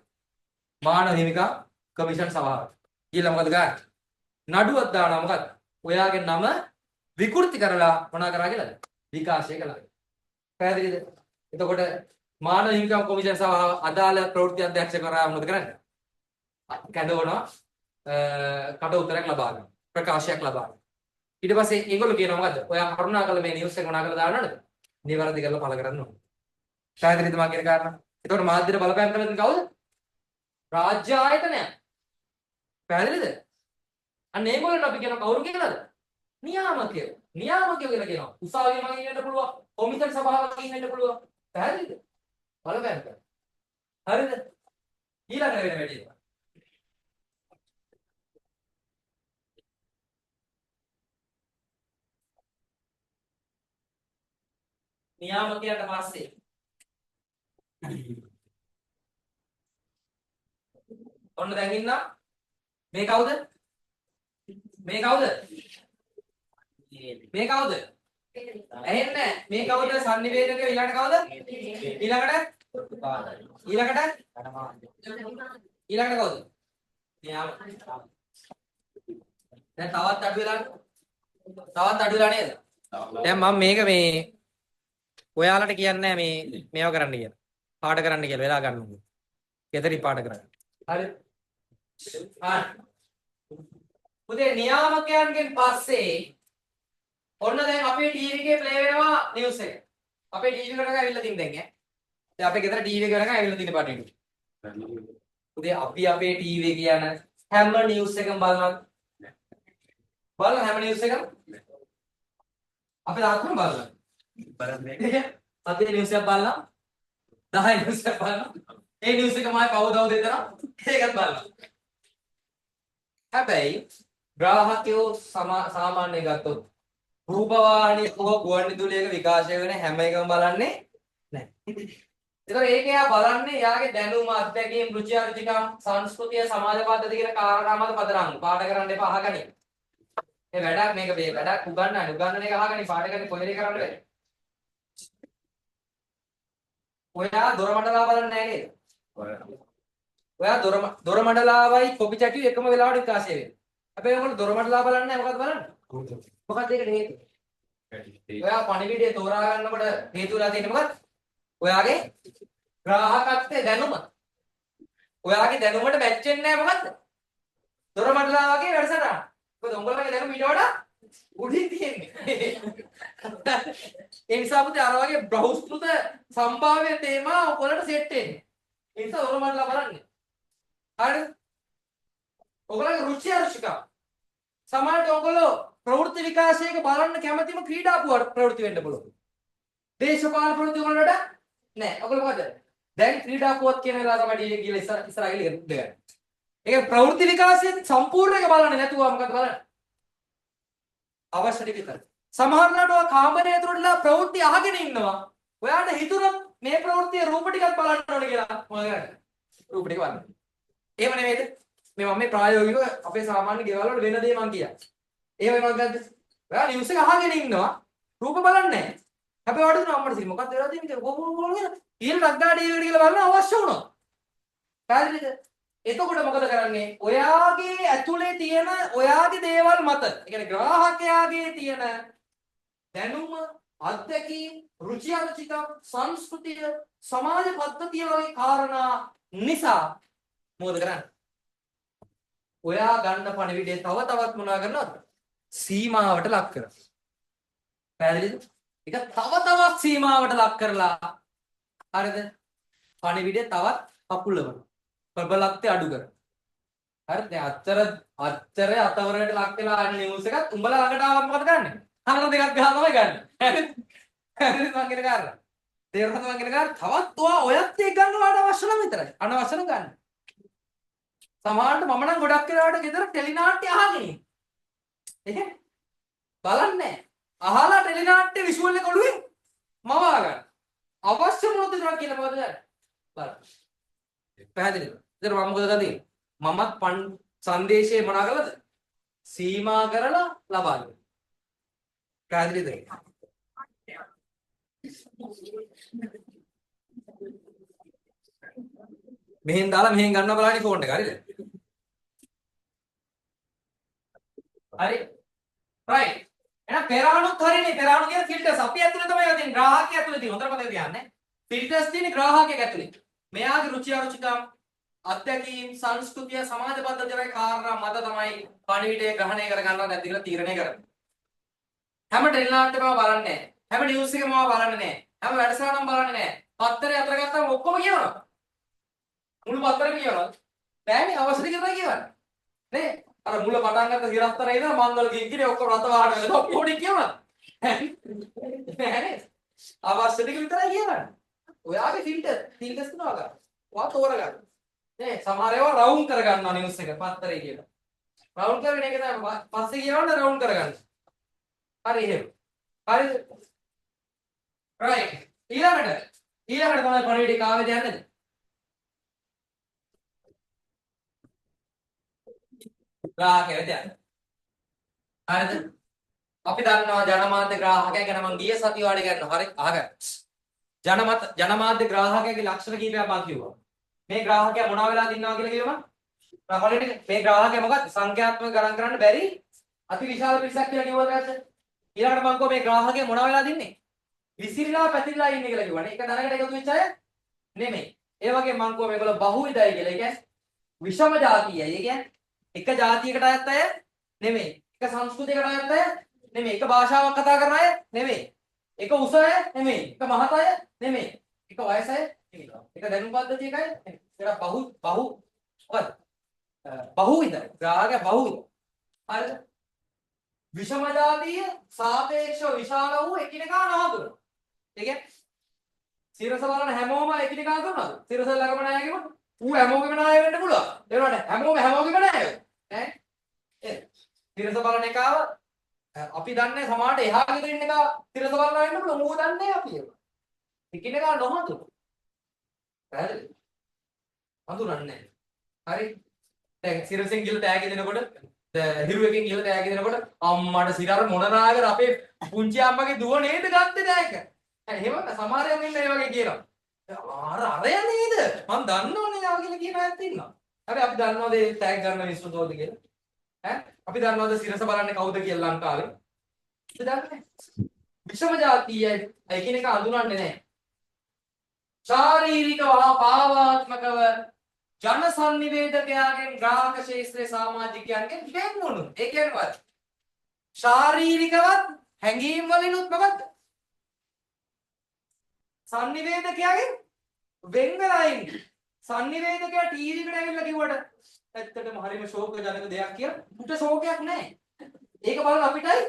මානව හිමිකම් කමිෂන් සභාවට. ඊළඟ මොකද ගන්න? නඩුවක් දානවා මොකක්ද? ඔයාගේ නම විකෘති කරලා මොනා කරා කියලාද? විකාශය කළා. පැහැදිලිද? එතකොට මානව හිමිකම් කොමිෂන් සභාව අදාළ ප්‍රවෘත්ති අධ්‍යක්ෂකවරයා මොකද කරන්නේ? කැඳවනවා කට උත්තරයක් ලබා ගන්න. ප්‍රකාශයක් ලබා ගන්න. ඊට පස්සේ ඒගොල්ලෝ කියනවා මොකද්ද? ඔයා කරුණාකරලා මේ නිවුස් එක මොනා කරලා දාන්නද? නිවැරදි කරලා පළ කරන්න ඕනේ. පැහැදිලිද මම කියන කාරණා? එතකොට මාධ්‍යයට බලපෑම් කරන්නේ කවුද? රාජ්‍ය ආයතනය. පැහැදිලිද? අන්න ඒගොල්ලන්ට අපි කියන කවුරු කියලාද? නියාමකයෝ. නියාමකයෝ කියලා කියනවා. උසාවියේ මගින් යන්න පුළුවන්. කොමිෂන් සභාවකින් වෙන්න පුළුවන්. පැහැදිලිද? බලපෑම් කරන්න. හරිද? ඊළඟට වෙන වැඩි. නියාමකයන්ට පස්සේ ඔන්න දැන් ඉන්න මේ කවුද? මේ කවුද? මේ කවුද? ඇහෙන්නේ නැහැ. මේ කවුද? sannivedanaක ඊළඟට කවුද? ඊළඟට කවුද? නියාමක. දැන් තවත් අඩු වෙලා නේද? දැන් මම මේක මේ ඔයාලට කියන්නේ මේව කරන්න කියලා. පාඩ කරන්න කියලා වෙලා ගන්නකො. ගෙදරින් පාඩ කරන්න. හරි. පුතේ නියාමකයන්ගෙන් පස්සේ ඔන්න දැන් අපේ ටීවී එකේ ප්ලේ වෙනවා නිවුස් එක. අපේ ටීවී එකට ඇවිල්ලා තින් දැන් ඈ. දැන් අපේ ගෙදර ටීවී එක ගණන් ඇවිල්ලා තින් පාඩේට. පුතේ අපි අපේ ටීවී එක කියන හැම නිවුස් එකම බලනවා. බලන හැම නිවුස් එකම අපි තාත්තම බලනවා. බලන්නේ. සතියේ නිවුස් එක බලනවා. 10 නිවුස් එක බලනවා. ඒ නිවුස් එක මායි පවදව දෙතර ඒකත් බලනවා. හැබැයි ග්‍රාහකයෝ සාමාන්‍ය ගත්තොත් රූපවාහිනිය හෝ ගුවන්විදුලියක විකාශය වෙන හැම එකම බලන්නේ නැහැ. ඒතර ඒක එයා බලන්නේ එයාගේ දැනුම අත්දැකීම් රුචි අරුචිකම් සංස්කෘතිය සමාජ පද්ධති කියන කාරණා මත පදනම් පාඩ කරන්න එපා අහගනි. මේ වැඩක් මේක මේ වැඩක් උගන්නන එක අහගනි පාඩ කරන්නේ කොහෙද කරන්න බැහැ. ඔයා දොර මඩලා බලන්නේ නැහැ නේද? ඔයා දොර මඩලාවයි කොපි චැටියු එකම වෙලාවට විකාශය වෙනවා. හැබැයි ඔයගොල්ලෝ දොර මඩලා බලන්නේ නැහැ මොකක්ද බලන්නේ? මොකක්ද ඒකට හේතුව? ඔයා පණිවිඩය තෝරා ගන්නකොට හේතු වෙලා තියෙන්නේ මොකක්ද? ඔයාගේ ග්‍රාහකත්වයේ දැනුම. ඔයාගේ දැනුමට මැච් වෙන්නේ නැහැ මොකද්ද? දොර මඩලා වගේ වැඩසටහන. මොකද උඹලගේ දැනුම ඊට වඩා උඩින් තියෙන්නේ. ඒ නිසා පුතේ අර වගේ බ්‍රහස්පෘත සම්භාව්‍ය තේමා ඔයගොල්ලන්ට සෙට් වෙන්නේ. ඒ නිසා දොර මඩලා බලන්න. හරිද? ඔයගොල්ලන්ගේ රුචි අරුචිකම්. සමහරට ඔයගොල්ලෝ ප්‍රවෘත්ති විකාශයක බලන්න කැමතිම ක්‍රීඩා ප්‍රවෘත්ති වෙන්න පුළුවන්. දේශපාලන ප්‍රවෘත්ති වලට නෑ. ඔයගොල්ලෝ මොකද? දැන් ක්‍රීඩා පුවත් කියන වෙලාව තමයි ඩීජේ කියලා ඉස්සරහ ගිහලා ගන්න. ඒක ප්‍රවෘත්ති විකාශයෙන් සම්පූර්ණ එක බලන්නේ නැතුව මොකද බලන්නේ? අවශ්‍ය ටික විතර. සමහරවිට ඔය කාමරේ ඇතුළටලා ප්‍රවෘත්ති අහගෙන ඉන්නවා. ඔයාට හිතුනොත් මේ ප්‍රවෘත්තියේ රූප ටිකක් බලන්න ඕනේ කියලා මොකද කරන්නේ? රූප ටික බලන්න. එහෙම නෙමෙයිද? මේ මම ප්‍රායෝගිකව අපේ සාමාන්‍ය ගෙවල් වල වෙන දේ මං කියන්නේ. එහෙම මොකද්ද? ඔයා නිවුස් එක අහගෙන ඉන්නවා. රූප බලන්නේ නැහැ. හැබැයි ඔයාට දුන්න අම්මට සිල් මොකක්ද වෙලා තියෙන්නේ කියලා කොහොමද කියලා. ඊළඟ රග්ගාඩේ එකට කියලා බලන්න අවශ්‍ය වුණා. පැහැදිලිද? එතකොට මොකද කරන්නේ? ඔයාගේ ඇතුලේ තියෙන ඔයාගේ දේවල් මත, ඒ කියන්නේ ග්‍රාහකයාගේ තියෙන දැනුම, අත්දැකීම්, රුචි අරුචිකම්, සංස්කෘතිය, සමාජ පද්ධතිය වගේ කාරණා නිසා මොකද කරන්නේ? ඔයා ගන්න පණිවිඩය තව තවත් මොනවා කරනවද? සීමාවට ලක් කරනවා. පැහැදිලිද? ඒක තව තවත් සීමාවට ලක් කරලා හරිද? පණිවිඩය තවත් අපුලවනවා. ප්‍රබලත්වය අඩු කරනවා. හරිද? දැන් අච්චර අතවරයට ලක් වෙලා ආන නිවුස් එකත් උඹලා ළඟට ආවම මොකද කරන්නේ? හතර දෙකක් ගහලා තමයි ගන්න. හරිද? හරිද මං කියන කාරණා. තේරුණාද මං කියන කාරණා? තවත් ඔයත් එක්ක ගන්නවාට අවශ්‍ය නම් විතරයි. අනවශ්‍ය නම් ගන්න. සමහරවිට මම නම් ගොඩක් වෙලාවට ගෙදර ටෙලිනාට්‍ය අහගෙන ඉන්නේ. එහෙම බලන්නේ අහලා ටෙලිනාට්‍ය විෂුවල් එක ඔළුවේ මවා ගන්න. අවශ්‍ය මොනවද කරා කියලා මොකද කරන්නේ? බලන්න. පැහැදිලිද? ඉතින් මම මොකද කරන්නේ? මමත් සංදේශේ මොනවා කළාද? සීමා කරලා ලබා දෙන්න. පැහැදිලිද? මෙහෙන් දාලා මෙහෙන් ගන්නවා බලන්න ෆෝන් එක හරිද? හරි. right. එහෙනම් පෙරාණුත් හරිනේ. පෙරාණු කියන ෆිල්ටර්ස් අපි ඇතුලේ තමයි තියෙන්නේ. ග්‍රාහකයා ඇතුලේ තියෙන. හොඳට මතක තියාගන්න. ෆිල්ටර්ස් තියෙන්නේ ග්‍රාහකයා ඇතුලේ. මෙයාගේ රුචි අරුචිකම්, අත්දැකීම්, සංස්කෘතිය, සමාජ පද්ධතිය වගේ කාරණා මත තමයි පණිවිඩය ග්‍රහණය කර ගන්නවද නැද්ද කියලා තීරණය කරන්නේ. හැම ටෙලිනාට්‍යකම බලන්නේ නැහැ. හැම නිවුස් එකම බලන්නේ නැහැ. හැම වැඩසටහනම බලන්නේ නැහැ. පත්තරේ අතර ගත්තාම ඔක්කොම කියනවා. මුළු පත්තරේම කියනවා. බෑනේ අවශ්‍ය ටික තමයි කියවන්නේ. නේ? අර මුල පටන් ගත්ත හිරස්තරේ ඉඳලා මංගල කිංකිනේ ඔක්කොම රත වහන ඔක්කොම කියනවා. බෑනේ. අවශ්‍ය ටික විතරයි කියවන්න. ඔයාගේ ෆිල්ටර්ස් තුනවා ගන්න. ඔයා තෝරගන්න. නේ සමහර ඒවා රවුන්ඩ් කරගන්නවා නිවුස් එක පත්තරේ කියලා. රවුන්ඩ් කරගෙන ඒක තමයි පස්සේ කියවන්න රවුන්ඩ් කරගන්න. හරි එහෙම. හරිද? right. ඊළඟට තමයි පණිවිඩය කාවේද යන්නද? ග්‍රාහකයෙක්ද යන්නේ. හරිද? අපි දන්නවා ජනමාධ්‍ය ග්‍රාහකයා ගැන මම ගිය සතිය වල ගන්නවා. හරි අහගන්න. ජනමාධ්‍ය ග්‍රාහකයාගේ ලක්ෂණ කීපයක් මම කිව්වා. මේ ග්‍රාහකයා මොනවා වෙලාද ඉන්නවා කියලා කිව්වම රහවලට මේ ග්‍රාහකයා මොකක්ද සංඛ්‍යාත්මක ගණන් කරන්න බැරි අති විශාල පිරිසක් කියලා කිව්වද නැද්ද? ඊළඟට මම කිව්වා මේ ග්‍රාහකයා මොනවා වෙලාද ඉන්නේ? විසිරීලා පැතිරලා ඉන්නේ කියලා කිව්වනේ. ඒක දැනකට එකතු වෙච්ච අය නෙමෙයි. ඒ වගේ මම කිව්වා මේගොල්ලෝ බහුවිධයි කියලා. ඒ කියන්නේ විෂම ජාතියයි. ඒ කියන්නේ එක ජාතියකට අයත් අය නෙමෙයි. එක සංස්කෘතියකට අයත් අය නෙමෙයි. එක භාෂාවක් කතා කරන අය නෙමෙයි. එක උස අය නෙමෙයි. එක මහත අය නෙමෙයි. එක වයස අය නෙමෙයි. එක දැනුම් පද්ධතියකයි නෙමෙයි. ඒක බහුවිධයි. ග්‍රාහකයා බහුවිධයි. හරිද? විෂම ජාතිය සාපේක්ෂව විශාල වූ එකිනෙකා නහඳුනන. ඒ කියන්නේ සිරස බලන හැමෝම එකිනෙකා හඳුනනද? සිරස ළඟම නැහැ කිව්වොත් ඌ හැමෝගෙම නාය වෙන්න පුළුවන්. ඒ වුණාට හැමෝගෙම නැහැ. ඈ සිරස බලන එකාව අපි දන්නේ සමාජයට එහා ගෙදර ඉන්න එක සිරස බලනවා වෙන්න පුළුවන්. ඌ දන්නේ අපි ඒක. එකිනෙකා නොහඳුනන. පැහැදිලිද? හඳුනන්නේ නැහැ. හරි. දැන් සිරසෙන් ගිහලා ටැග් දෙනකොට හිරුවකින් ගිහලා ටැග් දෙනකොට අම්මට සිරර මොන නායකද අපේ පුංචි අම්මගේ දුව නේද ගත්තේ ටැග්. එහෙම සමහරයන් ඉන්න ඒ වගේ කියනවා. අරය නේද? මම දන්නවනේ යා කියලා කියන අයත් ඉන්නවා. හරි අපි දන්නවද මේ ටැග් ගන්න මිනිස්සු කවුද කියලා? ඈ අපි දන්නවද සිරස බලන්නේ කවුද කියලා ලංකාවේ? අපි දන්නේ. විෂම ජාතියයි එකිනෙක අඳුනන්නේ නැහැ. ශාරීරිකව හා භාවාත්මකව ජනසන්නිවේදකයාගෙන් ග්‍රාහක ශාස්ත්‍රයේ සමාජිකයන්ගෙන් වෙන්වුණු. ඒ කියන්නේ what? ශාරීරිකවත් හැඟීම් වලිනුත් මොකද්ද? සන්නිවේදකයාගෙන් වෙන් වෙලා ඉන්නේ. සන්නිවේදකයා ටීවී එකට ඇවිල්ලා කිව්වට ඇත්තටම හරිම ශෝක ජනක දෙයක් කියලා. උට ශෝකයක් නැහැ. ඒක බලන අපිටයි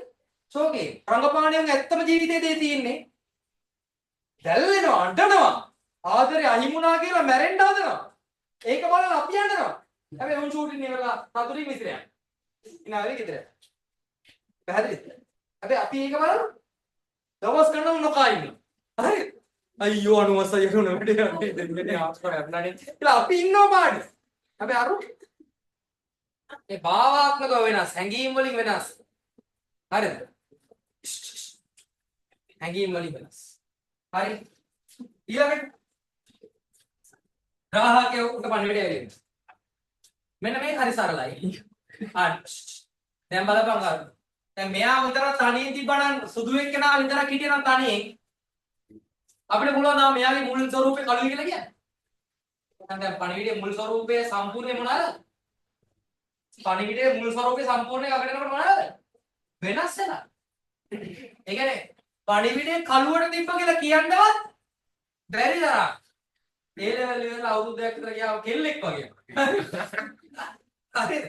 ශෝකේ. රංගපාණියන් ඇත්තම ජීවිතේ දේ තියෙන්නේ. දැල්වෙනවා, අඬනවා. ආදරේ අහිමුණා කියලා මැරෙන්න හදනවා. ඒක බලලා අපි යනවා. හැබැයි උන් ෂූටින් ඉවරලා සතුටින් විතර යනවා. ඉනාවේ ගෙදර. පැහැදිලිද? හැබැයි අපි ඒක බලලා දවස් ගණන් නොකා ඉන්නවා. හරි. අයියෝ අනුවසය යන වැඩේ දෙන්නේ ආස්කර අප්ලානේ. කියලා අපි ඉන්නවා පාඩ. හැබැයි අරු ඒ භාවාත්මකව වෙනස්, හැඟීම් වලින් වෙනස්. හරිද? හැඟීම් වලින් වෙනස්. හරි. ඊළඟට ග්‍රාහකයෝ උඩ පණිවිඩය ඇවිල්ලා. මෙන්න මේක හරි සරලයි. දැන් බලපන් ගන්න. දැන් මෙයා විතර තනියෙන් තිබ්බනම් සුදු එක්කෙනා විතරක් හිටියනම් තනියෙන් අපිට පුළුවන් නම් මෙයාගේ මුල් ස්වරූපේ කළුයි කියලා කියන්නේ. දැන් පණිවිඩයේ මුල් ස්වරූපය සම්පූර්ණයෙන් මොනවාද? පණිවිඩයේ මුල් ස්වරූපේ සම්පූර්ණයෙන් අපිට කරනකොට මොනවාද? වෙනස් වෙනවා. ඒ කියන්නේ පණිවිඩයේ කළුවට තිබ්බ කියලා කියන්නවත් බැරි තරම්. ඒ ලෙවල් වල අවුරුද්දක් විතර ගියාම කෙල්ලෙක් වගේ. හරිද?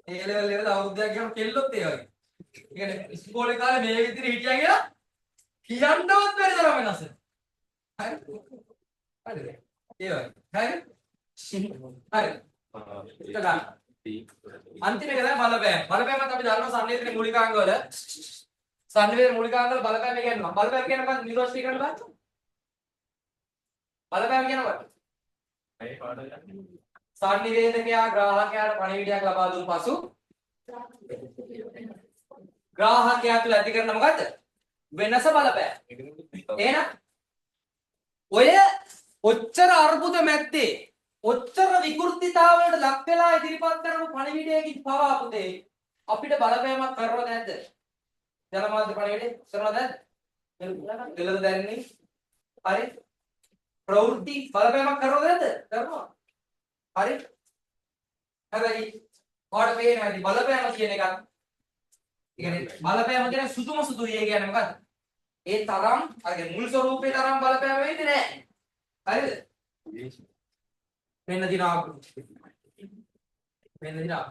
ඒ ලෙවල් වල අවුරුද්දක් ගියාම කෙල්ලොත් ඒ වගේ. ඒ කියන්නේ ඉස්කෝලේ කාලේ මේ විදිහට හිටියා කියලා කියන්නවත් බැරි තරම් වෙනස් වෙනවා. හරිද? හරිද? ඒ වගේ. හරිද? හරි. අන්තිම එක තමයි බලපෑම. බලපෑමත් අපි දන්නවා සංවේදනයේ මූලිකාංග වල සංවේදනයේ මූලිකාංග වල බලපෑම කියන්නේ බලපෑම කියන්නේ මොකක්ද? නිරෝෂ්ටි කරන්න බලන්න. බලපෑම කියන්නේ මොකක්ද? සංනිවේදකයා ග්‍රාහකයාට පණිවිඩයක් ලබා දුන් පසු ග්‍රාහකයා තුළ ඇති කරන මොකද්ද? වෙනස බලපෑම. එහෙනම් ඔය ඔච්චර අර්බුද මැද්දේ ඔච්චර විකෘතිතාවලට ලක් වෙලා ඉදිරිපත් කරපු පණිවිඩයකින් පවා පුතේ අපිට බලපෑමක් කරනවද නැද්ද? ජනමාධ්‍ය පණිවිඩේ කරනවද නැද්ද? දෙලද දැනන්නේ? හරි. ප්‍රවෘත්ති බලපෑමක් කරනවද නැද්ද? කරනවා. හරි. හැබැයි ඔයාලට පේනවා ඉතින් බලපෑම කියන එක. ඒ කියන්නේ බලපෑම කියන්නේ සුදුම සුදුයි කියන්නේ මොකද්ද? ඒ තරම් අර මුල් ස්වරූපේ තරම් බලපෑම වෙන්නේ නැහැ. හරිද? මෙන්න දිනා. මෙන්න දිනා.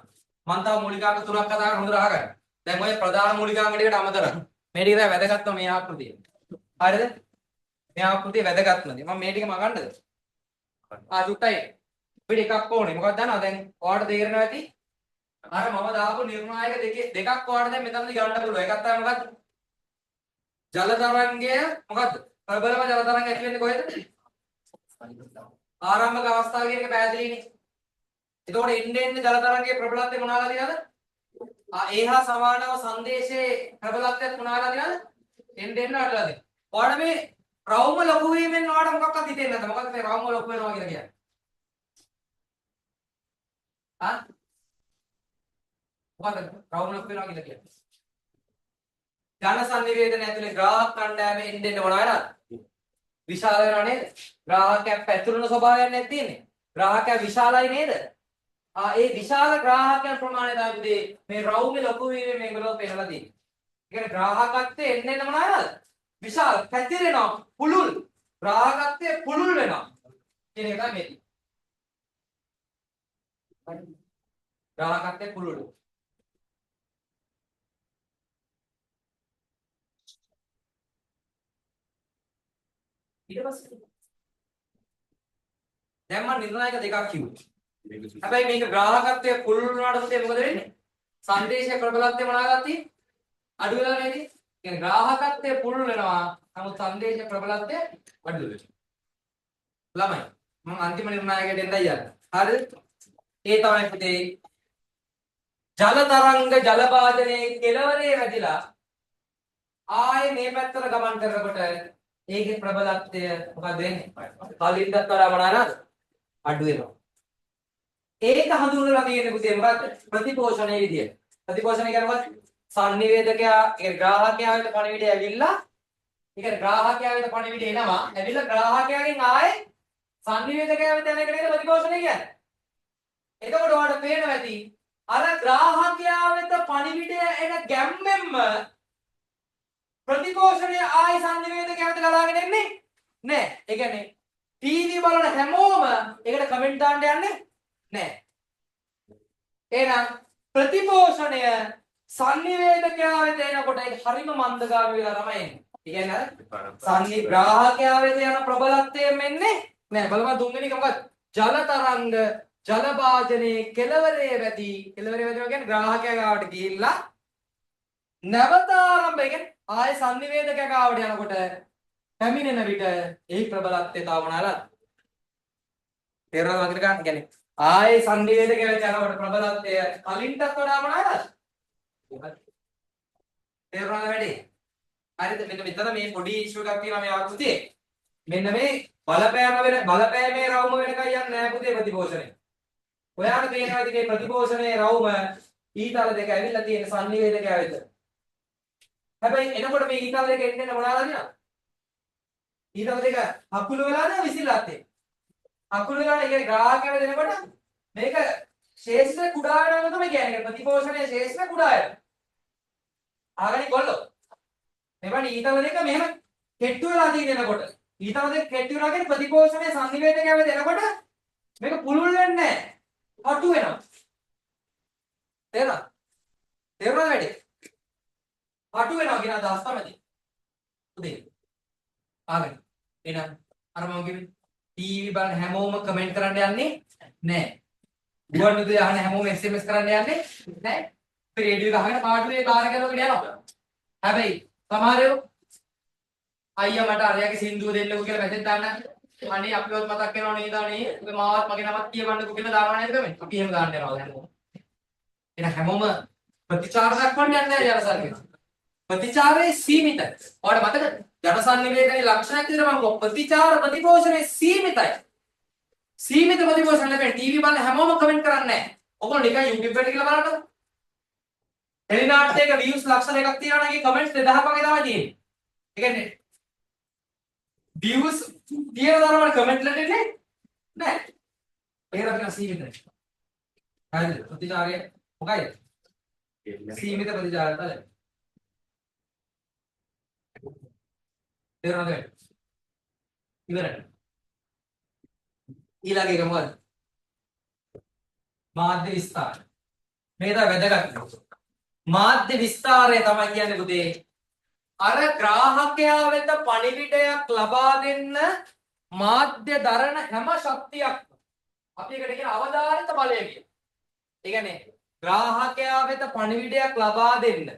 මම තව මූලිකාංග තුනක් කතා කරලා හොඳට අහගන්න. දැන් ඔය ප්‍රධාන මූලිකාංග ටිකට අමතරව මේ ටික තමයි වැදගත්ම මේ ආකෘතිය. හරිද? මේ ආකෘතිය වැදගත්මද? මම මේ ටික මගන්නද? චුට්ටයි. අපිට එකක් ඕනේ. මොකක්ද දන්නවද? දැන් ඔයාලට තේරෙනවා ඇති. අර මම දාපු නිර්ණායක දෙකක් ඔයාලට දැන් මෙතනදී ගන්න පුළුවන්. එකක් තමයි මොකක්ද? ජල තරංගය මොකද්ද? ප්‍රබලම ජල තරංගය ඇති වෙන්නේ කොහෙද? ආරම්භක අවස්ථාව කියන එක පැහැදිලිනේ. එතකොට එන්න ජල තරංගයේ ප්‍රබලත්වය මොනවාලා දිනවද? ඒහා සමානව සංදේශයේ ප්‍රබලත්වයත් මොනවාලා දිනවද? එන්න අටලා දෙන්න. ඔයාලට මේ රවුම ලොකු වීමෙන් ඔයාලට මොකක්වත් හිතෙන්නේ නැද්ද? මොකක්ද මේ රවුම ලොකු වෙනවා කියලා කියන්නේ? මොකක්ද රවුම ලොකු වෙනවා කියලා කියන්නේ? ඝන සංනිවේදනය ඇතුලේ ග්‍රාහක කණ්ඩායමේ එන්න මොනවා වෙනවද? විශාල වෙනව නේද? ග්‍රාහකයා පැතුරුන ස්වභාවයක් නැති තියෙන්නේ. ග්‍රාහකයා විශාලයි නේද? ඒ විශාල ග්‍රාහකයන් ප්‍රමාණය තමයි මේ රවුමේ ලොකු වීමෙන් මේගොල්ලෝ පෙන්නලා තියෙන්නේ. ඒ කියන්නේ ග්‍රාහකත්වයේ එන්න මොනවාද? විශාල පැතිරෙනවා පුළුල් ග්‍රාහකත්වයේ පුළුල් වෙනවා කියන එක තමයි මේ. ග්‍රාහකත්වයේ පුළුල්. ඊට පස්සේ දැන් මම නිර්ණායක දෙකක් කිව්වා. හැබැයි මේක ග්‍රාහකත්වයේ පුළුල් වුණාට පස්සේ මොකද වෙන්නේ? සංදේශයේ ප්‍රබලත්වය මොනවාද තියෙන්නේ? අඩු වෙලා නේද? කියන්නේ ග්‍රාහකත්වයේ පුළුල් වෙනවා. නමුත් සංදේශයේ ප්‍රබලත්වය අඩු වෙනවා. ළමයි මම අන්තිම නිර්ණායකයට එන්නයි යන්නේ. හරිද? ඒ තමයි පුතේ ජල තරංග ජල වාදනයේ කෙළවරේ වැදිලා ආයේ මේ පැත්තට ගමන් කරනකොට ඒකේ ප්‍රබලත්වය මොකද වෙන්නේ? කලින්ටත් වඩා මොනවාද? අඩු වෙනවා. ඒක හඳුන්වලා තියෙන්නේ පුතේ මොකක්ද? ප්‍රතිපෝෂණයේ විදියට. ප්‍රතිපෝෂණය කියන්නේ මොකක්ද? සංනිවේදකයා ඒ ග්‍රාහකයා වෙත පණිවිඩය ඇවිල්ලා ඒ කියන්නේ ග්‍රාහකයා වෙත පණිවිඩය එනවා. ඇවිල්ලා ග්‍රාහකයාගෙන් ආයේ සංනිවේදකයා වෙත යන එක නේද ප්‍රතිපෝෂණය කියන්නේ. එතකොට ඔයාලට පේනවා ඇති අර ග්‍රාහකයා වෙත පණිවිඩය එන ගැම්මෙන්ම ප්‍රතිපෝෂණය ආයි සංනිවේදකයා වෙත ගලාගෙන එන්නේ නෑ. ඒ කියන්නේ ටීවී බලන හැමෝම ඒකට කමෙන්ට් දාන්න යන්නේ නෑ. එහෙනම් ප්‍රතිපෝෂණය සංනිවේදකයා වෙත එනකොට ඒක හරිම මන්දගාමී වෙලා තමයි එන්නේ. ඒ කියන්නේ අර ග්‍රාහකයා වෙත යන ප්‍රබලත්වයෙන් එන්නේ නෑ. බලමු තුන්වෙනි එක මොකක්ද? ජල තරංග ජල වාදනයේ කෙළවරේ වැදී කියන්නේ ග්‍රාහකයා ගාවට ගිහිල්ලා නැවත ආරම්භ කියන්නේ ආය සංනිවේදකයා ගාවට යනකොට පැමිණෙන විට එහි ප්‍රබලත්වය තව මොනවාද? තේරෙනවද වගේ ගන්න කියන්නේ ආයේ සංනිවේදකයා වෙත යනකොට ප්‍රබලත්වය කලින්ටත් වඩා මොනවාද? තේරෙනවද වැඩි? හරිද? මෙන්න මෙතන මේ පොඩි ඉෂුව එකක් තියෙනවා මේ ආකෘතියේ. මෙන්න මේ බලපෑමේ රවුම වෙනකන් යන්නේ නැහැ පුතේ ප්‍රතිපෝෂණය. ඔයාලට පේනවා ඉතින් මේ ප්‍රතිපෝෂණයේ රවුම ඊතල දෙක ඇවිල්ලා තියෙන සංනිවේදකයා වෙත. හැබැයි එනකොට මේ ඊතල දෙක එන්නේ මොනවාද කියනවා? ඊතල දෙක අකුළු වෙලාද විසිරලාත් එක්ක. අකුළු වෙලා කියන්නේ ග්‍රාහකයා දෙනකොට මේක ශේෂ්ත්‍ර කුඩා වෙනවා තමයි කියන්නේ. ප්‍රතිපෝෂණයේ ශේෂ්ත්‍ර කුඩා වෙනවා. ආගනි කොල්ලෝ. මෙවැනි ඊතල දෙක මෙහෙම කෙට්ටු වෙලා තියෙනකොට ඊතල දෙක කෙට්ටු වෙලා කියන්නේ ප්‍රතිපෝෂණයේ සංනිවේදකයා වෙත එනකොට මේක පුළුල් වෙන්නේ නැහැ. අටු වෙනවා. තේරුණාද? තේරුණාද වැඩි? අටු වෙනවා කියන අදහස තමයි. උදේ. ආගන්න. එහෙනම් අර මම කිව්වේ ටීවී බලන හැමෝම කමෙන්ට් කරන්න යන්නේ නැහැ. ගුවන්විදුලි අහන හැමෝම SMS කරන්න යන්නේ නැහැ. රේඩියෝ එක අහගෙන පාඩුවේ කාර්ය කරනකොට යනවා. හැබැයි සමහරයෝ අයියා මට අරයාගේ සින්දුව දෙන්නකෝ කියලා මැසේජ් දාන්න. අනේ අපිවත් මතක් වෙනව නේද අනේ ඔබ මාවත් මගේ නමත් කියවන්නකෝ කියලා දානවා නේද කමෙන්ට්. අපි එහෙම දාන්න යනවා හැමෝම. එහෙනම් හැමෝම ප්‍රතිචාර දක්වන්න යන්නේ නැහැ ජනසංඛ්‍යාව. ප්‍රතිචාරයේ සීමිතයි. ඔයාලට මතකද? ජනසන්නිවේදනයේ ලක්ෂණයක් විදිහට මම ප්‍රතිචාර ප්‍රතිපෝෂණයේ සීමිතයි. සීමිත ප්‍රතිපෝෂණ ලැබෙන ටීවී බලන හැමෝම කමෙන්ට් කරන්නේ නැහැ. ඔයගොල්ලෝ නිකන් YouTube එකට ගිහලා බලන්නකෝ. ටෙලිනාට්‍යයක views ලක්ෂ දෙකක් තියෙනවා නම් ඒකේ කමෙන්ට්ස් 2000ක් වගේ තමයි තියෙන්නේ. ඒ කියන්නේ views තියෙන තරමට කමෙන්ට් ලැබෙන්නේ නැහැ. ඒක අපිට සීමිතයි. හරිද? ප්‍රතිචාරය මොකයිද? සීමිත ප්‍රතිචාරය තමයි. තේරුණාද? ඉවරයි. ඊළඟ එක මොකද? මාධ්‍ය විස්තාර. මේක තමයි වැදගත්. මාධ්‍ය විස්තාරය තමයි කියන්නේ පුතේ අර ග්‍රාහකයා වෙත පණිවිඩයක් ලබා දෙන්න මාධ්‍ය දරන හැම ශක්තියක් අපි එකට කියන අවධාරිත බලය කියලා. ඒ කියන්නේ ග්‍රාහකයා වෙත පණිවිඩයක් ලබා දෙන්න.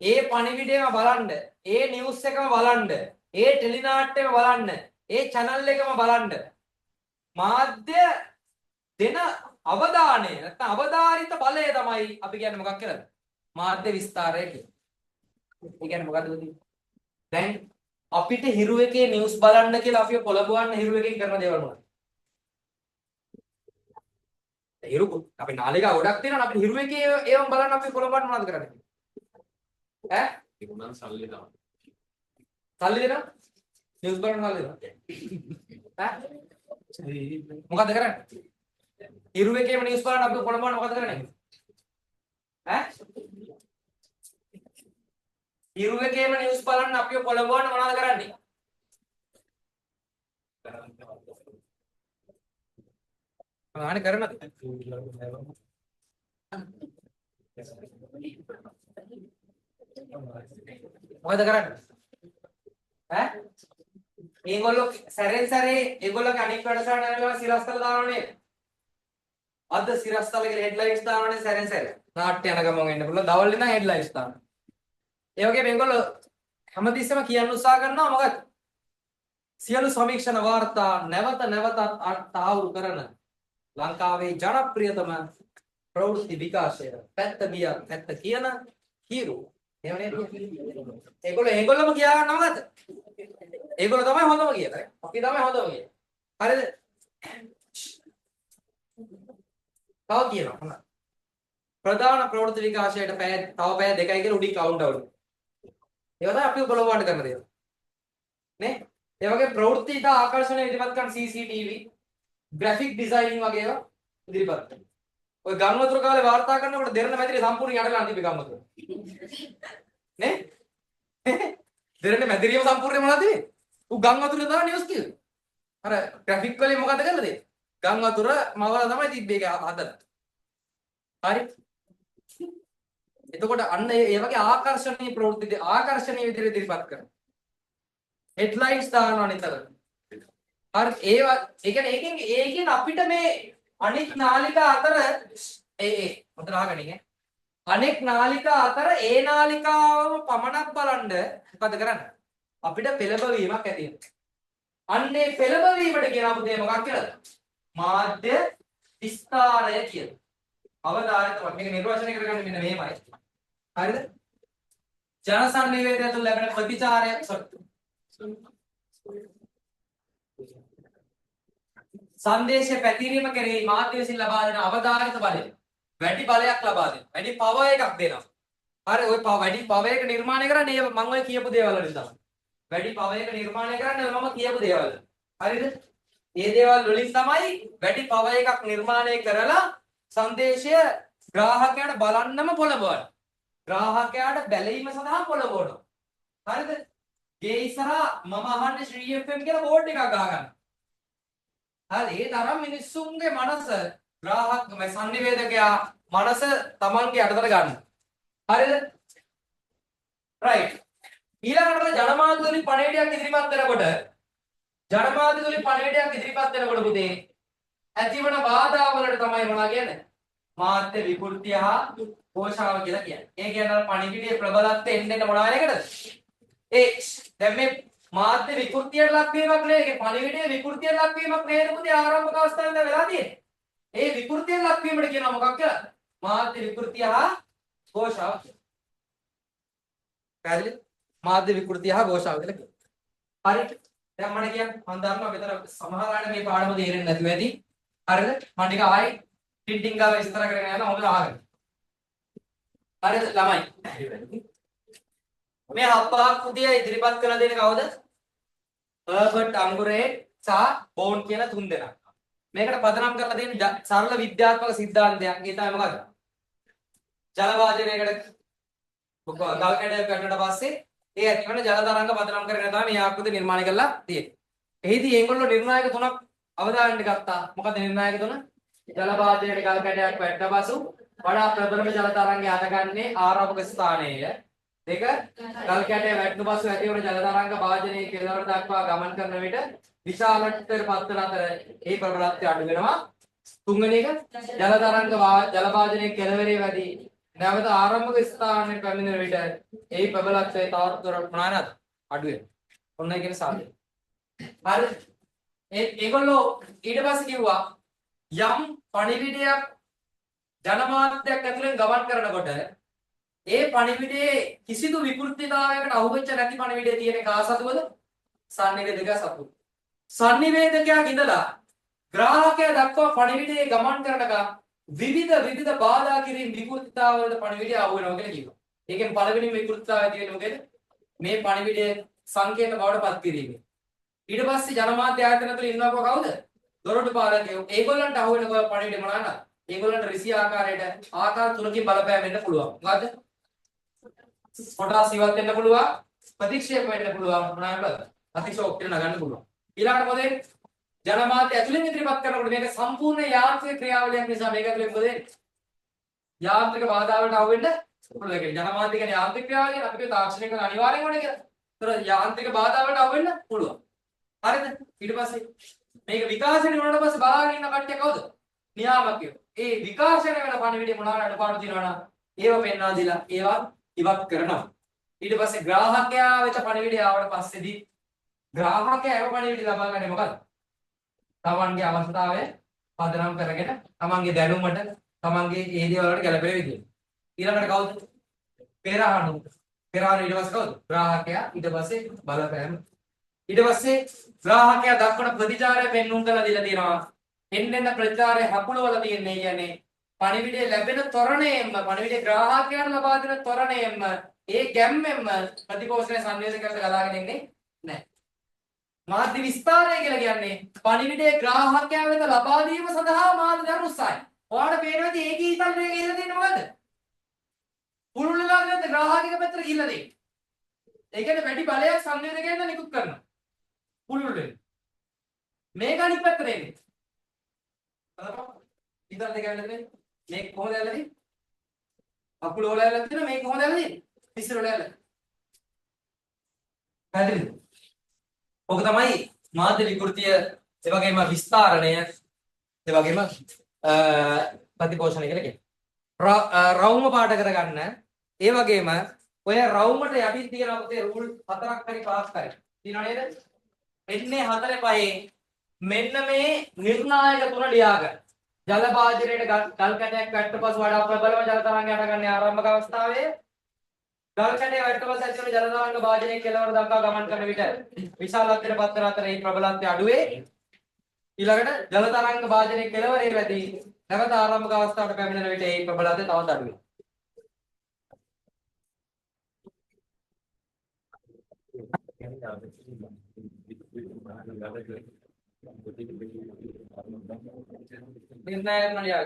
ඒ පණිවිඩයම බලන්න, ඒ නිවුස් එකම බලන්න, ඒ ටෙලි නාට්‍යම බලන්න, ඒ channel එකම බලන්න. මාධ්‍ය දෙන අවධානය නැත්නම් අවධාරිත බලය තමයි අපි කියන්නේ මොකක් කියලාද? මාධ්‍ය විස්තරය කියන්නේ. ඒ කියන්නේ මොකද්ද උදේ? දැන් අපිට හිරු එකේ නිවුස් බලන්න කියලා අපි පොළඹවන්න හිරු එකෙන් කරන දේවල් මොනවද? හිරු අපි නාලිකා ගොඩක් තියෙනවා අපිට හිරු එකේ ඒවම බලන්න අපි පොළඹවන්න මොනවද කරන්නේ? ඈ? ඒක නම් සල්ලි තමයි. සල්ලි දෙනවා? නිවුස් බලන්න සල්ලි දෙනවා. ඈ? මොකද කරන්නේ? හිරු එකේම නිවුස් බලන්න අපි පොළඹවන්න මොකද කරන්නේ? ඈ? හිරු එකේම නිවුස් බලන්න අපි පොළඹවන්න මොනවද කරන්නේ? අනේ කරනද? මොකද කරන්නේ? ඈ? ඒගොල්ලෝ සැරෙන් සැරේ ඒගොල්ලෝගේ අනික් වැඩසටහන වල සිරස්තල දානවනේ. අද සිරස්තල කියලා හෙඩ්ලයින්ස් දානවනේ සැරෙන් සැරේ. නාට්‍ය යන ගමන් එන්න පුළුවන්. දවල් ඉඳන් හෙඩ්ලයින්ස් දානවා. ඒ වගේ මේගොල්ලෝ හැමතිස්සෙම කියන්න උත්සාහ කරනවා මොකද? සියලු සමීක්ෂණ වාර්තා නැවත නැවතත් තාවුරු කරන ලංකාවේ ජනප්‍රියතම ප්‍රවෘත්ති විකාශය පැත්ත ගියා පැත්ත කියන හීරෝ. එහෙම නේද? ඒගොල්ලෝම කියා ගන්න මොකද? ඒගොල්ලෝ තමයි හොඳම කියලා. අපි තමයි හොඳම කියලා. හරිද? තව කියනවා. ප්‍රධාන ප්‍රවෘත්ති විකාශයට තව පැය දෙකයි කියලා උඩින් කවුන්ට් අවුල්. ඒවා තමයි අපි බලවන්න කරන දේවල්. නේ? ඒ වගේ ප්‍රවෘත්ති ඉතා ආකර්ෂණීය ඉදිරිපත් කරන CCTV, graphic designing වගේ ඒවා ඉදිරිපත් කරනවා. ඔය ගම්වතුර කාලේ වාර්තා කරනකොට දෙරණ මැදිරිය සම්පූර්ණ යටලා අන්තිම ගම්වතුර. නේ? දෙරණ මැදිරියම සම්පූර්ණයෙන්ම මොනවද වෙන්නේ? ඌ ගම්වතුර තමයි නිවුස් කිව්වේ. අර graphic වලින් මොකද කරලා දෙන්නේ? ගම්වතුර මවලා තමයි තිබ්බේ ඒක හදලා. හරි? එතකොට අන්න ඒ වගේ ආකර්ෂණීය ප්‍රවෘත්ති ආකර්ෂණීය විදිහට ඉදිරිපත් කරනවා. හෙඩ්ලයින්ස් දානවා නිතර. හරි ඒවා ඒ කියන්නේ ඒකෙන් අපිට මේ අනෙක් නාලිකා අතර හොඳට අහගනින් ඈ. අනෙක් නාලිකා අතර ඒ නාලිකාවම පමණක් බලන්න මොකද කරන්නේ? අපිට පෙළඹවීමක් ඇති වෙනවා. අන්නේ පෙළඹවීමට කියන අපේ මොකක් කියලාද? මාධ්‍ය විස්තරය කියලා. අවධාරිතව මේක නිර්වචනය කරගන්න මෙන්න මෙහෙමයි. හරිද? ජනසන්නිවේදනය තුළ ලැබෙන ප්‍රතිචාරය සංදේශය පැතිරීම කෙරෙහි මාධ්‍ය විසින් ලබා දෙන අවධාරිත බලය වැඩි බලයක් ලබා දෙනවා. වැඩි පවර් එකක් දෙනවා. හරි ඔය වැඩි පවර් එක නිර්මාණය කරන්නේ මම ඔය කියපු දේවල් වලින් තමයි. වැඩි පවර් එක නිර්මාණය කරන්නේ මම කියපු දේවල්. හරිද? මේ දේවල් වලින් තමයි වැඩි පවර් එකක් නිර්මාණය කරලා සංදේශය ග්‍රාහකයාට බලන්නම පොළඹවන. ග්‍රාහකයාට බැලීම සඳහා පොළඹවනවා. හරිද? ගේ ඉස්සරහා මම අහන්නේ ශ්‍රී FM කියලා බෝඩ් එකක් ගහගන්න. හරි ඒ තරම් මිනිස්සුන්ගේ මනස ග්‍රාහක සංනිවේදකයා මනස Tamanගේ යටතට ගන්න. හරිද? right. ඊළඟට ජනමාධ්‍ය වලින් පණිවිඩයක් ඉදිරිපත් වෙනකොට පුතේ ඇතිවන බාධා වලට තමයි මොනවා කියන්නේ? මාධ්‍ය විකෘතිය හා ഘോഷාව කියලා කියන්නේ. ඒ කියන්නේ පණිවිඩයේ ප්‍රබලත්වය එන්න මොනවා වෙන එකද? දැන් මේ මාධ්‍ය විකෘතියට ලක්වීමක් නෙවෙයි. ඒ පණිවිඩයේ විකෘතියට ලක්වීමක් නේද පුතේ ආරම්භක අවස්ථාවේ ඉඳලා වෙලා තියෙන්නේ. ඒ විකෘතියට ලක්වීමට කියනවා මොකක් කියලා? මාධ්‍ය විකෘතිය හා ഘോഷාව. පැහැදිලිද? මාධ්‍ය විකෘතිය හා ഘോഷාව කියලා කියනවා. හරි. දැන් මම කියන්නේ මම දන්නවා මෙතන සමහර අය මේ පාඩම තේරෙන්නේ නැතුව ඇති. හරිද? මම ටික ආයි ටින්ටින් ගාව විස්තර කරගෙන යනවා හොඳට අහගන්න. හරිද ළමයි? මේ හප්පහක් පුතිය ඉදිරිපත් කරලා දෙන්නේ කවුද? හර්බර්ට් අංගුරේ සහ බෝන් කියන තුන් දෙනා. මේකට පදනම් කරලා දෙන සරල විද්‍යාත්මක සිද්ධාන්තයක්. ඒ තමයි මොකද්ද? ජල වාදනයකට ගල් කැඩයක් කඩනට පස්සේ ඒ ඇතිවන ජල තරංග පදනම් කරගෙන තමයි මේ ආකෘති නිර්මාණය කරලා තියෙන්නේ. එහිදී මේගොල්ලෝ නිර්ණායක තුනක් අවධානයට ගත්තා. මොකද නිර්ණායක තුන? ජල වාදනයේ ගල් කැඩයක් වැටෙන පසු වඩා ප්‍රබලම ජල තරංගය හටගන්නේ ආරම්භක ස්ථානයේය. දෙක ගල් කැටය වැටෙන පසු ඇතිවන ජල තරංග වාජනයේ කෙළවර දක්වා ගමන් කරන විට විශාලත්වයට පත්වන අතර ඒ ප්‍රබලත්වය අඩු වෙනවා. තුන්වෙනි එක ජල තරංග ජල වාජනයේ කෙළවරේ වැඩි නැවත ආරම්භක ස්ථානයේ පැමිණෙන විට ඒ ප්‍රබලත්වය තවත් දුරට මොනවාද අඩු වෙනවා. ඔන්න ඒ කියන්නේ සාධක. හරි. ඒගොල්ලෝ ඊට පස්සේ කිව්වා යම් පණිවිඩයක් ජනමාධ්‍යයක් ඇතුලෙන් ගමන් කරනකොට ඒ පණිවිඩයේ කිසිදු විකෘතිතාවයකට අහුවෙච්ච නැති පණිවිඩය තියෙන කාසතුවද sannivedaka සතු. sannivedakayak ඉඳලා ග්‍රාහකයා දක්වා පණිවිඩයේ ගමන් කරනක විවිධ බාධා කිරීම විකෘතිතාවවලට පණිවිඩය අහු වෙනවා කියලා කියනවා. ඒකෙන් පළවෙනි විකෘතිතාවය තියෙන්නේ මොකේද? මේ පණිවිඩය සංකීර්ණ බවට පත් කිරීම. ඊට පස්සේ ජනමාධ්‍ය ආයතන තුළ ඉන්නව කවුද? දොරටු පාලකයෝ. ඒගොල්ලන්ට අහු වෙන පණිවිඩය මොනවාද? ඒගොල්ලන්ට රිසි ආකාරයට ආකාර තුනකින් බලපෑම් වෙන්න පුළුවන්. මොකද්ද? කොටස් ඉවත් වෙන්න පුළුවන්, ප්‍රතික්ෂේප වෙන්න පුළුවන්, මොනවාද? අතිශෝක්තිය නගන්න පුළුවන්. ඊළඟට මොකද? ජනමාධ්‍ය ඇතුළෙන් ඉදිරිපත් කරනකොට මේක සම්පූර්ණ යාන්ත්‍රික ක්‍රියාවලියක් නිසා මේක ඇතුළෙන් මොකද? යාන්ත්‍රික බාධාවලට අහු වෙන්න පුළුවන්. ඒ කියන්නේ ජනමාධ්‍ය කියන්නේ යාන්ත්‍රික ක්‍රියාවලිය අපි කිය තාක්ෂණික අනිවාර්යෙන් ඕනේ කියලා. ඒතර යාන්ත්‍රික බාධාවලට අහු වෙන්න පුළුවන්. හරිද? ඊට පස්සේ මේක විකාශනය වුණාට පස්සේ බලාගෙන ඉන්න කට්ටිය කවුද? නියාමකයෝ. ඒ විකාශනය වෙන පණිවිඩය මොනවාට අඩපාඩු තියෙනවනම් ඒව පෙන්වා දීලා ඒවා ඉවත් කරනවා. ඊට පස්සේ ග්‍රාහකයා වෙත පණිවිඩය ආවට පස්සේදී ග්‍රාහකයා ඒව පණිවිඩය ලබා ගන්නේ මොකද්ද? තමන්ගේ අවස්ථාවේ පදනම් කරගෙන තමන්ගේ දැනුමට තමන්ගේ ඒ දේවල් වලට ගැලපෙන විදිහට. ඊළඟට කවුද? පෙරහණු. පෙරහණු ඊට පස්සේ කවුද? ග්‍රාහකයා. ඊට පස්සේ බලපෑම. ඊට පස්සේ ග්‍රාහකයා දක්වන ප්‍රතිචාරය පෙන්වුම් කරලා දීලා තියෙනවා. එන්නෙන් ප්‍රතිචාරය හකුලවල තියෙන්නේ කියන්නේ පණිවිඩය ලැබෙන තොරණයෙන්ම පණිවිඩය ග්‍රාහකයාට ලබා දෙන තොරණයෙන්ම ඒ ගැම්මෙන්ම ප්‍රතිපෝෂණය සංවේදකයට ගලාගෙන ඉන්නේ නැහැ. මාධ්‍ය විස්තරය කියලා කියන්නේ පණිවිඩය ග්‍රාහකයා වෙත ලබා දීම සඳහා මාධ්‍ය දරන උත්සාහය. ඔයාලට පේනවාද ඒකී ඉතල්රේ කියලා තියෙන්නේ මොකද්ද? පුරුල්ලලා ගත්ත ග්‍රාහකයෙක් පැත්තට ගිහිල්ලා දෙන්නේ. ඒ කියන්නේ වැඩි බලයක් සංවේදකයෙන් නිකුත් කරනවා. පුළුල් වෙන. මේක අනිත් පැත්තට එන්නේ. ඉතින් දෙක ඇවිල්ලා මේක කොහොමද ඇවිල්ලා තියෙන්නේ? අකුල වල ඇවිල්ලා තියෙනවා මේක කොහොමද ඇවිල්ලා තියෙන්නේ? පිස්සර වල ඇවිල්ලා. පැහැදිලිද? ඔක තමයි මාධ්‍ය විකෘතිය, ඒ වගේම විස්තරණය, ඒ වගේම ප්‍රතිපෝෂණය කියලා කියන්නේ. රවුම පාඩ කරගන්න. ඒ වගේම ඔය රවුමට යටින් තියෙන අපේ රූල් හතරක් හරි පාස් කරේ. තියෙනව නේද? එන්නේ 4 මෙන්න මේ නිර්ණායක තුන ලියාගන්න. ජල භාජනයේ ගල් කැටයක් වැට්ට පසු වඩා ප්‍රබලව ජල තරංග හටගන්නේ ආරම්භක අවස්ථාවේ. ගල් කැටේ වැට්ට පසු ඇතිවන ජල තරංග භාජනයේ කෙළවර දක්වා ගමන් කරන විට විශාලත්වයට පත් වන අතර ඒ ප්‍රබලත්වය අඩු වේ. ඊළඟට ජල තරංග භාජනයේ කෙළවරේ වැඩි නැවත ආරම්භක අවස්ථාවට පැමිණෙන විට ඒ ප්‍රබලත්වය තවත් අඩු වේ. निर्णय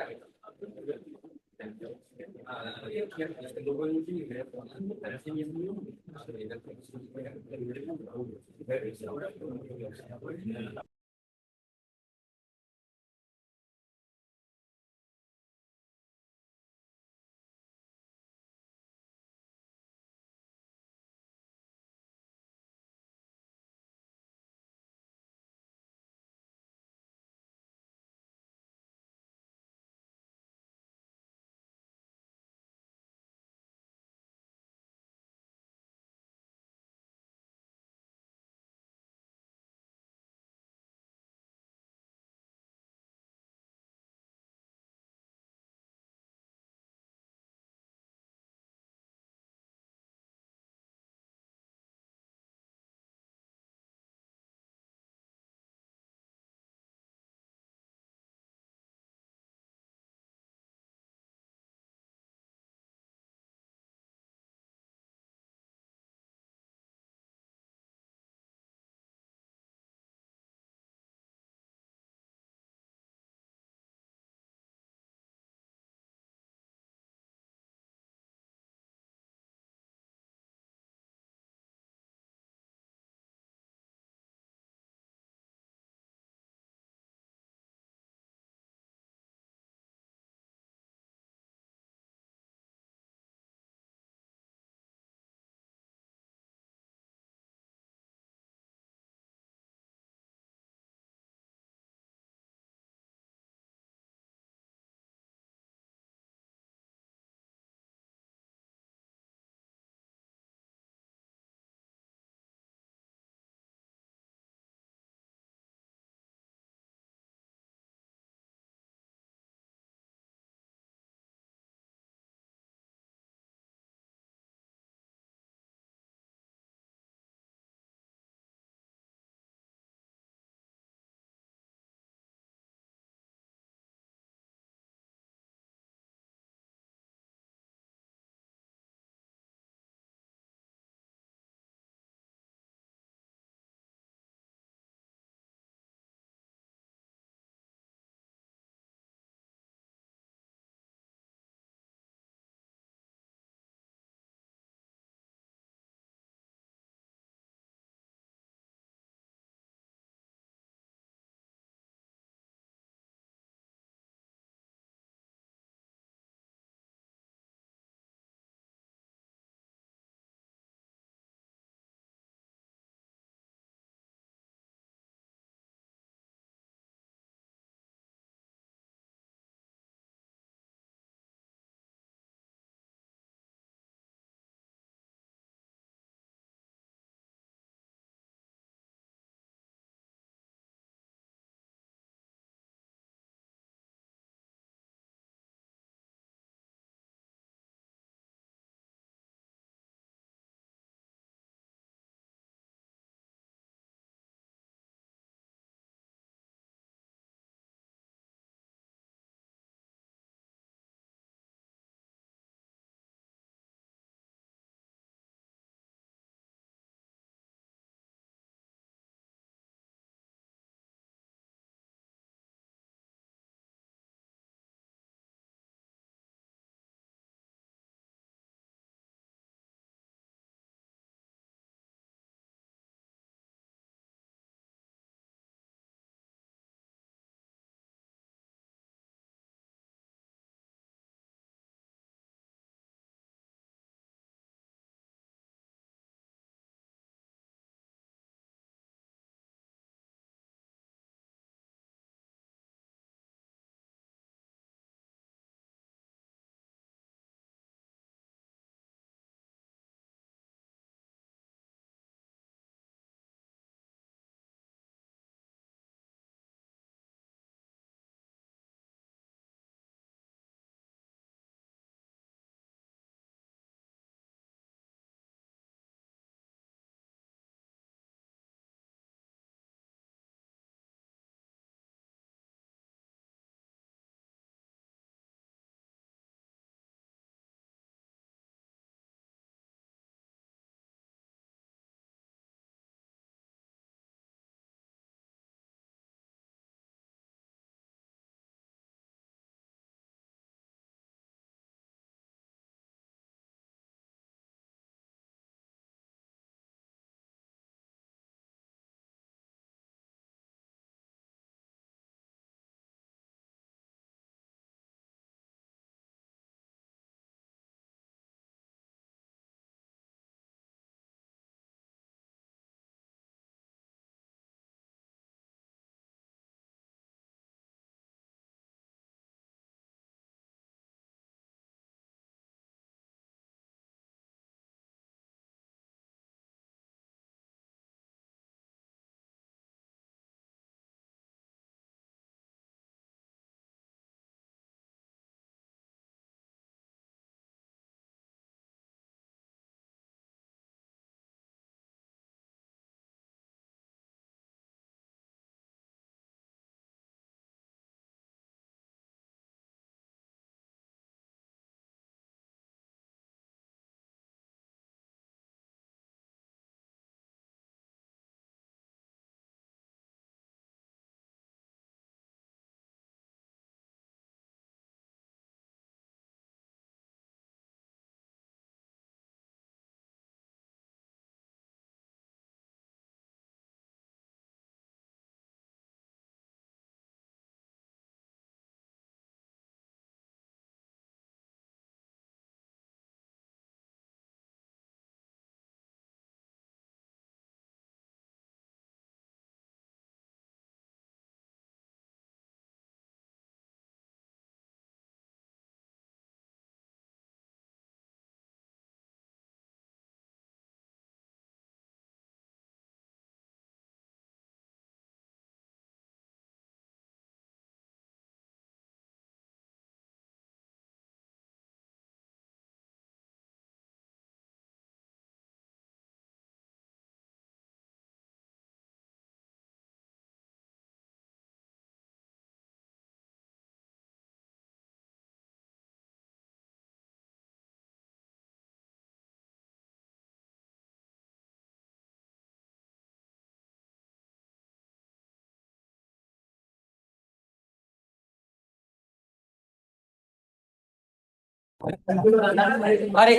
හරි.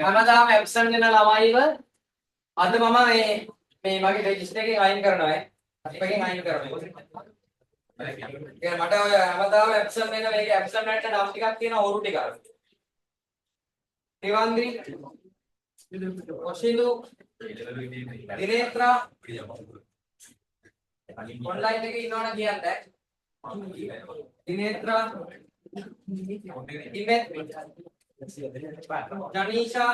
හැමදාම ඇබ්සන්ට් වෙන ළමයිව අද මම මේ මගේ රෙජිස්ටර් එකෙන් අයින් කරනවා අපගෙන් අයින් කරනවා. මට ඔය හැමදාම ඇබ්සන්ට් වෙන මේක ඇබ්සන්ට් වලට නම් ටිකක් තියෙනවා ඕරු ටිකක්. ත්‍රිවන්දි ඔෂිලු දිනේත්‍රා ඔන්ලයින් එකේ ඉන්නවනේ කියන්නේ. දිනේත්‍රා ඉමෙත් ජනීෂා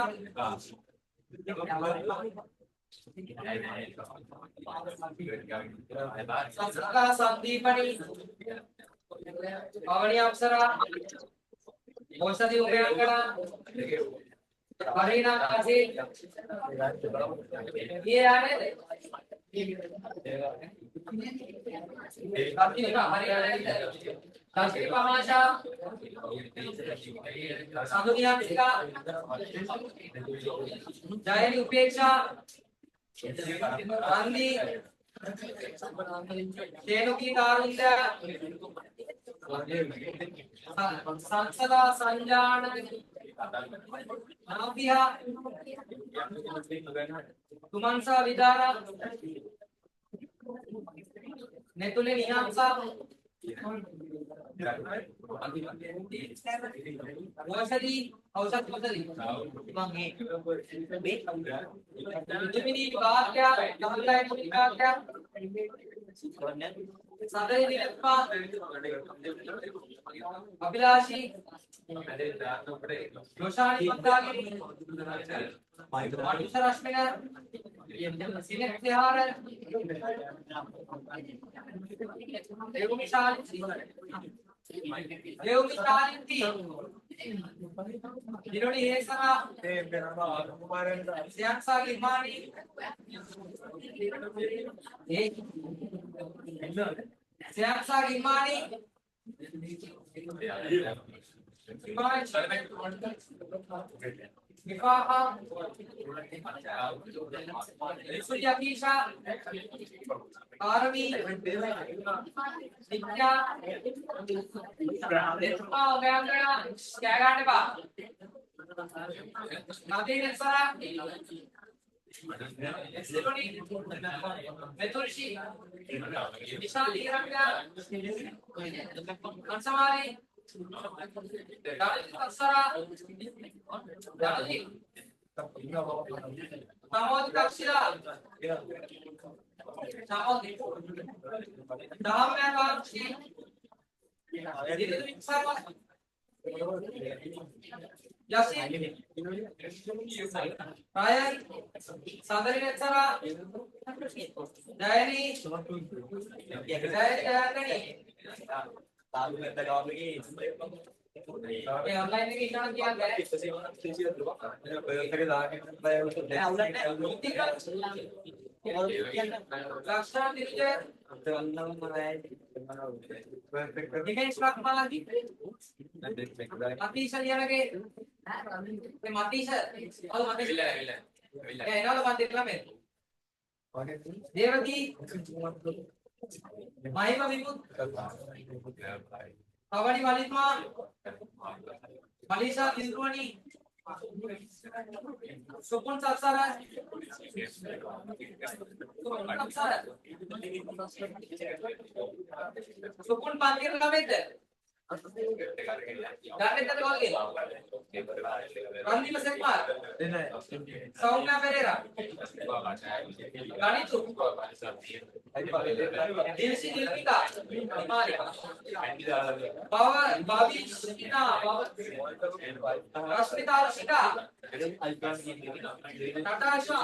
සස්කා සන්දීපනි පවනි අප්සරා මොසදි උපයංගනා හරිනා අසේ ये आ रहे थे संस्कृत भाषा साधुनियामिका जयनी उपेक्षा गांधी तेनुकी कारुण्य संसदा संजान नाभिया तुमंसा विदारा नेतुले निहांसा औषधि औषध औषधि मंगे जुमिनी बात क्या नमलाय मुनिका क्या सदय निरप्पा अभिलाषी योशानी मंदागिनी मानुषर अश्विना सिनेत्यार देवमिशालिंती जिरोनी हेसरा सियांसा Limani सियांसा Limani Nifaha Sujatisa Arami Nitya Gangana Skaganeva Nadi Nesara Meturshi Nishali Ramya Kansamari Sara Samod Kapsila Samod Damya Kapsi Sarva Yasi Ryan Sadari Netsara Jayani Jayani online में कितना किया गया है लक्षण दिले डिफेंस रख माला की मतीश यारगे ते मतीश और मतीश ये ना लो बात देखला मैं देवकी महिमा विमुक्त Awani Malitma Malisa Indruani Supun Saksara Supun Pankir Kamete Gane Tar Golge Randi Masekmar Saumya Pereira Ganitu Dilsi Dilpika Mari Babi Sina Rashmita Rashika Natasha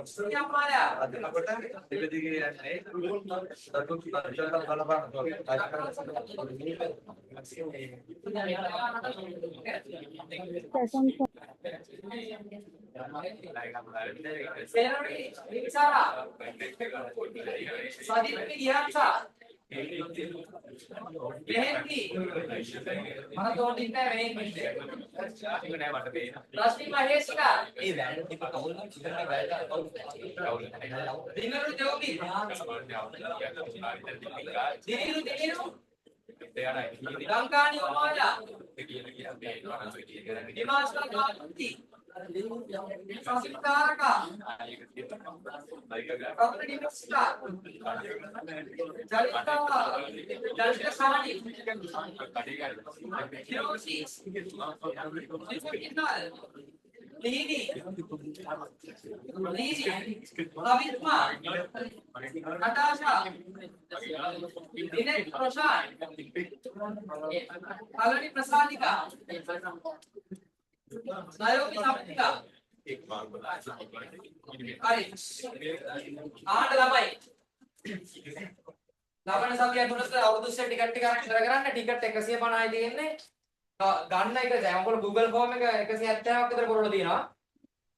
Surya Maya Senori Sara Sadip Gihansa mehndi මම තෝටින් නෑ මෙහෙන් රශ්මි මහේෂිකා ඒ වැල්ඩ් ටික කවුල් නම් ඉතින් වැල්ඩ් දිනරු ජෝබි දිනරු ලංකානි ඔමාලා හිමාචල කාන්ති සසිතාරකා කවුරුද ඉස්සලා ජලිතා සානි හිරෝෂි ලීනි අවිත්මා Natasha දිනෙත් ප්‍රශාන්ත් කලනි ප්‍රසාදිකා සයෝගි සම්පතිකා හරි ආන්න ළමයි ලබන සතිය තුනට අවුරුදු ඉස්සර ටිකට් ටික අරන් ඉවර කරන්න ටිකට් 150යි තියෙන්නේ ගන්න එක දැන් ඔයගොල්ලෝ Google form එක 170ක් විතර පුරවලා තියෙනවා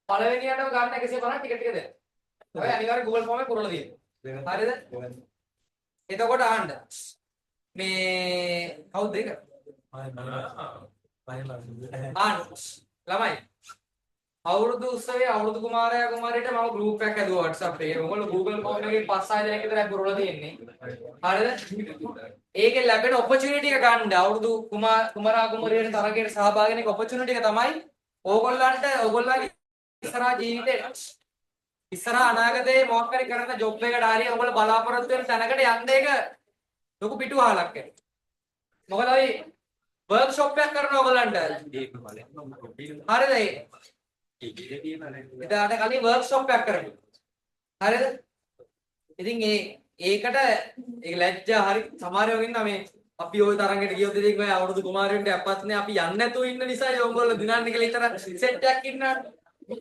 පළවෙනියටම ගන්න 150 ටිකට් ටික දෙන්න ඔය අනිවාර්ය Google form එක පුරවලා තියෙනවා හරිද එතකොට අහන්න මේ කවුද ඒක ආන්න ළමයි අවුරුදු උත්සවයේ අවුරුදු කුමාරයා කුමාරියට මම ගෲප් එකක් හැදුවා WhatsApp එකේ. ඔයගොල්ලෝ Google form එකේ 5-6 දෙනෙක් විතරයි පුරවලා තියෙන්නේ. හරිද? ඒකෙන් ලැබෙන opportunity එක ගන්න අවුරුදු කුමාරා කුමාරියට තරගයට සහභාගී වෙන opportunity එක තමයි ඕගොල්ලන්ට ඕගොල්ලන්ගේ ඉස්සරහා ජීවිතේ ඉස්සරහා අනාගතේ මොකක් හරි කරන ජොබ් එකකට හරි ඔයගොල්ලෝ බලාපොරොත්තු වෙන තැනකට යන්න එක ලොකු පිටුවහලක් වෙනවා. මොකද අපි workshop එකක් කරනවා ඔයගොල්ලන්ට. හරිද? එදාට කලින් වර්ක්ෂොප් එකක් කරමු. හරිද? ඉතින් ඒකට ඒක ලැජ්ජා හරි සමහරව ඉන්නවා මේ අපි ওই තරංගෙට ගියොත් ඉතින් ඔය අවුරුදු කුමාරයන්ට අපත් නේ අපි යන්නේ නැතුව ඉන්න නිසා ඕගොල්ලෝ දිනන්නේ කියලා ඉතර සෙට් එකක් ඉන්නවා.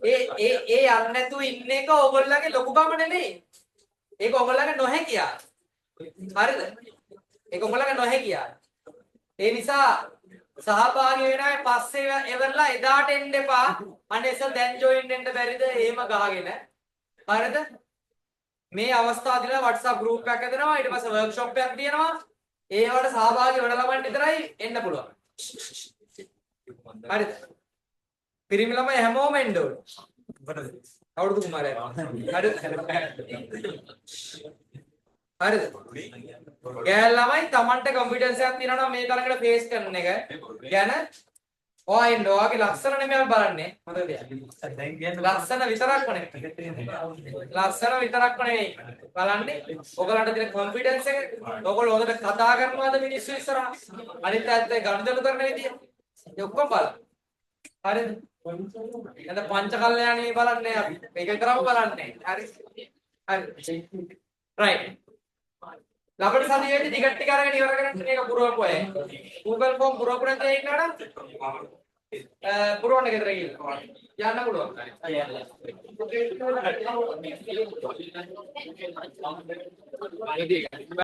ඒ යන්නේ නැතුව ඉන්න එක ඕගොල්ලන්ගේ ලොකුකම නෙමෙයි. ඒක ඕගොල්ලන්ගේ නොහැකියා. හරිද? ඒක ඕගොල්ලන්ගේ නොහැකියා. ඒ නිසා සහභාගී වෙන අය පස්සේ එවරලා එදාට එන්න එපා. අනේස දැන් ජොයින් වෙන්න බැරිද? එහෙම ගහගෙන. හරිද? මේ අවස්ථාව දිලා WhatsApp group එකක් හදනවා. ඊට පස්සේ workshop එකක් තියෙනවා. ඒවට සහභාගී වෙන ළමයින් විතරයි එන්න පුළුවන්. හරිද? පිරිමි ළමයි හැමෝම එන්න ඕනේ. අවුරුදු කුමාරයා. හරිද? හරිද? ගෑල් ළමයි Tamanට කොන්ෆිඩන්ස් එකක් තියෙනවා නම් මේ තරකට ෆේස් කරන එක ගැන ඔයන් ඔයාගේ ලක්ෂණ නෙමෙයි බලන්නේ හොඳද? දැන් කියන්නේ ලක්ෂණ විතරක්ම නෙමෙයි. ලක්ෂණ විතරක්ම නෙමෙයි. බලන්නේ ඔයගලන්ට තියෙන කොන්ෆිඩන්ස් එක ඔයගොල්ලෝ හොඳට කතා කරනවාද මිනිස්සු ඉස්සරහා? අනිත් පැත්තේ ගනුදෙනු කරන විදිය. ඒ ඔක්කොම බලන්න. හරිද? එතන පංච කල්යාණී බලන්නේ අපි. මේක කරාම බලන්නේ. හරි. හරි. right. ලබන සතියේදී ටිකට් ටික අරගෙන ඉවර කරගන්න මේක පුරවපු අය. Google form පුරවපු නැත්නම් ඉන්නවනම් පුරවන්න ගෙදර ගිහින් යන්න පුළුවන්.